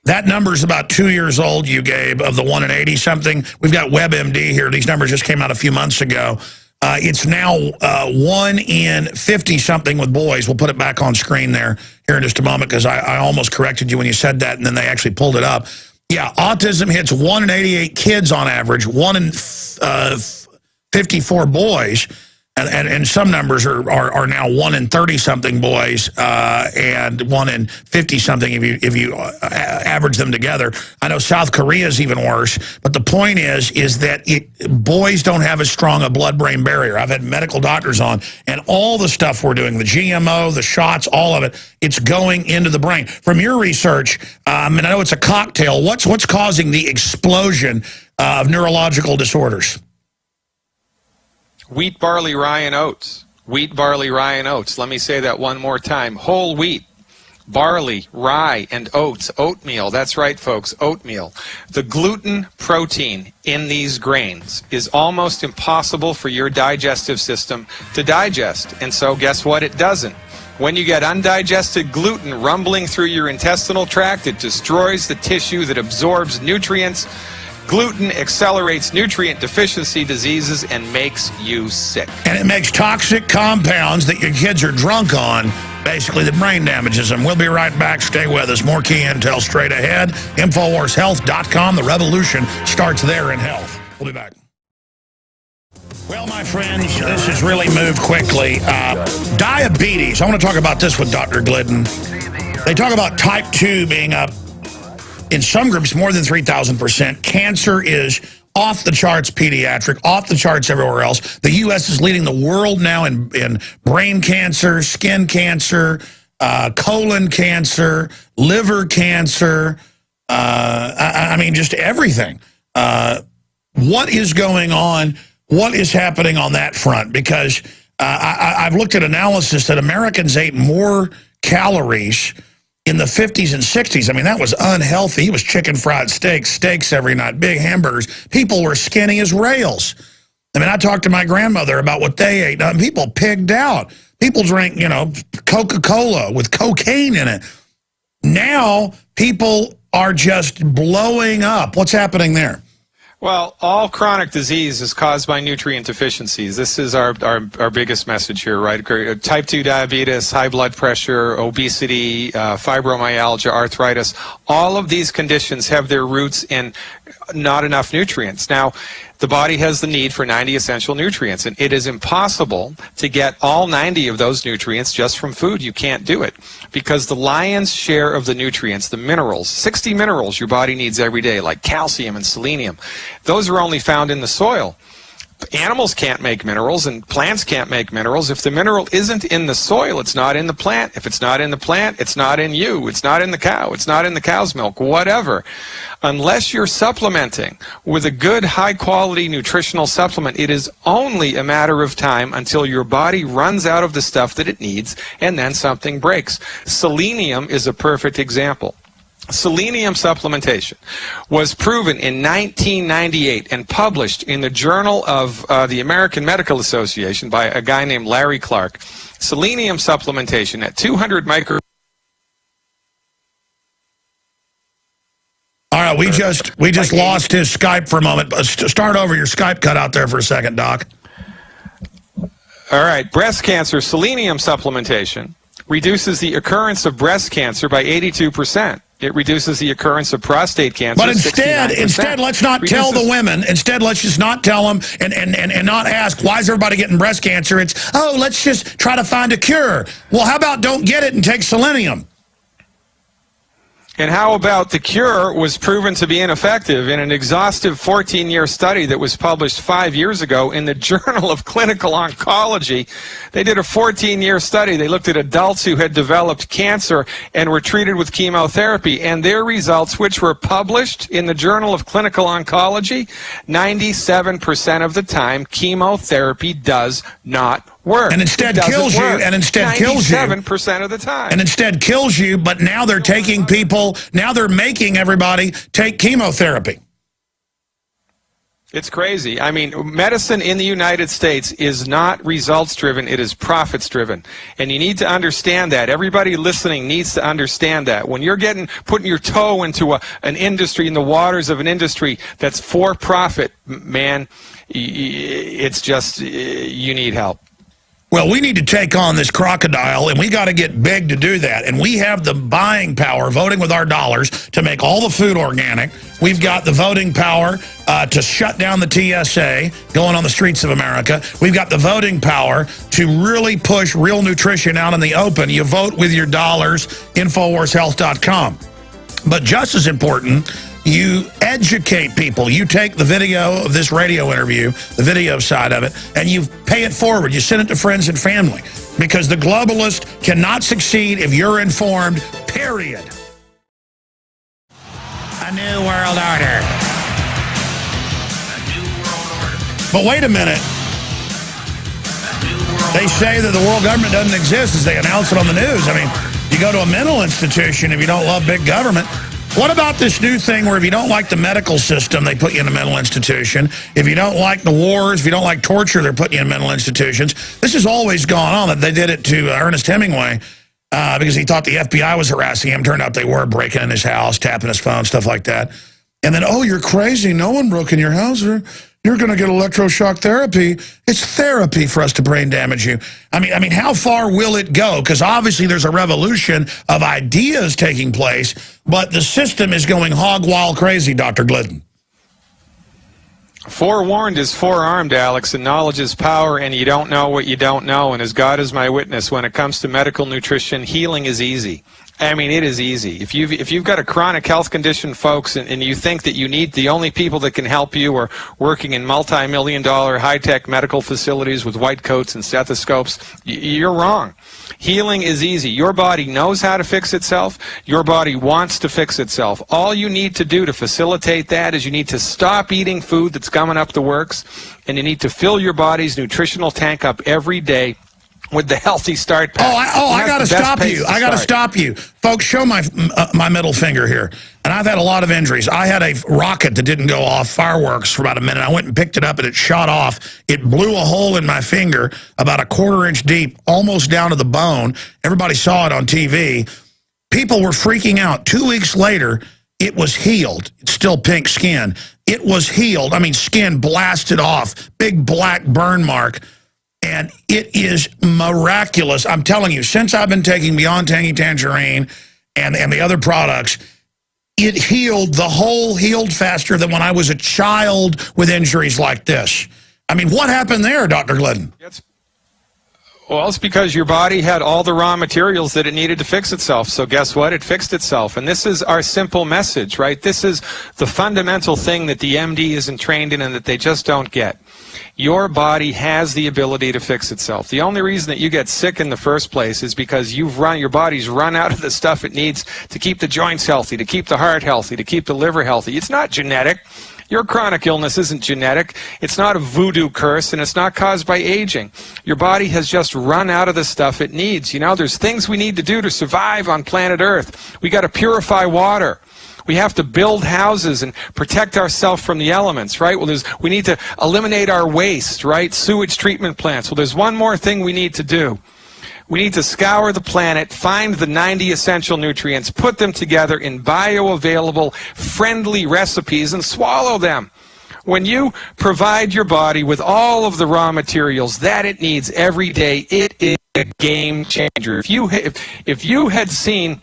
That number's about 2 years old, you gave, of the 1 in 80 something. We've got WebMD here. These numbers just came out a few months ago. It's now 1 in 50 something with boys. We'll put it back on screen there here in just a moment, because I almost corrected you when you said that, and then they actually pulled it up. Yeah, autism hits 1 in 88 kids on average, 1 in 54 boys, and some numbers are now 1 in 30-something boys and 1 in 50-something if you average them together. I know South Korea is even worse, but the point is that boys don't have as strong a blood-brain barrier. I've had medical doctors on, and all the stuff we're doing, the GMO, the shots, all of it, it's going into the brain. From your research, and I know it's a cocktail, what's causing the explosion of neurological disorders? Wheat, barley, rye, and oats. Wheat, barley, rye, and oats. Let me say that one more time. Whole wheat, barley, rye, and oats. Oatmeal. That's right, folks. Oatmeal. The gluten protein in these grains is almost impossible for your digestive system to digest. And so guess what? It doesn't. When you get undigested gluten rumbling through your intestinal tract, it destroys the tissue that absorbs nutrients. Gluten accelerates nutrient deficiency diseases and makes you sick. And it makes toxic compounds that your kids are drunk on, basically, that brain damages them. We'll be right back. Stay with us. More key intel straight ahead. InfoWarsHealth.com. The revolution starts there in health. We'll be back. Well, my friends, this has really moved quickly. Diabetes. I want to talk about this with Dr. Glidden. They talk about type 2 being up in some groups more than 3,000%. Cancer is off the charts pediatric, off the charts everywhere else. The U.S. is leading the world now in brain cancer, skin cancer, colon cancer, liver cancer. I mean, just everything. What is going on? What is happening on that front? Because I've looked at analysis that Americans ate more calories in the 50s and 60s. I mean, that was unhealthy. It was chicken fried steaks every night, big hamburgers. People were skinny as rails. I mean, I talked to my grandmother about what they ate. People pigged out. People drank, Coca-Cola with cocaine in it. Now, people are just blowing up. What's happening there? Well, all chronic disease is caused by nutrient deficiencies. This is our biggest message here, right? Type 2 diabetes, high blood pressure, obesity, fibromyalgia, arthritis. All of these conditions have their roots in not enough nutrients. Now, the body has the need for 90 essential nutrients, and it is impossible to get all 90 of those nutrients just from food. You can't do it, because the lion's share of the nutrients, the minerals, 60 minerals your body needs every day, like calcium and selenium, those are only found in the soil. Animals can't make minerals, and plants can't make minerals. If the mineral isn't in the soil, it's not in the plant. If it's not in the plant, it's not in you. It's not in the cow. It's not in the cow's milk, whatever. Unless you're supplementing with a good, high-quality nutritional supplement, it is only a matter of time until your body runs out of the stuff that it needs, and then something breaks. Selenium is a perfect example. Selenium supplementation was proven in 1998 and published in the Journal of the American Medical Association by a guy named Larry Clark. Selenium supplementation at 200 micro. All right, we just lost his Skype for a moment. Start over. Your Skype cut out there for a second, Doc. All right, breast cancer, selenium supplementation reduces the occurrence of breast cancer by 82%. It reduces the occurrence of prostate cancer. But instead, let's not tell the women. Instead, let's just not tell them and not ask, why is everybody getting breast cancer? It's, oh, let's just try to find a cure. Well, how about don't get it and take selenium? And how about the cure was proven to be ineffective in an exhaustive 14-year study that was published 5 years ago in the Journal of Clinical Oncology. They did a 14-year study. They looked at adults who had developed cancer and were treated with chemotherapy. And their results, which were published in the Journal of Clinical Oncology, 97% of the time, chemotherapy does not work. And instead kills you, and instead kills you. 97% of the time. And instead kills you, but now they're taking people, now they're making everybody take chemotherapy. It's crazy. I mean, medicine in the United States is not results-driven, it is profits-driven. And you need to understand that. Everybody listening needs to understand that. When you're putting your toe into an industry, in the waters of an industry that's for profit, man, it's just, you need help. Well, we need to take on this crocodile, and we got to get big to do that. And we have the buying power, voting with our dollars, to make all the food organic. We've got the voting power to shut down the TSA going on the streets of America. We've got the voting power to really push real nutrition out in the open. You vote with your dollars, InfoWarsHealth.com. But just as important, you educate people. You take the video of this radio interview, the video side of it, and you pay it forward. You send it to friends and family. Because the globalist cannot succeed if you're informed, period. A new world order. But wait a minute. They say that the world government doesn't exist as they announce it on the news. I mean, you go to a mental institution if you don't love big government. What about this new thing where if you don't like the medical system, they put you in a mental institution? If you don't like the wars, if you don't like torture, they're putting you in mental institutions. This has always gone on. They did it to Ernest Hemingway because he thought the FBI was harassing him. Turned out they were breaking in his house, tapping his phone, stuff like that. And then, oh, you're crazy. No one broke in your house. You're going to get electroshock therapy. It's therapy for us to brain damage you. I mean, how far will it go? Because obviously there's a revolution of ideas taking place, but the system is going hog wild crazy, Dr. Glidden. Forewarned is forearmed, Alex, and knowledge is power, and you don't know what you don't know. And as God is my witness, when it comes to medical nutrition, healing is easy. I mean, it is easy. If you've got a chronic health condition, folks, and you think that you need the only people that can help you are working in multi-million-dollar high-tech medical facilities with white coats and stethoscopes, you're wrong. Healing is easy. Your body knows how to fix itself. Your body wants to fix itself. All you need to do to facilitate that is you need to stop eating food that's gumming up the works, and you need to fill your body's nutritional tank up every day with the Healthy Start pack. I got to stop you. I got to stop you. Folks, show my middle finger here. And I've had a lot of injuries. I had a rocket that didn't go off, fireworks, for about a minute. I went and picked it up, and it shot off. It blew a hole in my finger about a quarter-inch deep, almost down to the bone. Everybody saw it on TV. People were freaking out. 2 weeks later, it was healed. It's still pink skin. It was healed. I mean, skin blasted off, big black burn mark. And it is miraculous. I'm telling you, since I've been taking Beyond Tangy Tangerine and the other products, it healed. The whole healed faster than when I was a child with injuries like this. I mean, what happened there, Dr. Glidden? Well, it's because your body had all the raw materials that it needed to fix itself. So guess what? It fixed itself. And this is our simple message, right? This is the fundamental thing that the MD isn't trained in and that they just don't get. Your body has the ability to fix itself. The only reason that you get sick in the first place is because your body's run out of the stuff it needs to keep the joints healthy, to keep the heart healthy, to keep the liver healthy. It's not genetic. Your chronic illness isn't genetic. It's not a voodoo curse, and it's not caused by aging. Your body has just run out of the stuff it needs. You know, there's things we need to do to survive on planet Earth. We got to purify water. We have to build houses and protect ourselves from the elements, right? Well, we need to eliminate our waste, right? Sewage treatment plants. Well, there's one more thing we need to do. We need to scour the planet, find the 90 essential nutrients, put them together in bioavailable, friendly recipes, and swallow them. When you provide your body with all of the raw materials that it needs every day, it is a game changer. If you had seen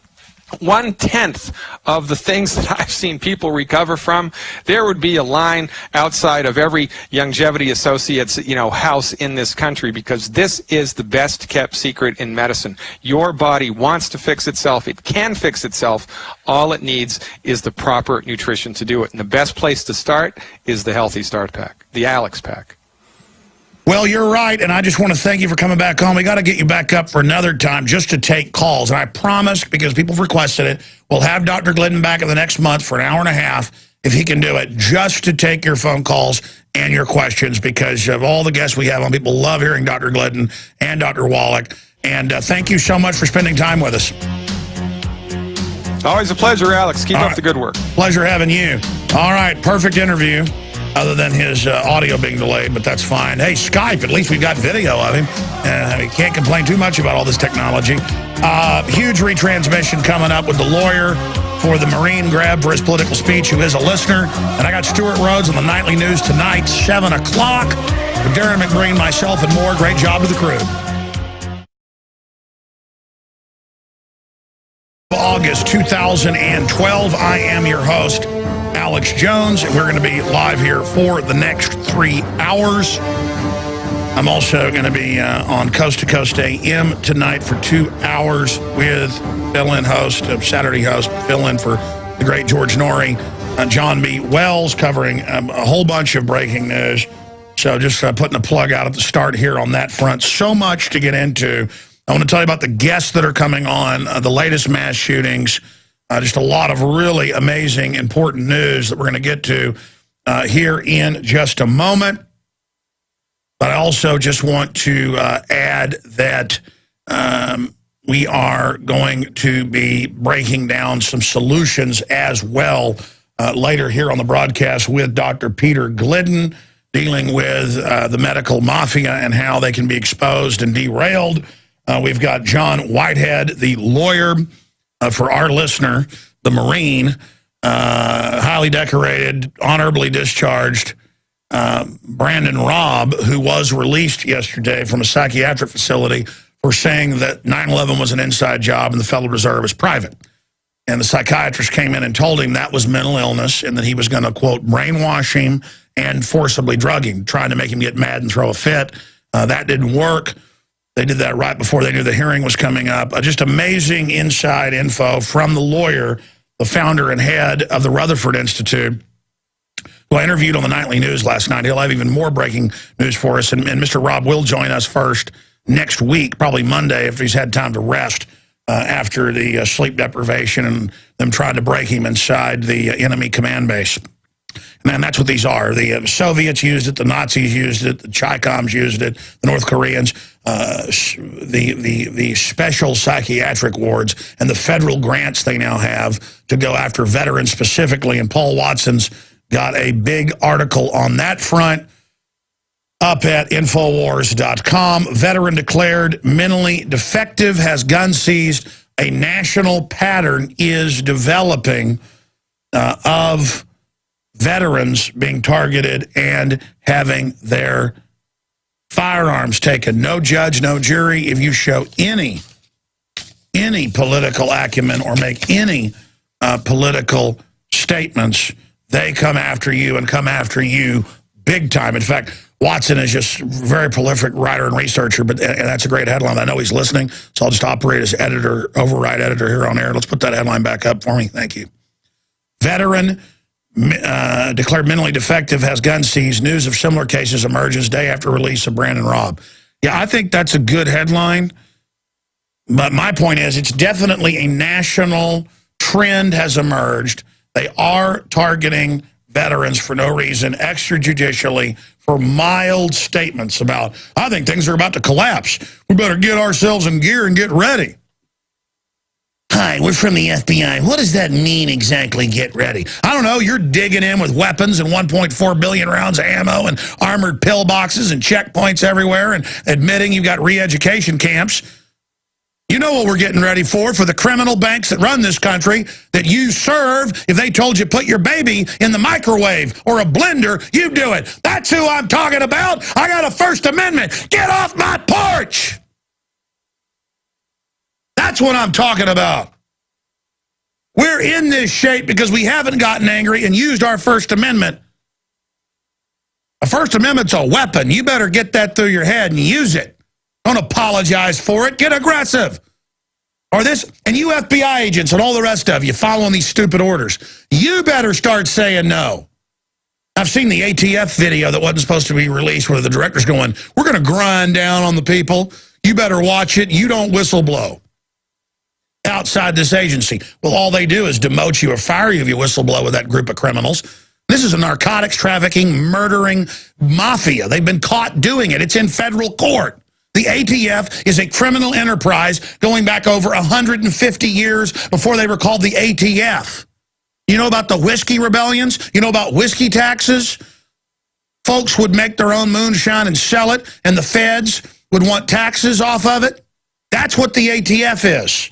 1/10 of the things that I've seen people recover from, there would be a line outside of every Longevity Associates, house in this country, because this is the best kept secret in medicine. Your body wants to fix itself. It can fix itself. All it needs is the proper nutrition to do it. And the best place to start is the Healthy Start Pack, the Alex Pack. Well, you're right, and I just want to thank you for coming back on. We got to get you back up for another time just to take calls. And I promise, because people have requested it, we'll have Dr. Glidden back in the next month for an hour and a half, if he can do it, just to take your phone calls and your questions, because of all the guests we have on. People love hearing Dr. Glidden and Dr. Wallach. And thank you so much for spending time with us. Always a pleasure, Alex. Keep up the good work. Pleasure having you. All right, perfect interview. Other than his audio being delayed, but that's fine. Hey, Skype, at least we've got video of him. We can't complain too much about all this technology. Huge retransmission coming up with the lawyer for the Marine grab for his political speech, who is a listener. And I got Stuart Rhodes on the Nightly News tonight, 7 o'clock. With Darren McBreen, myself, and more. Great job to the crew. August 2012, I am your host, Alex Jones, and we're going to be live here for the next 3 hours. I'm also going to be on Coast to Coast AM tonight for 2 hours with fill-in host, Saturday host, fill-in for the great George Norrie, John B. Wells, covering a whole bunch of breaking news. So just putting a plug out at the start here on that front. So much to get into. I want to tell you about the guests that are coming on, the latest mass shootings. Just a lot of really amazing, important news that we're going to get to here in just a moment. But I also just want to add that we are going to be breaking down some solutions as well later here on the broadcast with Dr. Peter Glidden, dealing with the medical mafia and how they can be exposed and derailed. We've got John Whitehead, the lawyer, for our listener, the Marine, highly decorated, honorably discharged, Brandon Raub, who was released yesterday from a psychiatric facility for saying that 9/11 was an inside job and the Federal Reserve is private. And the psychiatrist came in and told him that was mental illness and that he was going to, quote, brainwash him and forcibly drug him, trying to make him get mad and throw a fit. That didn't work. They did that right before they knew the hearing was coming up. Just amazing inside info from the lawyer, the founder and head of the Rutherford Institute, who I interviewed on the Nightly News last night. He'll have even more breaking news for us. And Mr. Raub will join us first next week, probably Monday, if he's had time to rest after the sleep deprivation and them trying to break him inside the enemy command base. And that's what these are. The Soviets used it, the Nazis used it, the Chi-Coms used it, the North Koreans, the special psychiatric wards, and the federal grants they now have to go after veterans specifically. And Paul Watson's got a big article on that front up at Infowars.com. Veteran declared mentally defective, has gun seized. A national pattern is developing of veterans being targeted and having their firearms taken. No judge, no jury. If you show any political acumen or make any political statements, they come after you and come after you big time. In fact, Watson is just a very prolific writer and researcher, and that's a great headline. I know he's listening, so I'll just operate as editor, override editor here on air. Let's put that headline back up for me. Thank you. Veteran declared mentally defective, has gun seized. News of similar cases emerges day after release of Brandon Raub. Yeah, I think that's a good headline. But my point is, it's definitely a national trend has emerged. They are targeting veterans for no reason, extrajudicially, for mild statements about, I think things are about to collapse. We better get ourselves in gear and get ready. Hi, we're from the FBI. What does that mean exactly, get ready? I don't know. You're digging in with weapons and 1.4 billion rounds of ammo and armored pillboxes and checkpoints everywhere and admitting you've got re-education camps. You know what we're getting ready for the criminal banks that run this country, that you serve. If they told you put your baby in the microwave or a blender, you do it. That's who I'm talking about. I got a First Amendment. Get off my porch. That's what I'm talking about. We're in this shape because we haven't gotten angry and used our First Amendment. A First Amendment's a weapon. You better get that through your head and use it. Don't apologize for it. Get aggressive. Or this, and you FBI agents and all the rest of you following these stupid orders, you better start saying no. I've seen the ATF video that wasn't supposed to be released where the director's going, we're going to grind down on the people. You better watch it. You don't whistleblow outside this agency. Well, all they do is demote you or fire you if you whistleblow with that group of criminals. This is a narcotics trafficking, murdering mafia. They've been caught doing it. It's in federal court. The ATF is a criminal enterprise going back over 150 years before they were called the ATF. You know about the whiskey rebellions? You know about whiskey taxes? Folks would make their own moonshine and sell it, and the feds would want taxes off of it. That's what the ATF is.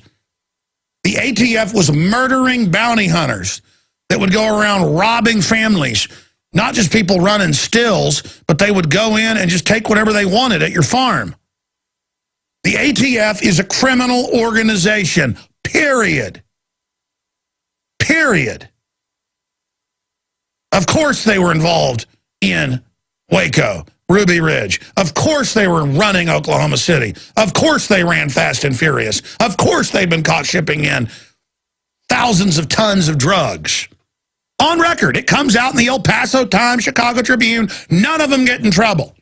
The ATF was murdering bounty hunters that would go around robbing families, not just people running stills, but they would go in and just take whatever they wanted at your farm. The ATF is a criminal organization, period. Period. Of course they were involved in Waco, Ruby Ridge. Of course they were running Oklahoma City. Of course they ran Fast and Furious. Of course they've been caught shipping in thousands of tons of drugs. On record, it comes out in the El Paso Times, Chicago Tribune. None of them get in trouble.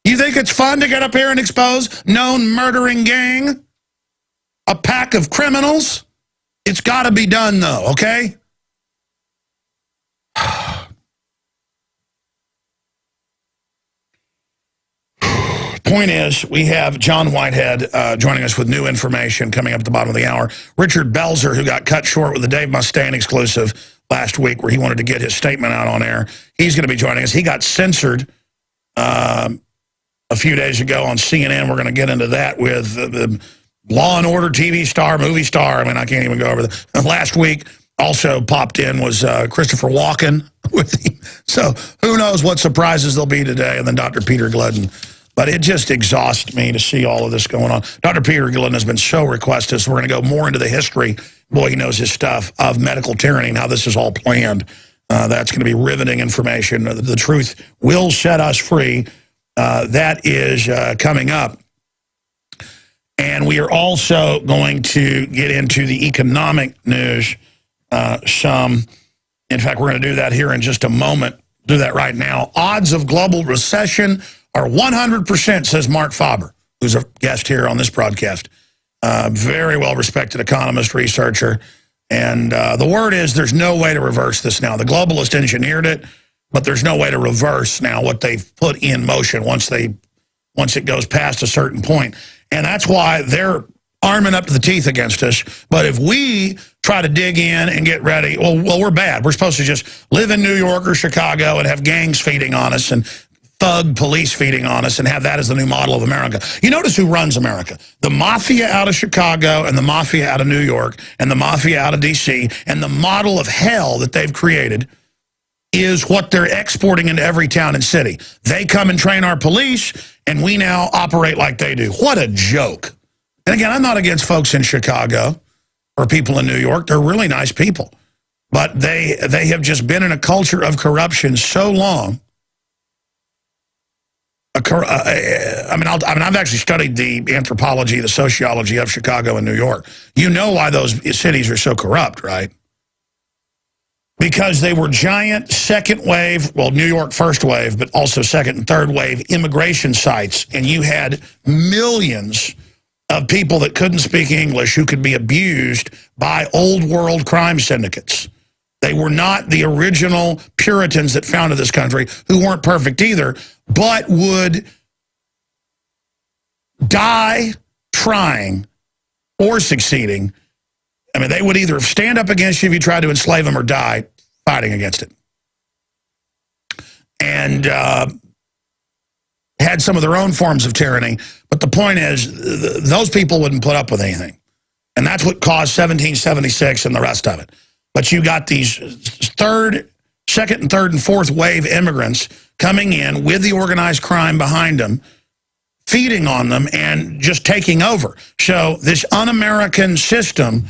You think it's fun to get up here and expose known murdering gang? A pack of criminals? It's got to be done, though, okay? Point is, we have John Whitehead joining us with new information coming up at the bottom of the hour. Richard Belzer, who got cut short with the Dave Mustaine exclusive last week where he wanted to get his statement out on air, he's going to be joining us. He got censored a few days ago on CNN. We're going to get into that with the Law and Order TV star, movie star. I mean, I can't even go over that. Last week also popped in was Christopher Walken with him. So who knows what surprises there'll be today. And then Dr. Peter Glidden. But it just exhausts me to see all of this going on. Dr. Peter Glidden has been so requested, so we're going to go more into the history. Boy, he knows his stuff of medical tyranny and how this is all planned. That's going to be riveting information. The truth will set us free. That is coming up. And we are also going to get into the economic news some. In fact, we're going to do that here in just a moment. Do that right now. Odds of global recession are 100%, says Mark Faber, who's a guest here on this broadcast. Very well-respected economist, researcher. And the word is there's no way to reverse this now. The globalists engineered it, but there's no way to reverse now what they've put in motion once it goes past a certain point. And that's why they're arming up to the teeth against us. But if we try to dig in and get ready, well, we're bad. We're supposed to just live in New York or Chicago and have gangs feeding on us and thug police feeding on us and have that as the new model of America. You notice who runs America. The mafia out of Chicago and the mafia out of New York and the mafia out of D.C. and the model of hell that they've created is what they're exporting into every town and city. They come and train our police, and we now operate like they do. What a joke. And again, I'm not against folks in Chicago or people in New York. They're really nice people. But they have just been in a culture of corruption so long. I've actually studied the anthropology, the sociology of Chicago and New York. You know why those cities are so corrupt, right? Because they were giant second wave, well, New York first wave, but also second and third wave immigration sites. And you had millions of people that couldn't speak English who could be abused by old world crime syndicates. They were not the original Puritans that founded this country, who weren't perfect either, but would die trying or succeeding. I mean, they would either stand up against you if you tried to enslave them or die fighting against it. And had some of their own forms of tyranny. But the point is, those people wouldn't put up with anything. And that's what caused 1776 and the rest of it. But you got these second and third and fourth wave immigrants coming in with the organized crime behind them, feeding on them and just taking over. So this un-American system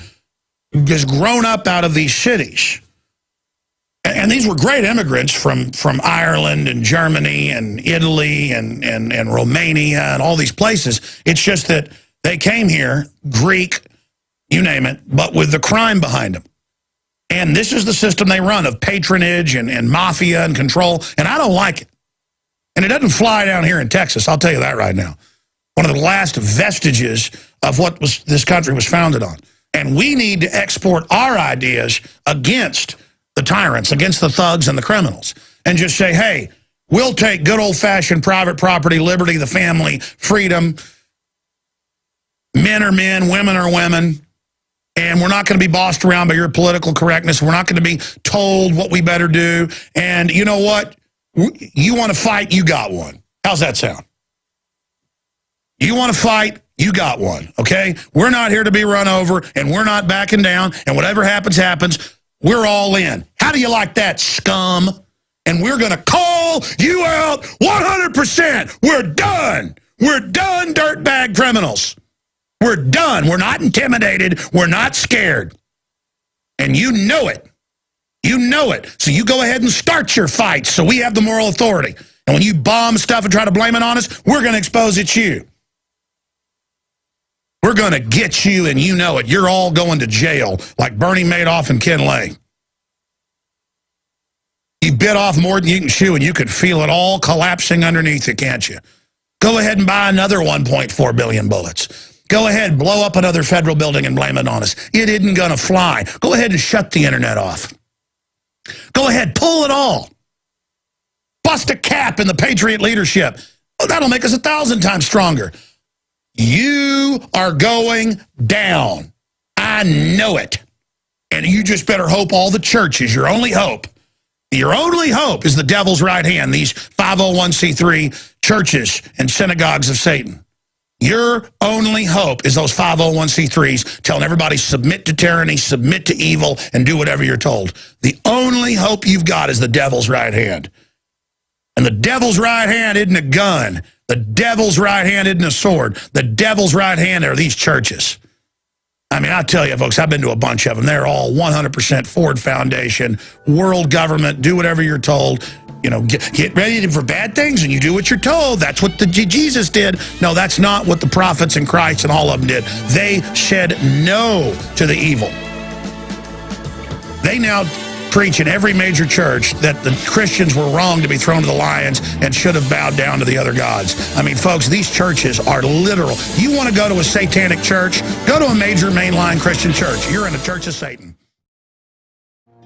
has grown up out of these cities. And these were great immigrants from Ireland and Germany and Italy and Romania and all these places. It's just that they came here, Greek, you name it, but with the crime behind them. And this is the system they run of patronage and mafia and control, and I don't like it. And it doesn't fly down here in Texas, I'll tell you that right now. One of the last vestiges of what this country was founded on. And we need to export our ideas against the tyrants, against the thugs and the criminals, and just say, hey, we'll take good old-fashioned private property, liberty, the family, freedom, men are men, women are women, and we're not going to be bossed around by your political correctness. We're not going to be told what we better do. And you know what? You want to fight, you got one. How's that sound? You want to fight, you got one, okay? We're not here to be run over, and we're not backing down, and whatever happens, happens. We're all in. How do you like that, scum? And we're going to call you out 100%. We're done. We're done, dirtbag criminals. We're done. We're not intimidated. We're not scared. And you know it. You know it. So you go ahead and start your fights so we have the moral authority. And when you bomb stuff and try to blame it on us, we're going to expose it's you. We're going to get you, and you know it. You're all going to jail like Bernie Madoff and Ken Lay. You bit off more than you can chew, and you could feel it all collapsing underneath you, can't you? Go ahead and buy another 1.4 billion bullets. Go ahead, blow up another federal building and blame it on us. It isn't going to fly. Go ahead and shut the internet off. Go ahead, pull it all. Bust a cap in the Patriot leadership. Oh, that'll make us 1,000 times stronger. You are going down. I know it. And you just better hope all the churches, your only hope is the devil's right hand, these 501c3 churches and synagogues of Satan. Your only hope is those 501c3s telling everybody submit to tyranny, submit to evil, and do whatever you're told. The only hope you've got is the devil's right hand. And the devil's right hand isn't a gun. The devil's right hand isn't a sword. The devil's right hand are these churches. I mean, I tell you, folks, I've been to a bunch of them. They're all 100% Ford Foundation, world government, do whatever you're told. You know, get ready for bad things and you do what you're told. That's what Jesus did. No, that's not what the prophets and Christ and all of them did. They said no to the evil. They now preach in every major church that the Christians were wrong to be thrown to the lions and should have bowed down to the other gods. I mean, folks, these churches are literal. You want to go to a satanic church? Go to a major mainline Christian church. You're in a church of Satan.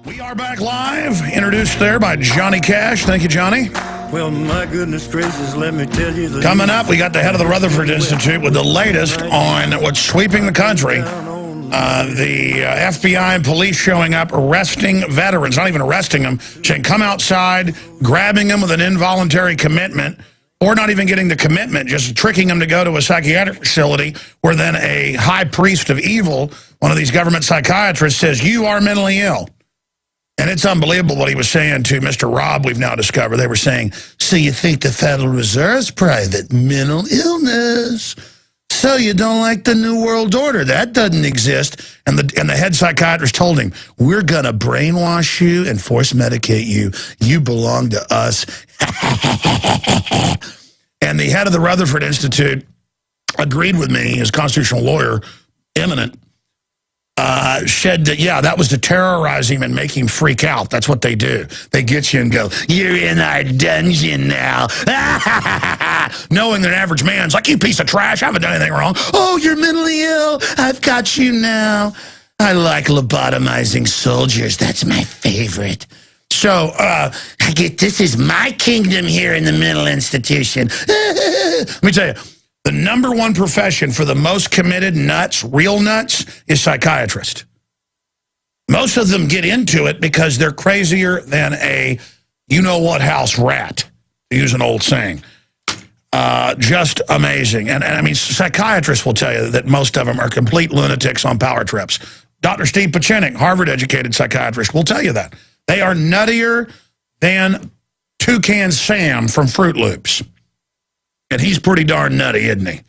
We are back live, introduced there by Johnny Cash. Thank you, Johnny. Well, my goodness gracious, let me tell you. Coming up, we got the head of the Rutherford Institute with the latest on what's sweeping the country. The FBI and police showing up, arresting veterans, not even arresting them, saying come outside, grabbing them with an involuntary commitment, or not even getting the commitment, just tricking them to go to a psychiatric facility where then a high priest of evil, one of these government psychiatrists, says, you are mentally ill. And it's unbelievable what he was saying to Mr. Raub, we've now discovered. They were saying, so you think the Federal Reserve's private mental illness? So you don't like the New World Order? That doesn't exist. And the head psychiatrist told him, we're going to brainwash you and force medicate you. You belong to us. And the head of the Rutherford Institute agreed with me, his constitutional lawyer, eminent, said that, yeah, that was to terrorize him and make him freak out. That's what they do. They get you and go, you're in our dungeon now. Knowing that an average man's like, you piece of trash, I haven't done anything wrong. Oh, you're mentally ill. I've got you now. I like lobotomizing soldiers. That's my favorite. So, this is my kingdom here in the mental institution. Let me tell you. The number one profession for the most committed nuts, real nuts, is psychiatrist. Most of them get into it because they're crazier than a you-know-what house rat, to use an old saying. Just amazing. And I mean, psychiatrists will tell you that most of them are complete lunatics on power trips. Dr. Steve Pachinik, Harvard-educated psychiatrist, will tell you that. They are nuttier than Toucan Sam from Fruit Loops. And he's pretty darn nutty, isn't he?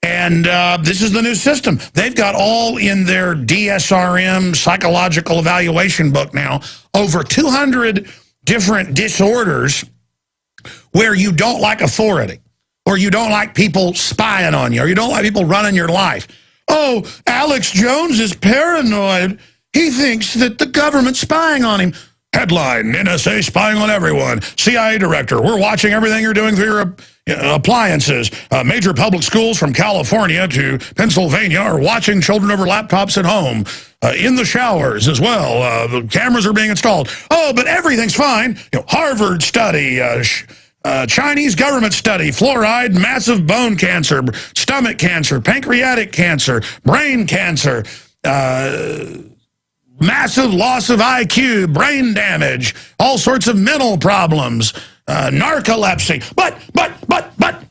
And this is the new system. They've got all in their DSRM psychological evaluation book now, over 200 different disorders where you don't like authority, or you don't like people spying on you, or you don't like people running your life. Oh, Alex Jones is paranoid. He thinks that the government's spying on him. Headline, NSA spying on everyone. CIA director, we're watching everything you're doing through your appliances. Major public schools from California to Pennsylvania are watching children over laptops at home. In the showers as well. The cameras are being installed. Oh, but everything's fine. Harvard study, Chinese government study, fluoride, massive bone cancer, stomach cancer, pancreatic cancer, brain cancer, massive loss of IQ, brain damage, all sorts of mental problems, narcolepsy, but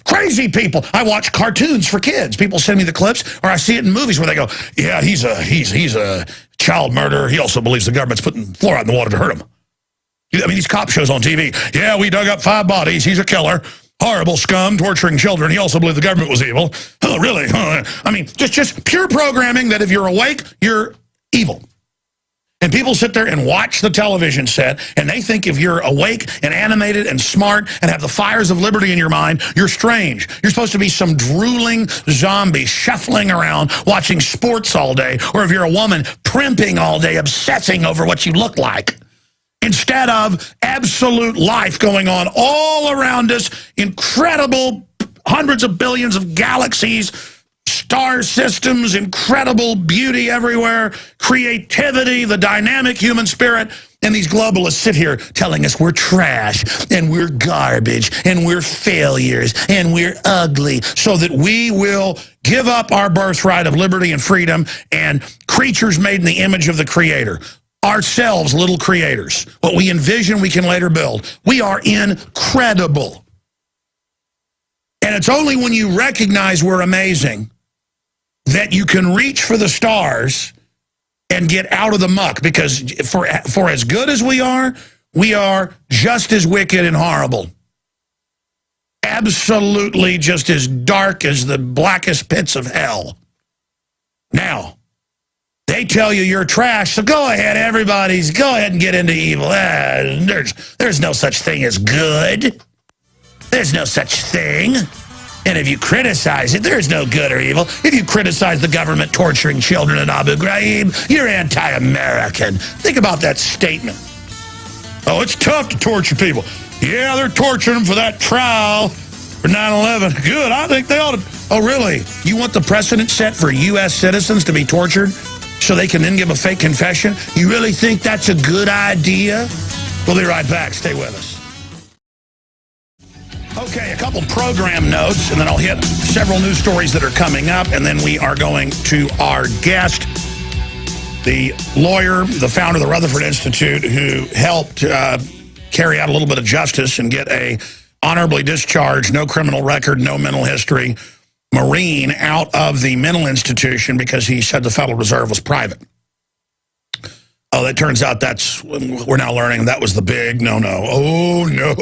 crazy people. I watch cartoons for kids. People send me the clips, or I see it in movies where they go, yeah, he's a child murderer. He also believes the government's putting fluoride in the water to hurt him. I mean, these cop shows on TV. Yeah, we dug up 5 bodies. He's a killer. Horrible scum, torturing children. He also believed the government was evil. Oh, really? I mean, just pure programming that if you're awake, you're evil. And people sit there and watch the television set, and they think if you're awake and animated and smart and have the fires of liberty in your mind, you're strange. You're supposed to be some drooling zombie shuffling around watching sports all day, or if you're a woman, primping all day, obsessing over what you look like. Instead of absolute life going on all around us, incredible hundreds of billions of galaxies, star systems, incredible beauty everywhere, creativity, the dynamic human spirit, and these globalists sit here telling us we're trash, and we're garbage, and we're failures, and we're ugly, so that we will give up our birthright of liberty and freedom and creatures made in the image of the Creator. Ourselves, little creators. What we envision, we can later build. We are incredible. And it's only when you recognize we're amazing that you can reach for the stars and get out of the muck. Because for as good as we are just as wicked and horrible. Absolutely just as dark as the blackest pits of hell. Now, they tell you you're trash, so go ahead, go ahead and get into evil. There's no such thing as good. There's no such thing. And if you criticize it, there's no good or evil. If you criticize the government torturing children in Abu Ghraib, you're anti-American. Think about that statement. Oh, it's tough to torture people. Yeah, they're torturing them for that trial for 9/11. Good, I think they ought to. Oh, really? You want the precedent set for U.S. citizens to be tortured so they can then give a fake confession? You really think that's a good idea? We'll be right back. Stay with us. Okay, a couple program notes, and then I'll hit several news stories that are coming up, and then we are going to our guest, the lawyer, the founder of the Rutherford Institute, who helped carry out a little bit of justice and get a honorably discharged, no criminal record, no mental history Marine out of the mental institution because he said the Federal Reserve was private. Oh, that turns out we're now learning that was the big no-no. Oh, no,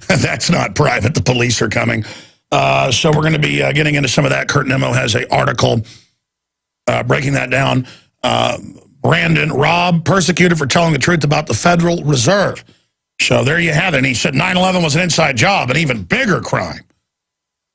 that's not private. The police are coming. So we're going to be getting into some of that. Kurt Nimmo has an article breaking that down. Brandon Raub, persecuted for telling the truth about the Federal Reserve. So there you have it. And he said 9/11 was an inside job, an even bigger crime.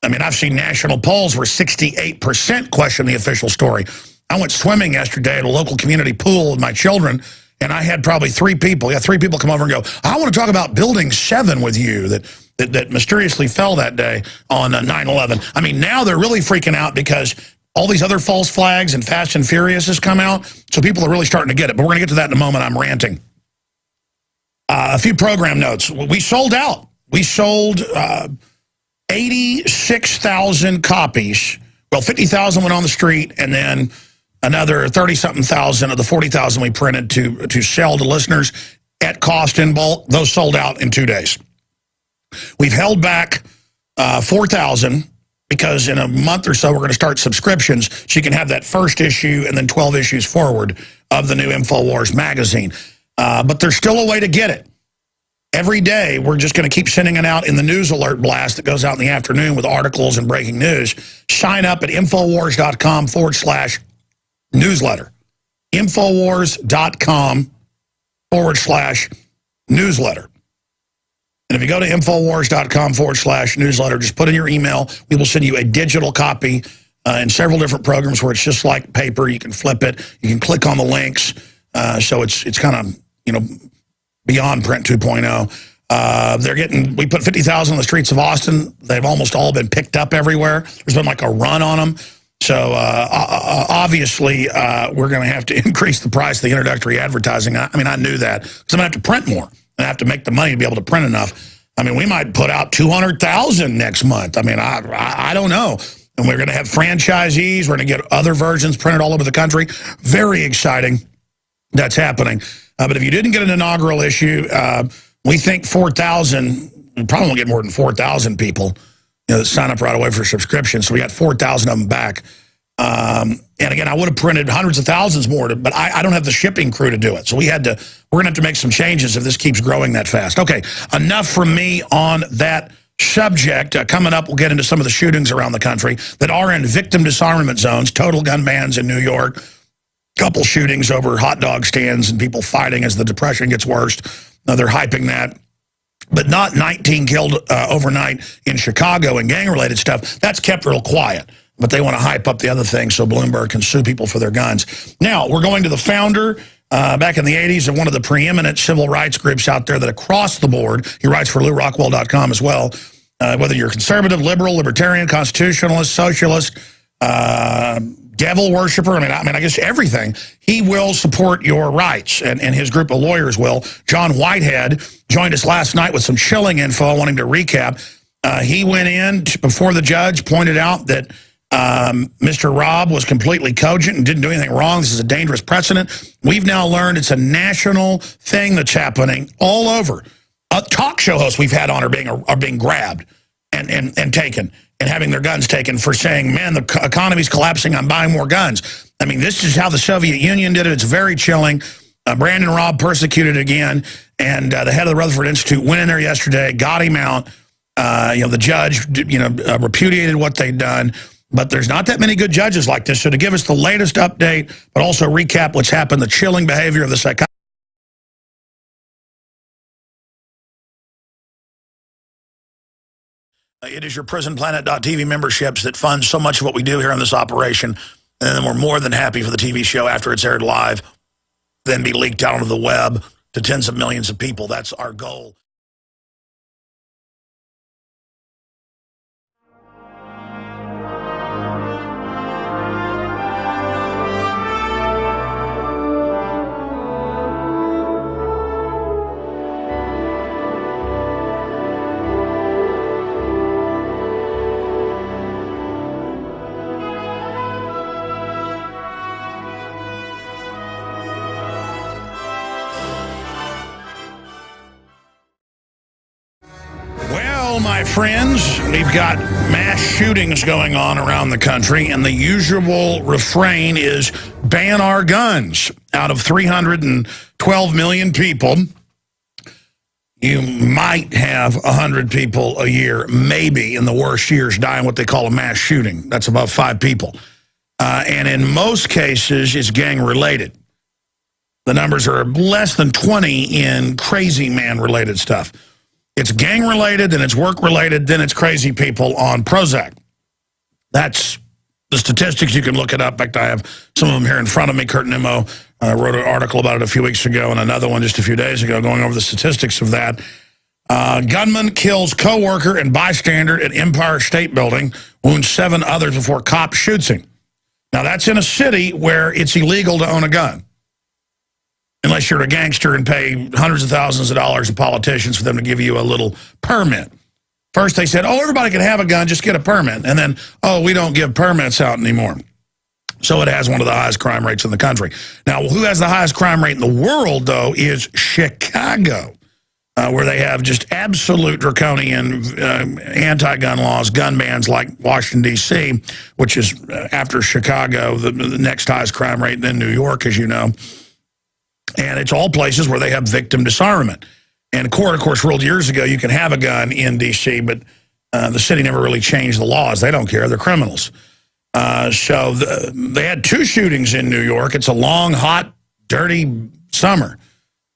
I mean, I've seen national polls where 68% question the official story. I went swimming yesterday at a local community pool with my children, and I had probably 3 people. Yeah, 3 people come over and go, I want to talk about Building 7 with you that mysteriously fell that day on 9/11. I mean, now they're really freaking out because all these other false flags and Fast and Furious has come out, so people are really starting to get it. But we're going to get to that in a moment. I'm ranting. A few program notes. We sold out. We sold 86,000 copies. Well, 50,000 went on the street, and then another 30-something thousand of the 40,000 we printed to sell to listeners at cost in bulk. Those sold out in 2 days. We've held back 4,000, because in a month or so we're going to start subscriptions so you can have that first issue and then 12 issues forward of the new InfoWars magazine. But there's still a way to get it. Every day we're just going to keep sending it out in the news alert blast that goes out in the afternoon with articles and breaking news. Sign up at Infowars.com/newsletter. Infowars.com/newsletter. And if you go to Infowars.com/newsletter, just put in your email. We will send you a digital copy in several different programs where it's just like paper. You can flip it. You can click on the links. So it's kind of, beyond print 2.0. We put 50,000 on the streets of Austin. They've almost all been picked up everywhere. There's been like a run on them. So obviously we're going to have to increase the price of the introductory advertising. I knew that because I'm going to have to print more. I have to make the money to be able to print enough. We might put out 200,000 next month. I don't know. And we're going to have franchisees. We're going to get other versions printed all over the country. Very exciting. That's happening. But if you didn't get an inaugural issue, we think 4,000, we probably won't get more than 4,000 people that sign up right away for subscription. So we got 4,000 of them back. And again, I would have printed hundreds of thousands more, but I don't have the shipping crew to do it. So we're going to have to make some changes if this keeps growing that fast. Okay, enough from me on that subject. Coming up, we'll get into some of the shootings around the country that are in victim disarmament zones, total gun bans in New York, couple shootings over hot dog stands and people fighting as the depression gets worse. Now they're hyping that. But not 19 killed overnight in Chicago and gang-related stuff. That's kept real quiet. But they want to hype up the other things so Bloomberg can sue people for their guns. Now, we're going to the founder back in the 80s of one of the preeminent civil rights groups out there that across the board, he writes for LouRockwell.com as well, whether you're conservative, liberal, libertarian, constitutionalist, socialist, devil worshiper, I guess everything, he will support your rights, and his group of lawyers will. John Whitehead joined us last night with some chilling info. Wanting to recap. He went in before the judge, pointed out that Mr. Raub was completely cogent and didn't do anything wrong. This is a dangerous precedent. We've now learned it's a national thing that's happening all over. Talk show hosts we've had on are being grabbed and taken and having their guns taken for saying, man, the economy's collapsing, I'm buying more guns. This is how the Soviet Union did it. It's very chilling. Brandon Raub persecuted again, and the head of the Rutherford Institute went in there yesterday, got him out. The judge, repudiated what they'd done. But there's not that many good judges like this. So to give us the latest update, but also recap what's happened, the chilling behavior of the psychiatrist. It is your PrisonPlanet.tv memberships that fund so much of what we do here on this operation. And then we're more than happy for the TV show after it's aired live, then be leaked out onto the web to tens of millions of people. That's our goal. My friends, we've got mass shootings going on around the country, and the usual refrain is ban our guns. Out of 312 million people, you might have 100 people a year, maybe in the worst years, dying what they call a mass shooting. That's above 5 people. And in most cases, it's gang-related. The numbers are less than 20 in crazy man-related stuff. It's gang-related, then it's work-related, then it's crazy people on Prozac. That's the statistics. You can look it up. In fact, I have some of them here in front of me. Kurt Nimmo wrote an article about it a few weeks ago and another one just a few days ago going over the statistics of that. Gunman kills co-worker and bystander at Empire State Building, wounds 7 others before cop shoots him. Now, that's in a city where it's illegal to own a gun, unless you're a gangster and pay hundreds of thousands of dollars to politicians for them to give you a little permit. First they said, oh, everybody can have a gun, just get a permit. And then, oh, we don't give permits out anymore. So it has one of the highest crime rates in the country. Now, who has the highest crime rate in the world, though, is Chicago. where they have just absolute draconian anti-gun laws, gun bans like Washington, D.C., which is, after Chicago, the next highest crime rate, then New York, as you know. And it's all places where they have victim disarmament. And the court, of course, ruled years ago you can have a gun in D.C., but the city never really changed the laws. They don't care. They're criminals. So they had 2 shootings in New York. It's a long, hot, dirty summer.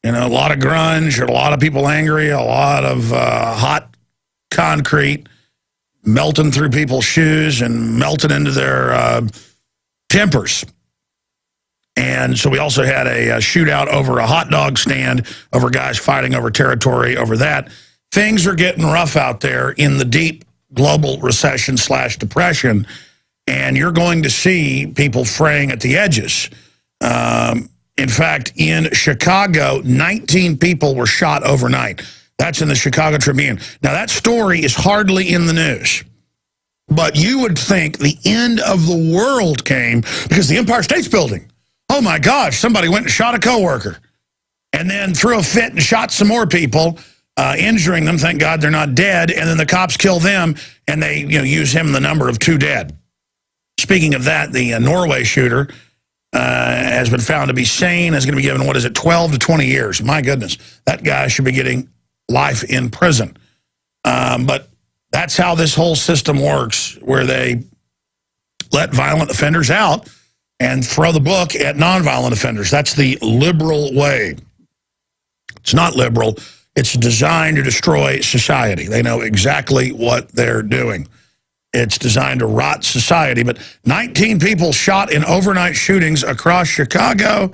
You know, a lot of grunge, a lot of people angry, a lot of hot concrete melting through people's shoes and melting into their tempers. And so we also had a shootout over a hot dog stand, over guys fighting over territory over that. Things are getting rough out there in the deep global recession / depression, and you're going to see people fraying at the edges. In fact, in Chicago, 19 people were shot overnight. That's in the Chicago Tribune. Now, that story is hardly in the news. But you would think the end of the world came because the Empire State's Building. Oh, my gosh, somebody went and shot a coworker and then threw a fit and shot some more people, injuring them. Thank God they're not dead. And then the cops kill them, and they use him in the number of 2 dead. Speaking of that, the Norway shooter has been found to be sane, is going to be given, 12 to 20 years. My goodness, that guy should be getting life in prison. But that's how this whole system works, where they let violent offenders out and throw the book at nonviolent offenders. That's the liberal way. It's not liberal. It's designed to destroy society. They know exactly what they're doing. It's designed to rot society. But 19 people shot in overnight shootings across Chicago.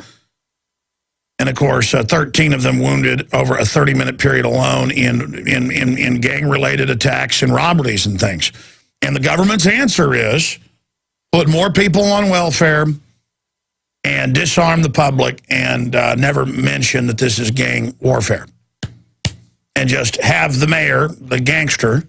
And, of course, 13 of them wounded over a 30-minute period alone in gang-related attacks and robberies and things. And the government's answer is put more people on welfare and disarm the public and never mention that this is gang warfare. And just have the mayor, the gangster,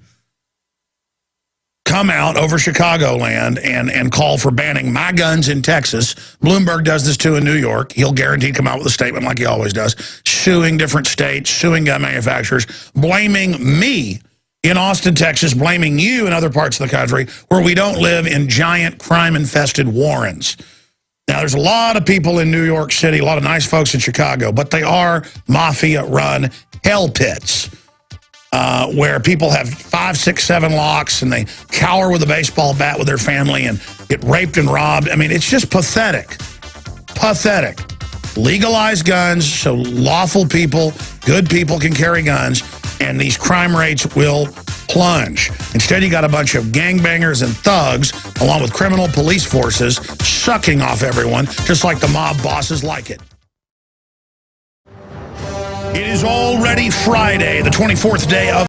come out over Chicagoland and call for banning my guns in Texas. Bloomberg does this too in New York. He'll guaranteed come out with a statement like he always does, suing different states, suing gun manufacturers, blaming me in Austin, Texas, blaming you in other parts of the country where we don't live in giant crime-infested warrens. Now, there's a lot of people in New York City, a lot of nice folks in Chicago, but they are mafia-run hell pits. Where people have 5, 6, 7 locks and they cower with a baseball bat with their family and get raped and robbed. I mean, it's just pathetic. Pathetic. Legalize guns so lawful people, good people can carry guns, and these crime rates will plunge. Instead, you got a bunch of gangbangers and thugs, along with criminal police forces, sucking off everyone, just like the mob bosses like it. It is already Friday, the 24th day of